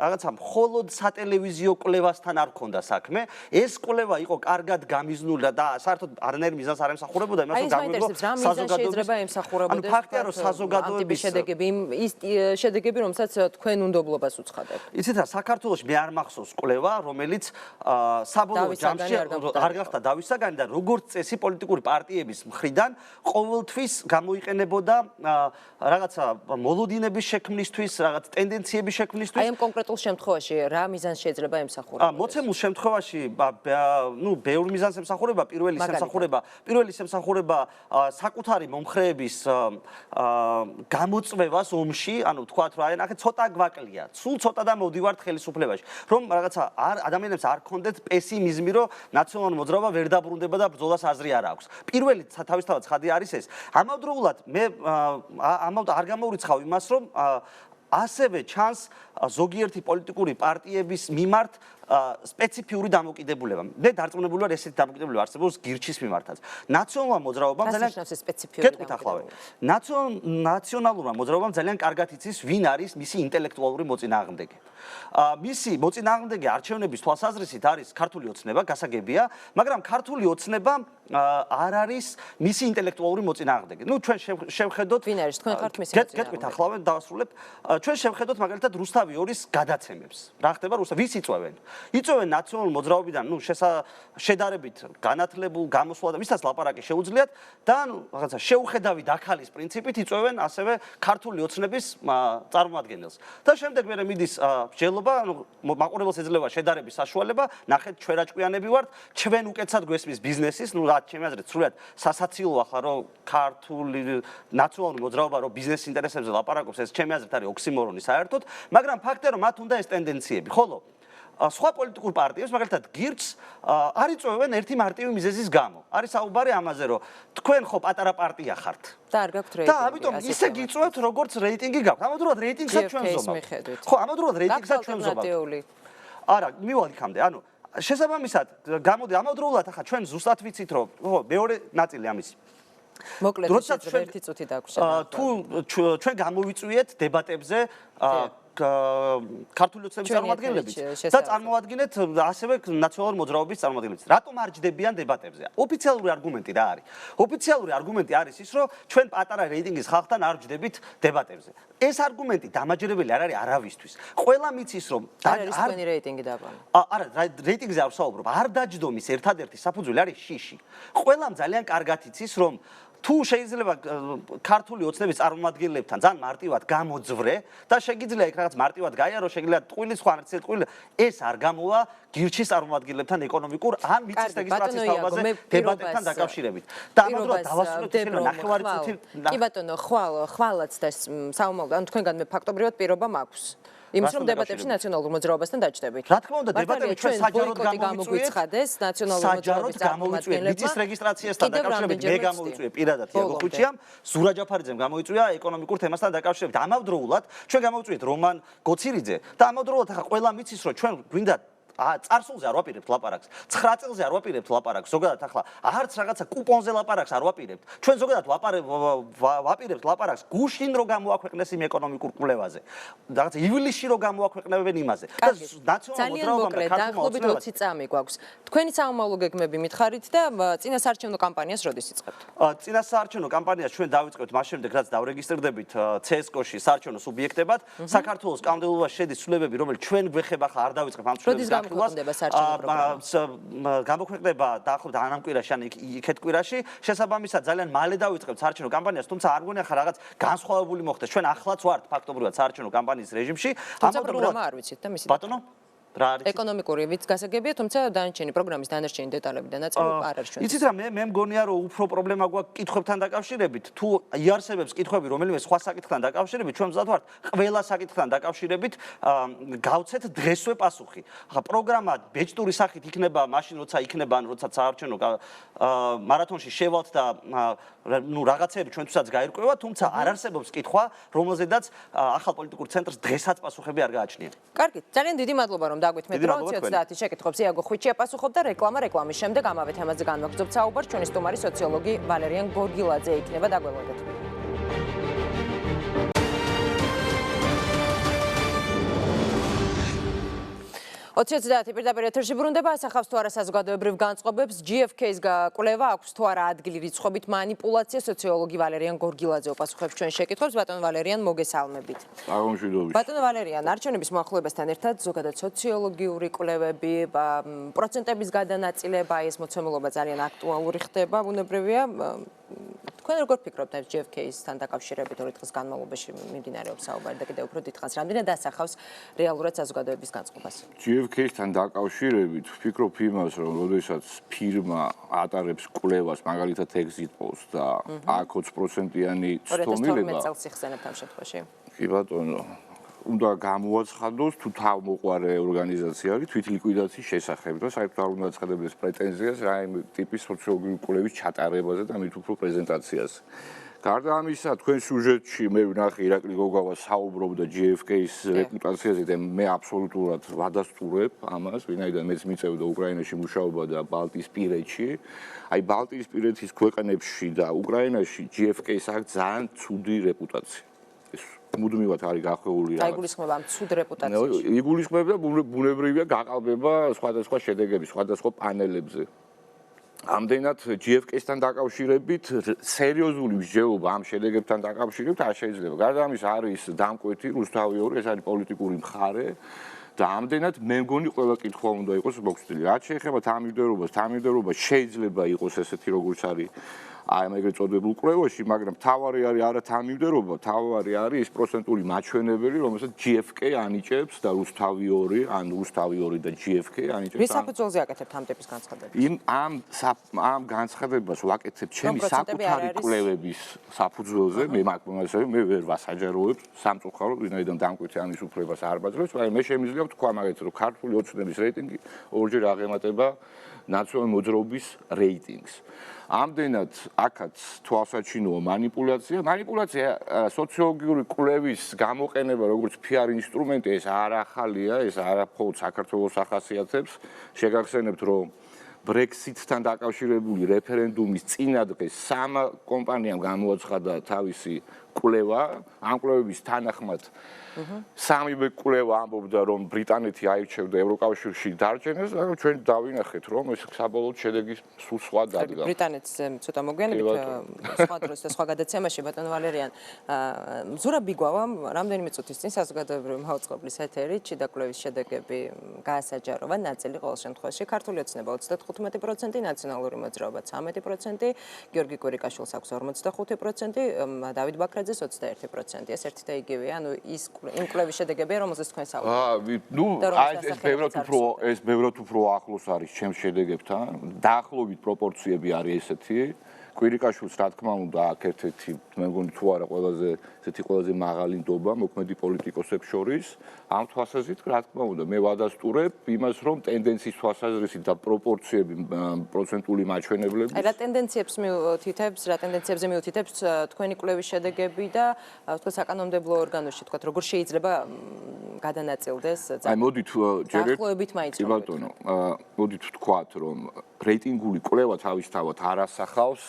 რაღაცა მხოლოდ სატელევიზიო კვლევასთან არ ქონდა საქმე, ეს კვლევა იყო კარგად გამიზნული და საერთოდ არანაირ მიზანს არ ემსახურებოდა იმას, რომ გამოიგო საზოგადოება ემსახურებოდა. ანუ ფაქტია, რომ საზოგადოების შედეგები, ის შედეგები, რომელსაც თქვენ უნდობლობას უცხადებ. იცით რა, საქართველოში მე არ მახსოვს კვლევა, რომელიც საბოლოო ჯამში არ გახდა დავის საგანი და როგორც წესი პოლიტიკური პარტიების მხრიდან ყოველთვის გამოიყენებოდა რაღაცა მოლოდინების შექმნისთვის, რაღაც ტენდენციების შექმნისთვის. აი ამ კონკრეტულ შემთხვევაში რა მიზანს შეიძლება ემსახურება? მოცემულ შემთხვევაში, ბევრ მიზანს ემსახურება, პირველი ემსახურება საკუთარი მომხრეების გამოწვევას ომში, ანუ თქვათ რა, ნახეთ, ცოტა გვაკლია, სულ ცოტა და მოვდივართ ხელისუფლებაში, რომ რაღაცა ადამიანებს არ ქონდეთ პესიმიზმი, რომ ნაციონალური მოძრაობა ვერ დაბრუნდება და ბრძოლას აზრი არ აქვს. პირველი თავისთავად ცხადი არის ეს. ამავდროულად მე არ გამოვრიცხავ იმას, რომ ასევე ჩანს ზოგიერთი პოლიტიკური პარტიების მიმართ სპეციფიური დამოკიდებულება. მე დარწმუნებული ვარ, ესეთი დამოკიდებულება არსებობს გირჩის მიმართაც. ნაციონალურმა მოძრაობამ ძალიან ნაციონალურმა მოძრაობამ ძალიან კარგად იცის, ვინ არის მისი ინტელექტუალური მოწინააღმდეგე. მისი მოწინააღმდეგე არჩევნების თვალსაზრისით არის ქართული ოცნება, გასაგებია, მაგრამ ქართული ოცნება არ არის მისი ინტელექტუალური მოწინააღმდეგე. ნუ ჩვენ შევხედოთ ვინ არის თქვენ ხართ მისი მოწინააღმდეგე? გეტყვით ახლა დავასრულებ. ჩვენ შევხედოთ მაგალითად რუსთავი 2-ის გადაცემებს. რა ხდება რუსთავი? ვის იწვევენ? იწვევენ ნაციონალურ მოძრაობიდან, ნუ შედარებით განათლებულ გამოსვლა და ვისაც ლაპარაკი შეუძლიათ და რაღაცა შეუხედავი დაქალის პრინციპით იწვევენ ასევე ქართული ოცნების წარმომადგენელს. და შემდეგ მე მიდის მსჯელობა, მაყურებელს ეძლევა შედარების საშუალება, ნახეთ ჩვენ რაჭკვიანები ვართ, ჩვენ უკეთესად გვესმის ბიზნესის, ნუ რა ჩემი აზრით სრულად სასაცილოა ხა რომ ქართული ნაციონალური მოძრაობა რომ ბიზნეს ინტერესებზე ლაპარაკობს, ეს ჩემი აზრით არის ოქსიმორონი საერთოდ, მაგრამ ფაქტია რომ მათ უნდა ეს ტენდენციები, ხოლო სხვა პოლიტიკურ პარტიებს, მაგალითად გირჩს, არ იწვევენ ერთი მარტივი მიზეზის გამო. არის საუბარი ამაზე, რომ თქვენ ხო პატარა პარტია ხართ. და არ გაქვთ რეიტინგი. და ამიტომ ისე გიწვევთ, როგორც რეიტინგი გაქვთ. ამავდროულად რეიტინგსაც ჩვენ ვზომავთ. ხო, ამავდროულად რეიტინგსაც ჩვენ ვზომავთ. არა, მივალ იქამდე. ანუ შესაბამისად, გამოდი ამავდროულად ახლა ჩვენ ზუსტად ვიცით, რომ ხო, მეორე ნაწილი ამისი. მოკლედ ერთი წუთი დაგვშა. თუ ჩვენ გამოვიწვიეთ დებატებზე ქართული ოცნების წარმომადგენლებით და წარმოადგენთ ასევე ნაციონალურ მოძრაობის წარმომადგენლებით. რატომ არ ჯდებიან დებატებზე? ოფიციალური არგუმენტი რა არის? ოფიციალური არგუმენტი არის ის, რომ ჩვენ პატარა რეიტინგის ხალხთან არ ჯდებით დებატებზე. ეს არგუმენტი დამაჯერებელი არ არის არავისთვის. ყველა მიცის, რომ არ არის თქვენი რეიტინგი დაბალი. არა, რეიტინგზე არ ვსაუბრობ. არ დაჯდომის ერთადერთი საფუძველი არის შიში. ყველამ ძალიან კარგად იცის, რომ თუ შეიძლება ქართული ოცნების წარმომადგენლებთან ძალიან მარტივად გამოძვრე და შეგიძლია იქ რაღაც მარტივად გაიარო, შეგიძლია ტყუილი სხვა ამერცელი ტყუილი, ეს არ გამოვა გირჩის წარმომადგენლებთან ეკონომიკურ ან მიწის რეგისტრაციის თაობაზე დებატებთან დაკავშირებით. და ამავდროულად დავასრულებთ შეიძლება ნახევარი წუთი. კი ბატონო, ხვალაც და საომალო, ანუ თქვენგან მე ფაქტობრივად პირობა მაქვს. იმის რომ დებატებში ნაციონალურ მოძრაობასთან დაჯდებით. რა თქმა უნდა, დებატები ჩვენ საჯაროდ გამოგვიცხადეს ნაციონალურ მოძრაობის წარმომადგენლებმა. მიწის რეგისტრაციასთან დაკავშირებით მე გამოვიწვიე პირადად იაგო ხუჩიამ, ზურა ჯაფარიძემ გამოიწვია ეკონომიკურ თემასთან დაკავშირებით. ამავდროულად ჩვენ გამოვიწვიეთ რომან გოცირიძე და ამავდროულად ახლა ყველა მიცის რომ ჩვენ გვინდა წარსულზე არ ვაპირებთ ლაპარაკს, 9 წელზე არ ვაპირებთ ლაპარაკს, ზოგადად ახლა არც რაღაცა კუპონზე ლაპარაკს არ ვაპირებთ. ჩვენ ზოგადად ვაპირებთ ლაპარაკს გუშინ რო გამოაქვეყნეს იმ ეკონომიკურ კვლევაზე. რაღაცა ივლისში რო გამოაქვეყნებენ იმაზე. და ნაციონალურ მოძრაობამ დაახლოებით 20 წამი გვაქვს. თქვენი საომალო გეგმები მითხარით და წინასაარჩევნო კამპანიას როდის იწყებთ? წინასაარჩევნო კამპანიას ჩვენ დავიწყებთ მას შემდეგ, რაც დავრეგისტრირდებით CSGO-ში საარჩევნო სუბიექტებად. საქართველოს კანონმდებლობაში შედის ცვლილებები, რომელიც ჩვენ გვეხება, ახლა არ დავიწყებ ამ ცვლილებებს. გამოქვეყნება დაახლოებით ამ კვირაში ან იქეთ კვირაში შესაბამისად ძალიან მალე დავიწყებთ საარჩევნო კამპანიას, თუმცა არ მგონია ხა რაღაც განსხვავებული მოხდეს. ჩვენ ახლაც ვართ ფაქტობრივად საარჩევნო კამპანიის რეჟიმში. თუმცა პროგრამა არ ვიცით და მისი ბატონო რა არის? ეკონომიკური ვიც გასაგებია, თუმცა დანარჩენი პროგრამის დანარჩენი დეტალები და ნაწილი არ არის ჩვენ. იცით რა, მე მგონია რომ უფრო პრობლემა გვაქვს კითხვებთან დაკავშირებით. თუ იარსებებს კითხვები რომელიმე სხვა საკითხთან დაკავშირებით, ჩვენ მზად ვართ ყველა საკითხთან დაკავშირებით გავცეთ დღესვე პასუხი. ახლა პროგრამა ბეჭდური სახით იქნება მაშინ როცა იქნება ან როცა საარჩევნო მარათონში შევალთ და ნუ რაღაცები ჩვენთვისაც გაირკვევა, თუმცა არ არსებობს კითხვა, რომელზედაც ახალ პოლიტიკურ ცენტრს დღესაც პასუხები არ გააჩნია. კარგი, ძალიან დიდი მადლობა რომ დაგვით მეტრო 20-30 შეკითხვებს იაგო ხვიჩია პასუხობდა რეკლამის შემდეგ ამავე თემაზე განვაგრძობთ საუბარს. ჩვენი სტუმარი სოციოლოგი ვალერიან გორგილაძე იქნება, დაგველოდეთ. 20-30 პირდაპირ ეთერში ბრუნდება, ასახავს თუ არა საზოგადოებრივ განწყობებს, GFK-ის კვლევა აქვს თუ არა ადგილი რიცხვობით მანიპულაცია, სოციოლოგი ვალერიან გორგილაძე უპასუხებს ჩვენ შეკითხვებს. ბატონო ვალერიან, მოგესალმებით. აღმშვიდობით. ბატონო ვალერიან, არჩევნების მოახლოებასთან ერთად ზოგადად სოციოლოგიური კვლევები, პროცენტების გადანაწილება, ეს მოცემულობა ძალიან აქტუალური ხდება, ბუნებრივია. თქვენ როგორ ფიქრობთ GFK-ისთან დაკავშირებით 2 დღის განმავლობაში მიმდინარეობს საუბარი და კიდევ უფრო დიდხანს რამდენად ასახავს რეალურად საზოგადოების განწყობას? GFK-ისთან დაკავშირებით ვფიქრობ იმას, რომ როდესაც ფირმა ატარებს კვლევას, მაგალითად exit polls და აქ 20%-იანი ცდომილება 2012 წელს იხსენებთ ამ შემთხვევაში. კი ბატონო, უნდა გამოაცხადოს თუ თავმოყარე ორგანიზაცია არის თვითლიკვიდაციის შესახებ და საერთოდ არ უნდა აცხადებდეს პრეტენზიას რაიმე ტიპის სოციოლოგიური კვლევის ჩატარებაზე და მით უფრო პრეზენტაციას. გარდა ამისა, თქვენ სიუჟეტში მე ვნახე ირაკლი გოგავა საუბრობდა JFK-ის რეპუტაციაზე და მე აბსოლუტურად ვადასტურებ ამას, ვინაიდან მეც მიწევდა უკრაინაში მუშაობა და ბალტიისპირეთში. აი ბალტიისპირეთის ქვეყნებში და უკრაინაში JFK-ის აქვს ძალიან ცუდი რეპუტაცია. ეს მუდმივად არის გახვეული რა. იგულისხმება ამ ცუდ რეპუტაციაში. იგულისხმება და ბუნებრივია გაყალბება სხვადასხვა შედეგების, სხვადასხვა პანელებზე. ამდენად JFK-სთან დაკავშირებით სერიოზული მსჯელობა ამ შედეგებთან დაკავშირებით არ შეიძლება. გარდა ამისა არის დამკვეთი რუსთავი 2, ეს არის პოლიტიკური მხარე და ამდენად მე მგონი ყველა კითხვა უნდა იყოს მოგწდილი. რაც შეეხება თანმიმდევრობას შეიძლება იყოს ესეთი როგორც არის აი ეგრეთ წოდებულ კვლევაში, მაგრამ თავარი არის არა თანმიმდევრობა, თავარი არის ის პროცენტული მაჩვენებელი, რომელსაც JFK ანიჭებს და რუსთავი 2, ან რუსთავი 2 და JFK ანიჭებს. ვის საფუძველზე აკეთებთ ამ ტიპის განცხადებას? ამ განცხადებას ვაკეთებ ჩემი საკუთარი კვლევების საფუძველზე, მე ვერ ვასაჯაროებ სამწუხაროდ, ვინაიდან დამკვეთი ამის უფლებას არ ბაძლევს, მაგრამ მე შემიძლია ვთქვა მაგეთ, რომ ქართული ოცნების რეიტინგი ორჯერ აღემატება ნაციონალური მოძრაობის რეიტინგს. ამდენად აქაც თვალსაჩინოა მანიპულაცია სოციოლოგიური კვლევის გამოყენება როგორც PR ინსტრუმენტი ეს არ ახალია, ეს არაფხოლოდ საქართველოს ახასიათებს. შეგახსენებთ რომ Brexit-თან დაკავშირებული რეფერენდუმის წინადღეს 3 კომპანიამ გამოაცხადა თავისი კვლევა, ამ კვლევების თანახმად სამივე კვლევა ამბობდა რომ ბრიტანეთი აირჩევდა ევროკავშირში დარჩენას, მაგრამ ჩვენ დავინახეთ რომ ეს საბოლოო შედეგი სულ სხვა დადგა. ბრიტანეთს ცოტა მოგვიანებით სხვა დროს და სხვა გადაცემაში ბატონო ვალერიან ზურაბ ბიგვავა რამდენიმე წუთის წინ საზოგადოებრივი მაუწყებლის ეთერით შიდა კვლევის შედეგები გაასაჯაროვა ნაწილი ყოველ შემთხვევაში ქართული ოცნება 35%, ნაციონალური მოძრაობა 13%, გიორგი კვირიკაშვილს აქვს 45%, დავით ბაქრაძეს 21%. ეს ერთი და იგივეა, ანუ ის იმ კვლევის შედეგებია, რომელზეც თქვენ საუბრობთ. ეს ბევრად უფრო ახლოს არის ჩემს შედეგებთან. დაახლოებით პროპორციები არის ესეთი. კვირიკაშვილს რა თქმა უნდა აქ ერთ-ერთი მე მგონი თუ არა ყველაზე მაღალი ნდობა მოქმედი პოლიტიკოსებს შორის. ამ თვალსაზრისით რა თქმა უნდა მე ვადასტურებ იმას რომ ტენდენციის თვალსაზრისით და პროპორციები პროცენტული მაჩვენებლები რა ტენდენციებზე მიუთითებს თქვენი კვლევის შედეგები და თქო საკანონმდებლო ორგანოში თქო როგორ შეიძლება გადანაწილდეს აი მოდით დაახლოებით მაინც ბატონო მოდით ვთქვათ რომ რეიტინგული კვლევა თავისთავად არ ასახავს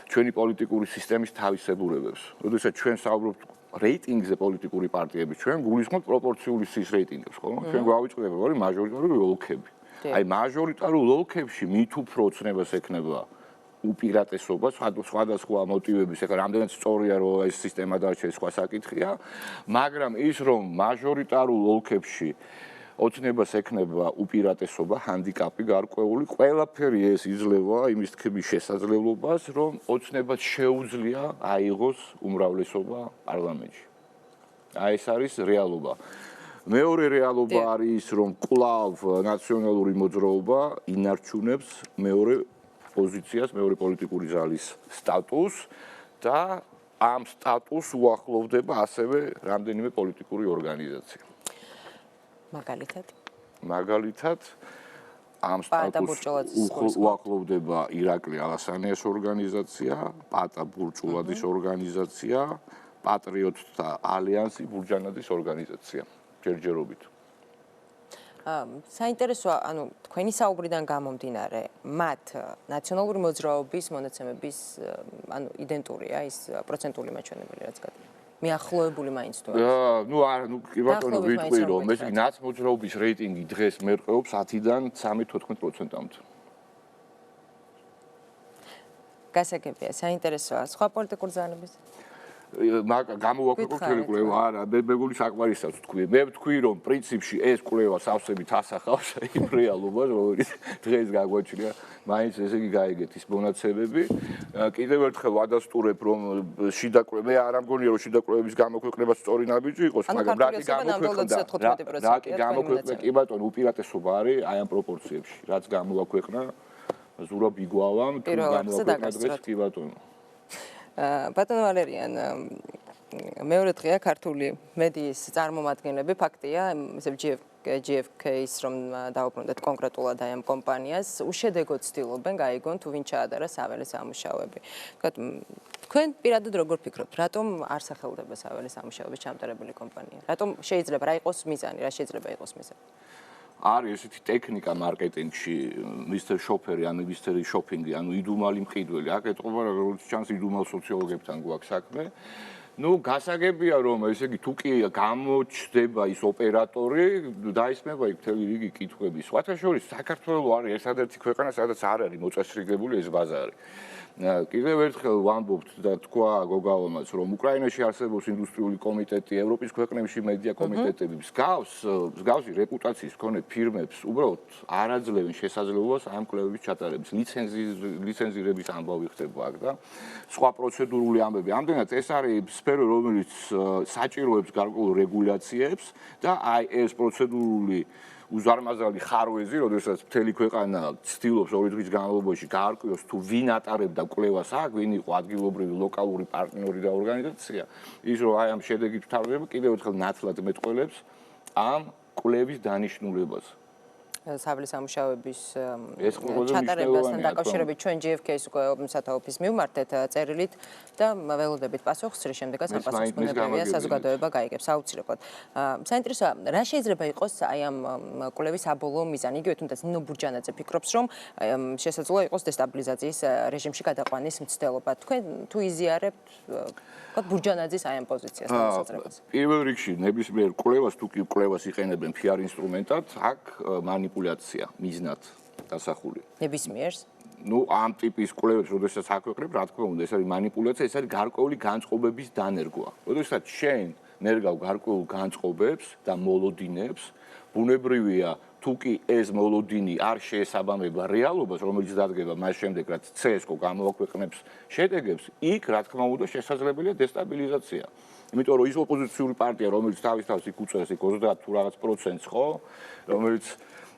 ჩვენი პოლიტიკური სისტემის თავისებურებებს. როდესაც ჩვენ საუბრობთ რეიტინგზე პოლიტიკური პარტიების, ჩვენ გულისხმობთ პროპორციული სის რეიტინგებს, ხო? ჩვენ გვავიწყდება როგორი მაჟორიტარული ოლქები. აი მაჟორიტარულ ოლქებში მით უფრო ოცნებას ექნება უპირატესობა სხვადასხვა მოტივების, ეხლა რამდენად სწორია რომ ეს სისტემა დარჩეს სხვა საკითხია, მაგრამ ის რომ მაჟორიტარულ ოლქებში ოცნებას ექნება უპირატესობა, ჰანდიკაპი გარკვეული, ყველაფერი ეს იძლევა იმის თქმის შესაძლებლობას, რომ ოცნებას შეუძლია აიღოს უმრავლესობა პარლამენტში. აი ეს არის რეალობა. მეორე რეალობა არის ის, რომ კვლავ ნაციონალური მოძრაობა ინარჩუნებს მეორე პოზიციას, მეორე პოლიტიკური ძალის სტატუსს და ამ სტატუსს უახლოვდება ასევე რამდენიმე პოლიტიკური ორგანიზაცია. მაგალითად ამ სტატუსს უახლოვდება ირაკლი ალასანიას ორგანიზაცია, პატა ბურჭულაძის ორგანიზაცია, პატრიოტთა ალიანსი ბურჯანაძის ორგანიზაცია ჯერჯერობით. საინტერესოა, ანუ თქვენი საუბრიდან გამომდინარე, მათ ნაციონალური მოძრაობის მონაცემების ანუ იდენტურია ის პროცენტული მაჩვენებელი რაც გადის. მიახლოებული მაინც თუ არა. კი ბატონო ვიტყვი რომ ეს ნაცმოძრაობის რეიტინგი დღეს მერყეობს 10-დან 13-14%-მდე. გასაგებია, საინტერესოა. სხვა პოლიტიკური ძალების გამოვაქვეყნოთ ეს კვლევა, არა, მე მეგონი საკმარისად ვთქვი. მე ვთქვი რომ პრინციპში ეს კვლევა სავსებით ასახავს იმ რეალობას, რომელიც დღეს გაგვაჩნია. მაინც ესე იგი გაიგეთ ის მონაცემები. კიდევ ერთხელ ვადასტურებ რომ შიდა კვლევა, მე არ ამგონია რომ შიდა კვლევების გამოქვეყნება სწორი ნაბიჯი იყოს, მაგრამ რა გამოქვეყნდა კი ბატონო უპირატესობა არის აი ამ პროპორციებში, რაც გამოაქვეყნა ზურაბ ბიგვავამ, თუ გამოაქვეყნა დღეს კი ბატონო. ბატონო ვალერიან, მეორე დღეა ქართული მედიის წარმომადგენლები, ფაქტია, ესე JFK GFK-ის რომ დაუბრუნდეთ კონკრეტულად აი ამ კომპანიას, უშედეგოდ ცდილობენ გაიგონ თუ ვინ ჩაადარა საველე სამუშაოები. თქვენ პირადად როგორ ფიქრობთ, რატომ არ სახელდება საველე სამუშაოების ჩამტარებელი კომპანია? რატომ შეიძლება რა იყოს მიზანი, რა შეიძლება იყოს მიზანი? არის ესეთი ტექნიკა მარკეტინგში, მისტერ შოფერი, ანუ მისტერი შოპინგი, ანუ იდუმალი მყიდველი. აქ ეთყობა როგორც ჩანს იდუმალ სოციოლოგებთან გვაქვს საქმე. ნუ გასაგებია რომ ესე იგი თუ კი გამოჩდება ის ოპერატორი, დაისმება იქ მთელი რიგი კითხვები. სხვათა შორის საქართველოს არის ერთადერთი ქვეყანა, სადაც არ არის მოწესრიგებული ეს ბაზარი. კიდევ ერთხელ ვამბობთ და თქვა გოგალომაც რომ უკრაინაში არსებობს ინდუსტრიული კომიტეტი, ევროპის ქვეყნებში მედია კომიტეტები, მსგავსი რეპუტაციის მქონე ფირმებს უბრალოდ არ აძლევენ შესაძლებლობას ამ კვლევების ჩატარების, ლიცენზირების ამბავი ხდება აქ და სხვა პროცედურული ამბები. ამდენად ეს არის სფერო, რომელიც საჭიროებს გარკვეულ რეგულაციებს და აი ეს პროცედურული უზარმაზარი ხარვეზი, როდესაც მთელი ქვეყანა ცდილობს 2 დღის განმავლობაში გაარკვიოს თუ ვინ ატარებდა კვლევას აქ, ვინ იყო ადგილობრივი ლოკალური პარტნიორი და ორგანიზაცია, ის რომ აი ამ შედეგით ვთავაზებ, კიდევ ერთხელ ნათლად მეტყველებს ამ კვლევის დანიშნულებას. საველე სამუშაოების ჩატარებასთან დაკავშირებით ჩვენ GFK-ის უკვე სათაოფის მივმართეთ წერილით და ველოდებით პასუხს, რის შემდეგაც ამ პასუხს ბუნებრივია საზოგადოება გაიგებს აუცილებლად. საინტერესოა, რა შეიძლება იყოს აი ამ კვლევის საბოლოო მიზანი? იგივე თუნდაც ნინო ბურჯანაძე ფიქრობს, რომ შესაძლოა იყოს დესტაბილიზაციის რეჟიმში გადაყვანის მცდელობა. თქვენ თუ იზიარებთ ბურჯანაძის აი ამ პოზიციას მოსაზრებას? პირველ რიგში ნებისმიერ კვლევას თუ კი კვლევას იყენებენ PR ინსტრუმენტად, აქ მანიპულაცია მიზნად დასახული. ნებისმიერს? ნუ ამ ტიპის კვლევებს, როდესაც აქვეყნებ, რა თქმა უნდა, ეს არის მანიპულაცია, ეს არის გარკვეული განწყობების დანერგვა. როდესაც შენ ნერგავ გარკვეულ განწყობებს და მოლოდინებს, ბუნებრივია თუ კი ეს მოლოდინი არ შეესაბამება რეალობას, რომელიც დადგება მას შემდეგ, რაც CSGO გამოაქვეყნებს შედეგებს, იქ რა თქმა უნდა შესაძლებელია დესტაბილიზაცია. იმიტომ რომ ის ოპოზიციური პარტია, რომელიც თავის იქ უწევს იქ 30 თუ რაღაც პროცენტს, ხო, რომელიც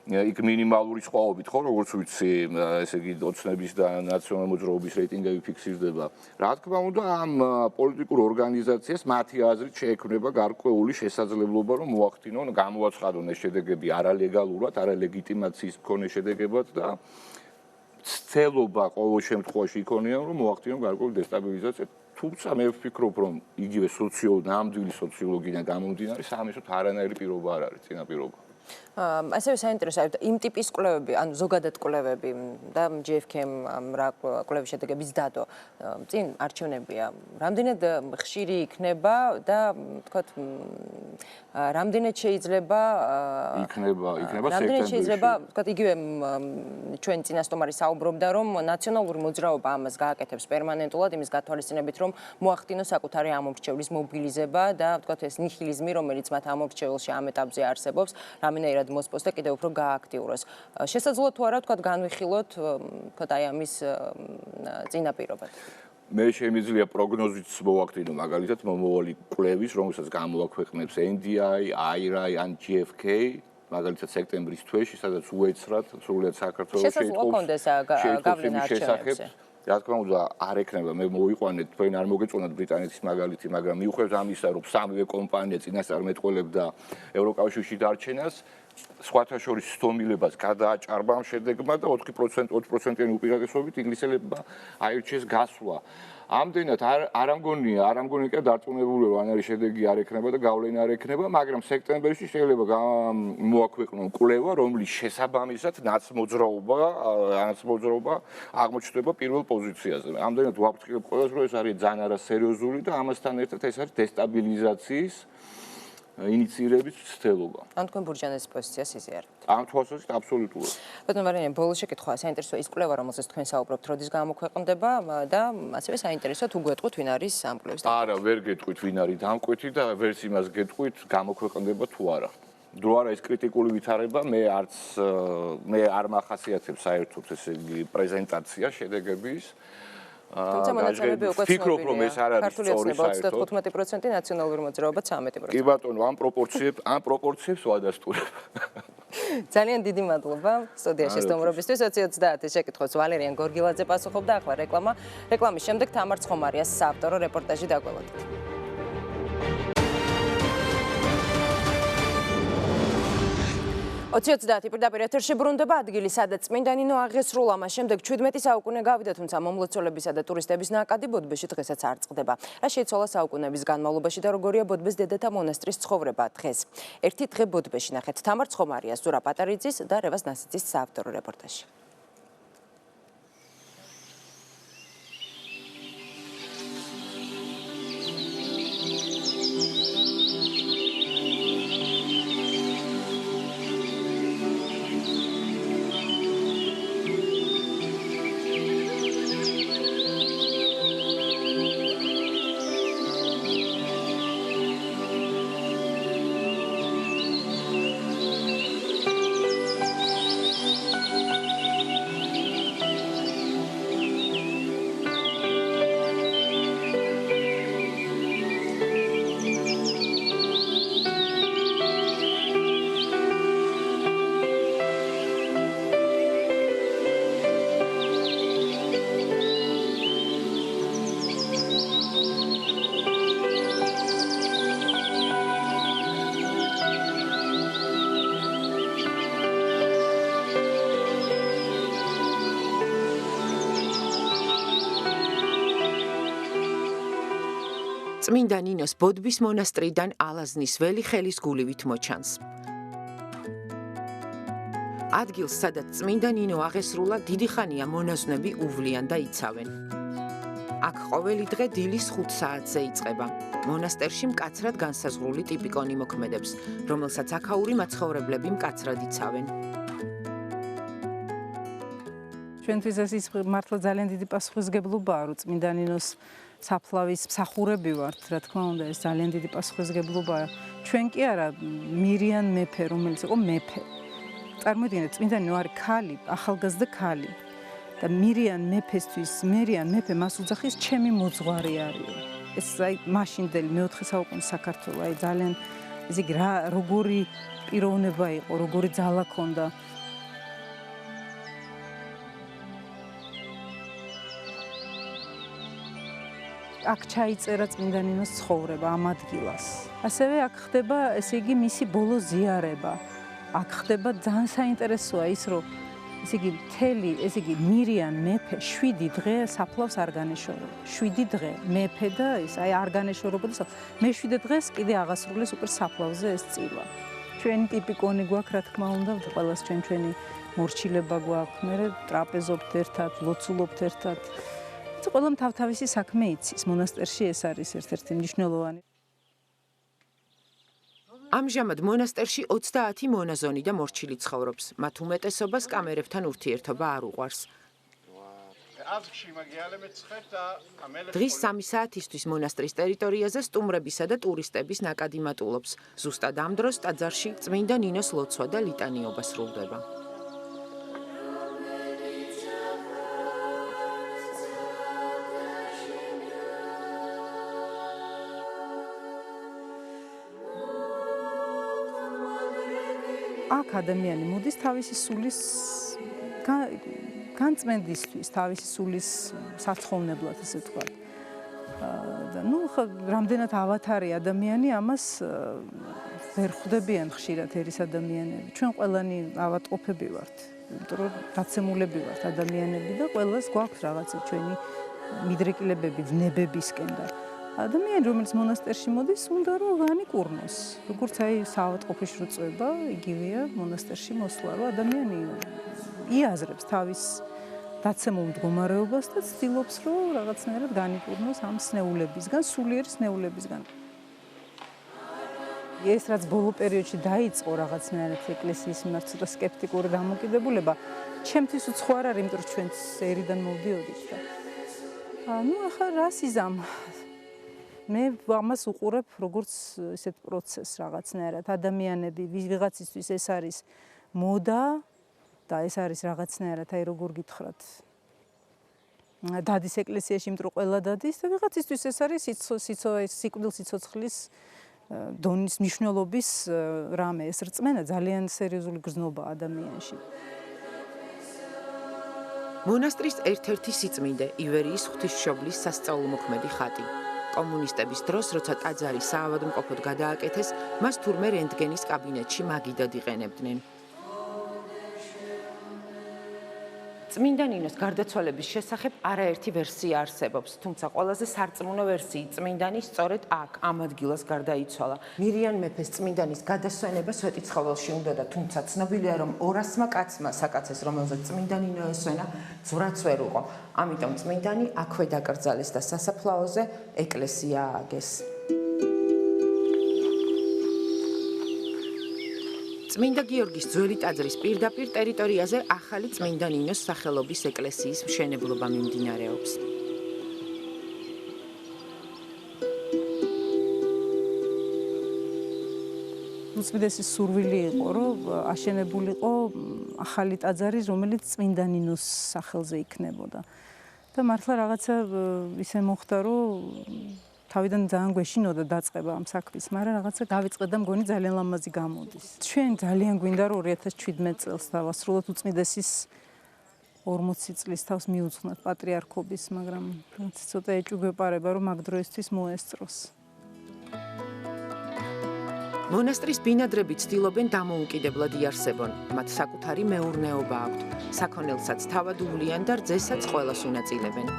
იქ მინიმალური სხვაობით, ხო, როგორც ვიცი, ესე იგი ოცნების და ნაციონალური მოძრაობის რეიტინგები ფიქსირდება. რა თქმა უნდა, ამ პოლიტიკურ ორგანიზაციას მათი აზრით შეექმნება გარკვეული შესაძლებლობა, რომ მოახდინონ, გამოაცხადონ ეს შედეგები არალეგალურად, არალეგიტიმაციის მქონე შედეგებად და ცდილობა ყოველ შემთხვევაში იქონია, რომ მოახდინონ გარკვეული დესტაბილიზაცია. თუმცა მე ვფიქრობ, რომ იგივე ნამდვილი სოციოლოგიდან გამომდინარე, სამისოთ არანაირი პირობა არ არის, წინაპირობა. ასევე საინტერესოა იმ ტიპის კვლევები, ანუ ზოგადად კვლევები და GFK-მ რა კვლევის შედეგების დადო, წინ არჩევნებია, რამდენად ხშირი იქნება და თქვათ რამდენად შეიძლება თქვათ იგივე ჩვენ წინასწარმეტყველი საუბრობდა, რომ ნაციონალური მოძრაობა ამას გააკეთებს პერმანენტულად იმის გათვალისწინებით, რომ მოახდინოს საკუთარი ამომრჩევლის მობილიზება და თქვათ ეს ნიჰილიზმი, რომელიც მათ ამომრჩეველში ამ ეტაპზე არსებობს, რამენერად მოსპოს და კიდევ უფრო გააქტიუროს. შესაძლოა თუ არა თქვათ განვიხილოთ თქვათ აი ამის წინაპირობად. მე შემიძლია პროგნოზით მოვახდინო მაგალითად მომავალი კვლევის, რომელსაც გამოაქვეყნებს NDI, IRI ან GFK, მაგალითად სექტემბრის თვეში, სადაც უეცრად სრულიად საქართველოს შესაძლოა კონდეს გავლენა არჩევნებზე. რა თქმა უნდა, არ ექნება, მე მოვიყვანეთ, თქვენ არ მოგეწონათ ბრიტანეთის მაგალითი, მაგრამ მიუხედავად ამისა, რომ სამივე კომპანია წინასწარმეტყველებდა ევროკავშირში დარჩენას, სხვათა შორის სტომილებას გადააჭარბა ამ შედეგმა და 4%-იანი უპირატესობით ინგლისელებმა აირჩიეს გასვლა. ამდენად არ ამგონია დარწმუნებული რომ ანარი შედეგი არ ექნება და გავლენა არ ექნება, მაგრამ სექტემბერში შეიძლება მოაქვეყნონ კვლევა, რომლის შესაბამისად ნაცმოძრაობა აღმოჩნდება პირველ პოზიციაზე. ამდენად ვაფრთხილებ ყველას, რომ ეს არის ძალიან არასერიოზული და ამასთან ერთად ეს არის დესტაბილიზაციის ინიციირების ცდელობა. ან თქვენ ბურჯანაძის პოზიციას იზიარებთ? ამ თვალსაზრისით აბსოლუტურად. ბატონო მარიანე, ბოლოს შეკითხვა, საინტერესოა ის კვლევა, რომელზეც თქვენ საუბრობთ, როდის გამოქვეყნდება და ასევე საინტერესოა თუ გეტყვით, ვინ არის ამ კვლევის დამკვეთი? არა, ვერ გეტყვით, ვინ არის დამკვეთი და ვერც იმას გეტყვით, გამოქვეყნდება თუ არა. დრო არა ეს კრიტიკული ვითარება, მე არ მახასიათებს საერთოდ ესე იგი პრეზენტაცია შედეგების. თუმცა მონაცემები უკვე ცნობილია. ვფიქრობ, რომ ეს არ არის სწორი საერთოდ. 35% ნაციონალური მოძრაობა 13%. კი ბატონო, ამ პროპორციებს ვადასტურებ. ძალიან დიდი მადლობა სტუდიაში სტუმრობისთვის. 2030-ის შეკითხვას ვალერიან გორგილაძე პასუხობდა, ახლა რეკლამა. რეკლამის შემდეგ თამარ ცხომარიას საავტორო რეპორტაჟი დაგველოდებით. 20-30 პირდაპირ ეთერში ბრუნდება ადგილი, სადაც წმინდა ნინო აღესრულა, მას შემდეგ 17 საუკუნე გავიდა, თუმცა მომლოცველებისა და ტურისტების ნაკადი ბოდბეში დღესაც არ წყდება. რა შეიცვალა საუკუნეების განმავლობაში და როგორია ბოდბეს დედათა მონასტრის ცხოვრება დღეს? ერთი დღე ბოდბეში ნახეთ თამარ ცხომარიას, ზურა პატარიძის და რევას ნასიძის საავტორო რეპორტაჟი. წმინდა ნინოს ბოდბის მონასტრიდან ალაზნის ველი ხელის გულივით მოჩანს. ადგილს, სადაც წმინდა ნინო აღესრულა, დიდი ხანია მონაზვნები უვლიან და იცავენ. აქ ყოველი დღე დილის 5 საათზე იწყება. მონასტერში მკაცრად განსაზღვრული ტიპიკონი მოქმედებს, რომელსაც აქაური მაცხოვრებლები მკაცრად იცავენ. ჩვენთვის ეს ის მართლა ძალიან დიდი პასუხისგებლობაა, რომ წმინდა ნინოს საფლავის მსახურები ვართ, რა თქმა უნდა, ეს ძალიან დიდი პასუხისგებლობაა. ჩვენ კი არა, მირიან მეფე, რომელიც იყო მეფე. წარმოიდგინეთ, წმინდა ნინო არის ქალი, ახალგაზრდა ქალი. და მირიან მეფესთვის, მირიან მეფე მას უძახის, ჩემი მოძღვარი არის. ეს აი მაშინდელი მე-4 საუკუნის საქართველო, აი ძალიან ესე იგი როგორი პიროვნება იყო, როგორი ძალა ჰქონდა. აქ ჩაიწერა წმინდა ნინოს ცხოვრება ამ ადგილას. ასევე აქ ხდება, ესე იგი, მისი ბოლო ზიარება. აქ ხდება ძალიან საინტერესოა ის, რომ ესე იგი, მთელი, ესე იგი, მირიან მეფე 7 დღე საფლავს არ განეშორება. 7 დღე მეფე და ეს აი არ განეშორებოდა. მე-7 დღეს კიდე აღასრულეს უკვე საფლავზე ეს წილა. ჩვენი ტიპიკონი გვაქვს, რა თქმა უნდა, ყველას ჩვენი მორჩილება გვაქვს, მე ტრაპეზობთ ერთად, ლოცულობთ ერთად. ყველამ თავთავისი საქმე იცის. მონასტერში ეს არის ერთ-ერთი მნიშვნელოვანი. ამჟამად მონასტერში 30 მონაზონი და მორჩილი ცხოვრობს. მათ უმეტესობას კამერებთან ურთიერთობა არ უყვარს. დღის 3 საათისთვის მონასტრის ტერიტორიაზე სტუმრებისა და ტურისტების ნაკადი მატულობს. ზუსტად ამ დროს ტაძარში წმინდა ნინოს ლოცვა და ლიტანიობა სრულდება. აქ ადამიანი მოდის თავისი სულის განწმენდისთვის, თავისი სულის საცხოვნებლად, ესე ვთქვათ. და ნუ რამდენად ავათარი ადამიანი ამას ვერ ხვდებიან ხშირად ერის ადამიანები. ჩვენ ყველანი ავატყოფები ვართ, იმიტომ რომ დაცემულები ვართ ადამიანები და ყველას გვაქვს რაღაცა ჩვენი მიდრეკილებები ვნებებისკენ და ადამიანი, რომელიც მონასტერში მოდის, უნდა რომ განიკურნოს. როგორც აი საავადმყოფო შრუწება, იგივეა მონასტერში მოსვლა, რომ ადამიანი იაზრებს თავის დაცემულ მდგომარეობას და ცდილობს, რომ რაღაცნაირად განიკურნოს ამ სნეულებისგან, სულიერი სნეულებისგან. ეს რაც ბოლო პერიოდში დაიწყო რაღაცნაირად ეკლესიის მიმართ ცოტა სკეპტიკური დამოკიდებულება, ჩემთვის უცხო არ არის, იმიტომ რომ ჩვენ ერიდან მოვდიოდით და ნუ ახლა რას იზამ მე ამას უყურებ როგორც ესეთ პროცესს რაღაცნაირად ადამიანები ვიღაცისთვის ეს არის მოდა და ეს არის რაღაცნაირად აი როგორ გითხრათ დადის ეკლესიაში იმიტომ რომ ყველა დადის და ვიღაცისთვის ეს არის სიკვდილ სიცოცხლის დონის მნიშვნელობის რამე ეს რწმენა ძალიან სერიოზული გრძნობა ადამიანში მონასტრის ერთ-ერთი სიწმინდე ივერიის ღვთისმშობლის სასწაულმოქმედი ხატი კომუნისტების დროს, როცა ტაძარი საავადმყოფოდ გადააკეთეს, მას თურმე რენტგენის კაბინეტში მაგიდად იყენებდნენ. წმინდა ნინოს გარდაცვალების შესახებ არაერთი ვერსია არსებობს, თუმცა ყველაზე სარწმუნო ვერსიით წმინდანი სწორედ აქ, ამ ადგილას გარდაიცვალა. მირიან მეფეს წმინდანის გადასვენება სვეტიცხოველში უნდოდა, თუმცა ცნობილია, რომ 200-მა კაცმა საკაცეს, რომელზეც წმინდა ნინო ესვენა, ძვრაც ვერ უყო. ამიტომ წმინდანი აქვე დაკრძალეს და სასაფლაოზე ეკლესია ააგეს. წმინდა გიორგის ძველი ტაძრის პირდაპირ ტერიტორიაზე ახალი წმინდა ნინოს სახელობის ეკლესიის მშენებლობა მიმდინარეობს. უწმიდესის სურვილი იყო, რომ აშენებულიყო ახალი ტაძარი, რომელიც წმინდა ნინოს სახელზე იქნებოდა. და მართლა რაღაცა ისე მოხდა, რომ თავიდან ძალიან გვეშინოდა დაწყება ამ საქმის, მაგრამ რაღაცა დავიწყე და მგონი ძალიან ლამაზი გამოდის. ჩვენ ძალიან გვინდა რომ 2017 წელს დავასრულოთ უწმიდესის 40 წლის თავს მიუძღვნათ პატრიარქობის, მაგრამ ცოტა ეჭვგვეპარება რომ მაგ დროისთვის მოესწროს. მონასტრის ბინადრები ცდილობენ დამოუკიდებლად იარსებონ, მათ საკუთარი მეურნეობა აქვთ, საქონელსაც თავად უვლიან და რძესაც ყველას უნაწილებენ.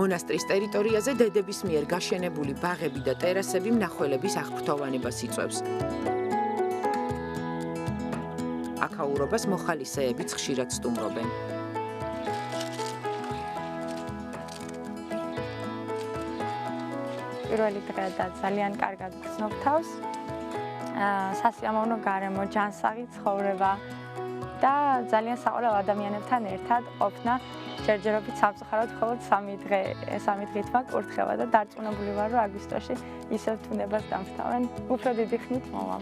მონასტრის ტერიტორიაზე დედების მიერ გაშენებული ბაღები და ტერასები მნახველების აღფრთოვანებას იწვევს. აქაურობას მოხალისეებიც ხშირად სტუმრობენ. პირველი დღე და ძალიან კარგად გრძნობ თავს. სასიამოვნო გარემო, ჯანსაღი ცხოვრება და ძალიან საყვარელ ადამიანებთან ერთად ყოფნა. ჯერჯერობით სამწუხაროდ მხოლოდ 3 დღით მაკურთხევა და დარწმუნებული ვარ, რომ აგვისტოში ისევ თუნებას დამთავრენ. უფრო დიდი ხნით მოვა.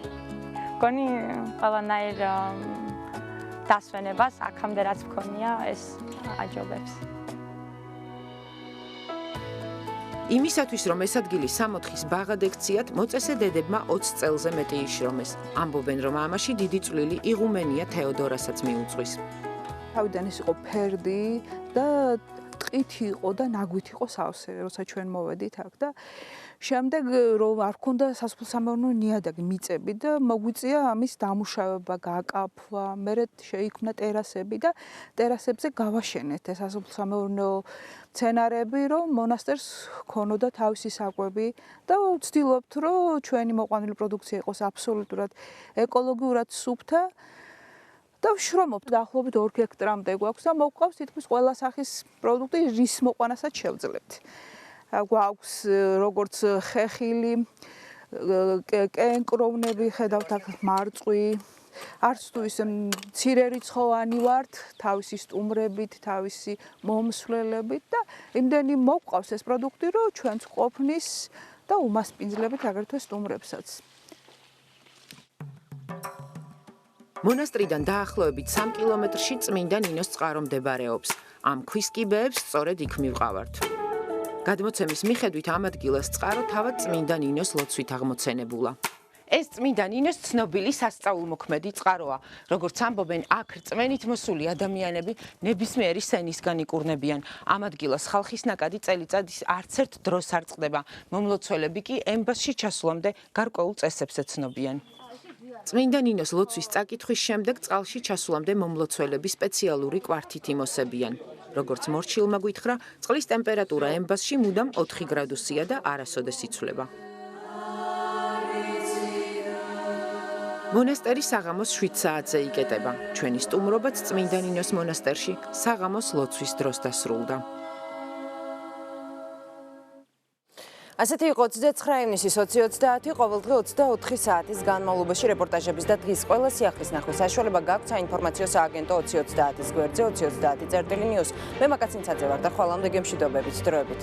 მგონი ყველანაირ დასვენებას აქამდე რაც მქონია, ეს აჯობებს. იმისათვის, რომ ეს ადგილი სამოთხის ბაღად ექციათ, მოწესე დედებმა 20 წელზე მეტი იშრომეს. ამბობენ, რომ ამაში დიდი წვლილი იღუმენია თეოდორასაც მიუძღვის. თავიდან ის იყო ფერდი და ტყითი იყო და ნაგვით იყო სავსე, როცა ჩვენ მოვედით აქ და შემდეგ რომ არ ქონდა სასოფლო-სამეურნეო ნიადაგი მიწები და მოგვიწია ამის დამუშავება, გაკაფვა, მერე შეიქმნა ტერასები და ტერასებზე გავაშენეთ ეს სასოფლო-სამეურნეო სცენარები, რომ მონასტერს ქონოდა თავისი საკვები და ვცდილობთ, რომ ჩვენი მოყვანილი პროდუქცია იყოს აბსოლუტურად ეკოლოგიურად სუფთა და ვშრომობთ დაახლოებით 2 ჰექტარამდე გვაქვს და მოგვყავს თითქმის ყველა სახის პროდუქტი, რის მოყვანასაც შევძლებთ. გვაქვს როგორც ხეხილი, კენკროვნები, ხედავთ აქ მარწყვი, არც თუ ისე მცირე რიცხოვანი ვართ, თავისი სტუმრებით, თავისი მომსვლელებით და იმდენი მოგვყავს ეს პროდუქტი, რომ ჩვენც ყოფნის და უმასპინძლებით აგრეთვე სტუმრებსაც. მონასტრიდან დაახლოებით 3 კილომეტრში წმინდა ნინოს წყარო მდებარეობს. ამ ქვის კიბეებს სწორედ იქ მივყავართ. გადმოცემის მიხედვით ამ ადგილას წყარო თავად წმინდა ნინოს ლოცვით აღმოცენებულა. ეს წმინდა ნინოს ცნობილი სასწაულმოქმედი წყაროა. როგორც ამბობენ, აქ რწმენით მოსული ადამიანები ნებისმიერი სენისგან იკურნებიან. ამ ადგილას ხალხის ნაკადი წელიწადის არც ერთ დროს არ წყდება. მომლოცველები კი ემბასში ჩასვლამდე გარკვეულ წესებს ეცნობიან. წმინდა ნინოს ლოცვის წაკითხვის შემდეგ წყალში ჩასვლამდე მომლოცველები სპეციალური კვართით იმოსებიან. როგორც მორჩილმა გითხრა, წყლის ტემპერატურა ემბასში მუდამ 4 გრადუსია და არასოდეს იცვლება. მონასტერი საღამოს 7 საათზე იკეტება. ჩვენი სტუმრობაც წმინდა ნინოს მონასტერში საღამოს ლოცვის დროს დასრულდა. ასეთი იყო 29 ივნისის 20:30 ყოველდღე 24 საათის განმავლობაში რეპორტაჟების და დღის ყველა სიახლის ნახვის საშუალება გაქვთ საინფორმაციო სააგენტო 20:30-ის გვერდზე 20:30.news. მე მაკაცინცაძე ვარ და ხვალამდე გემშვიდობებით, დროებით.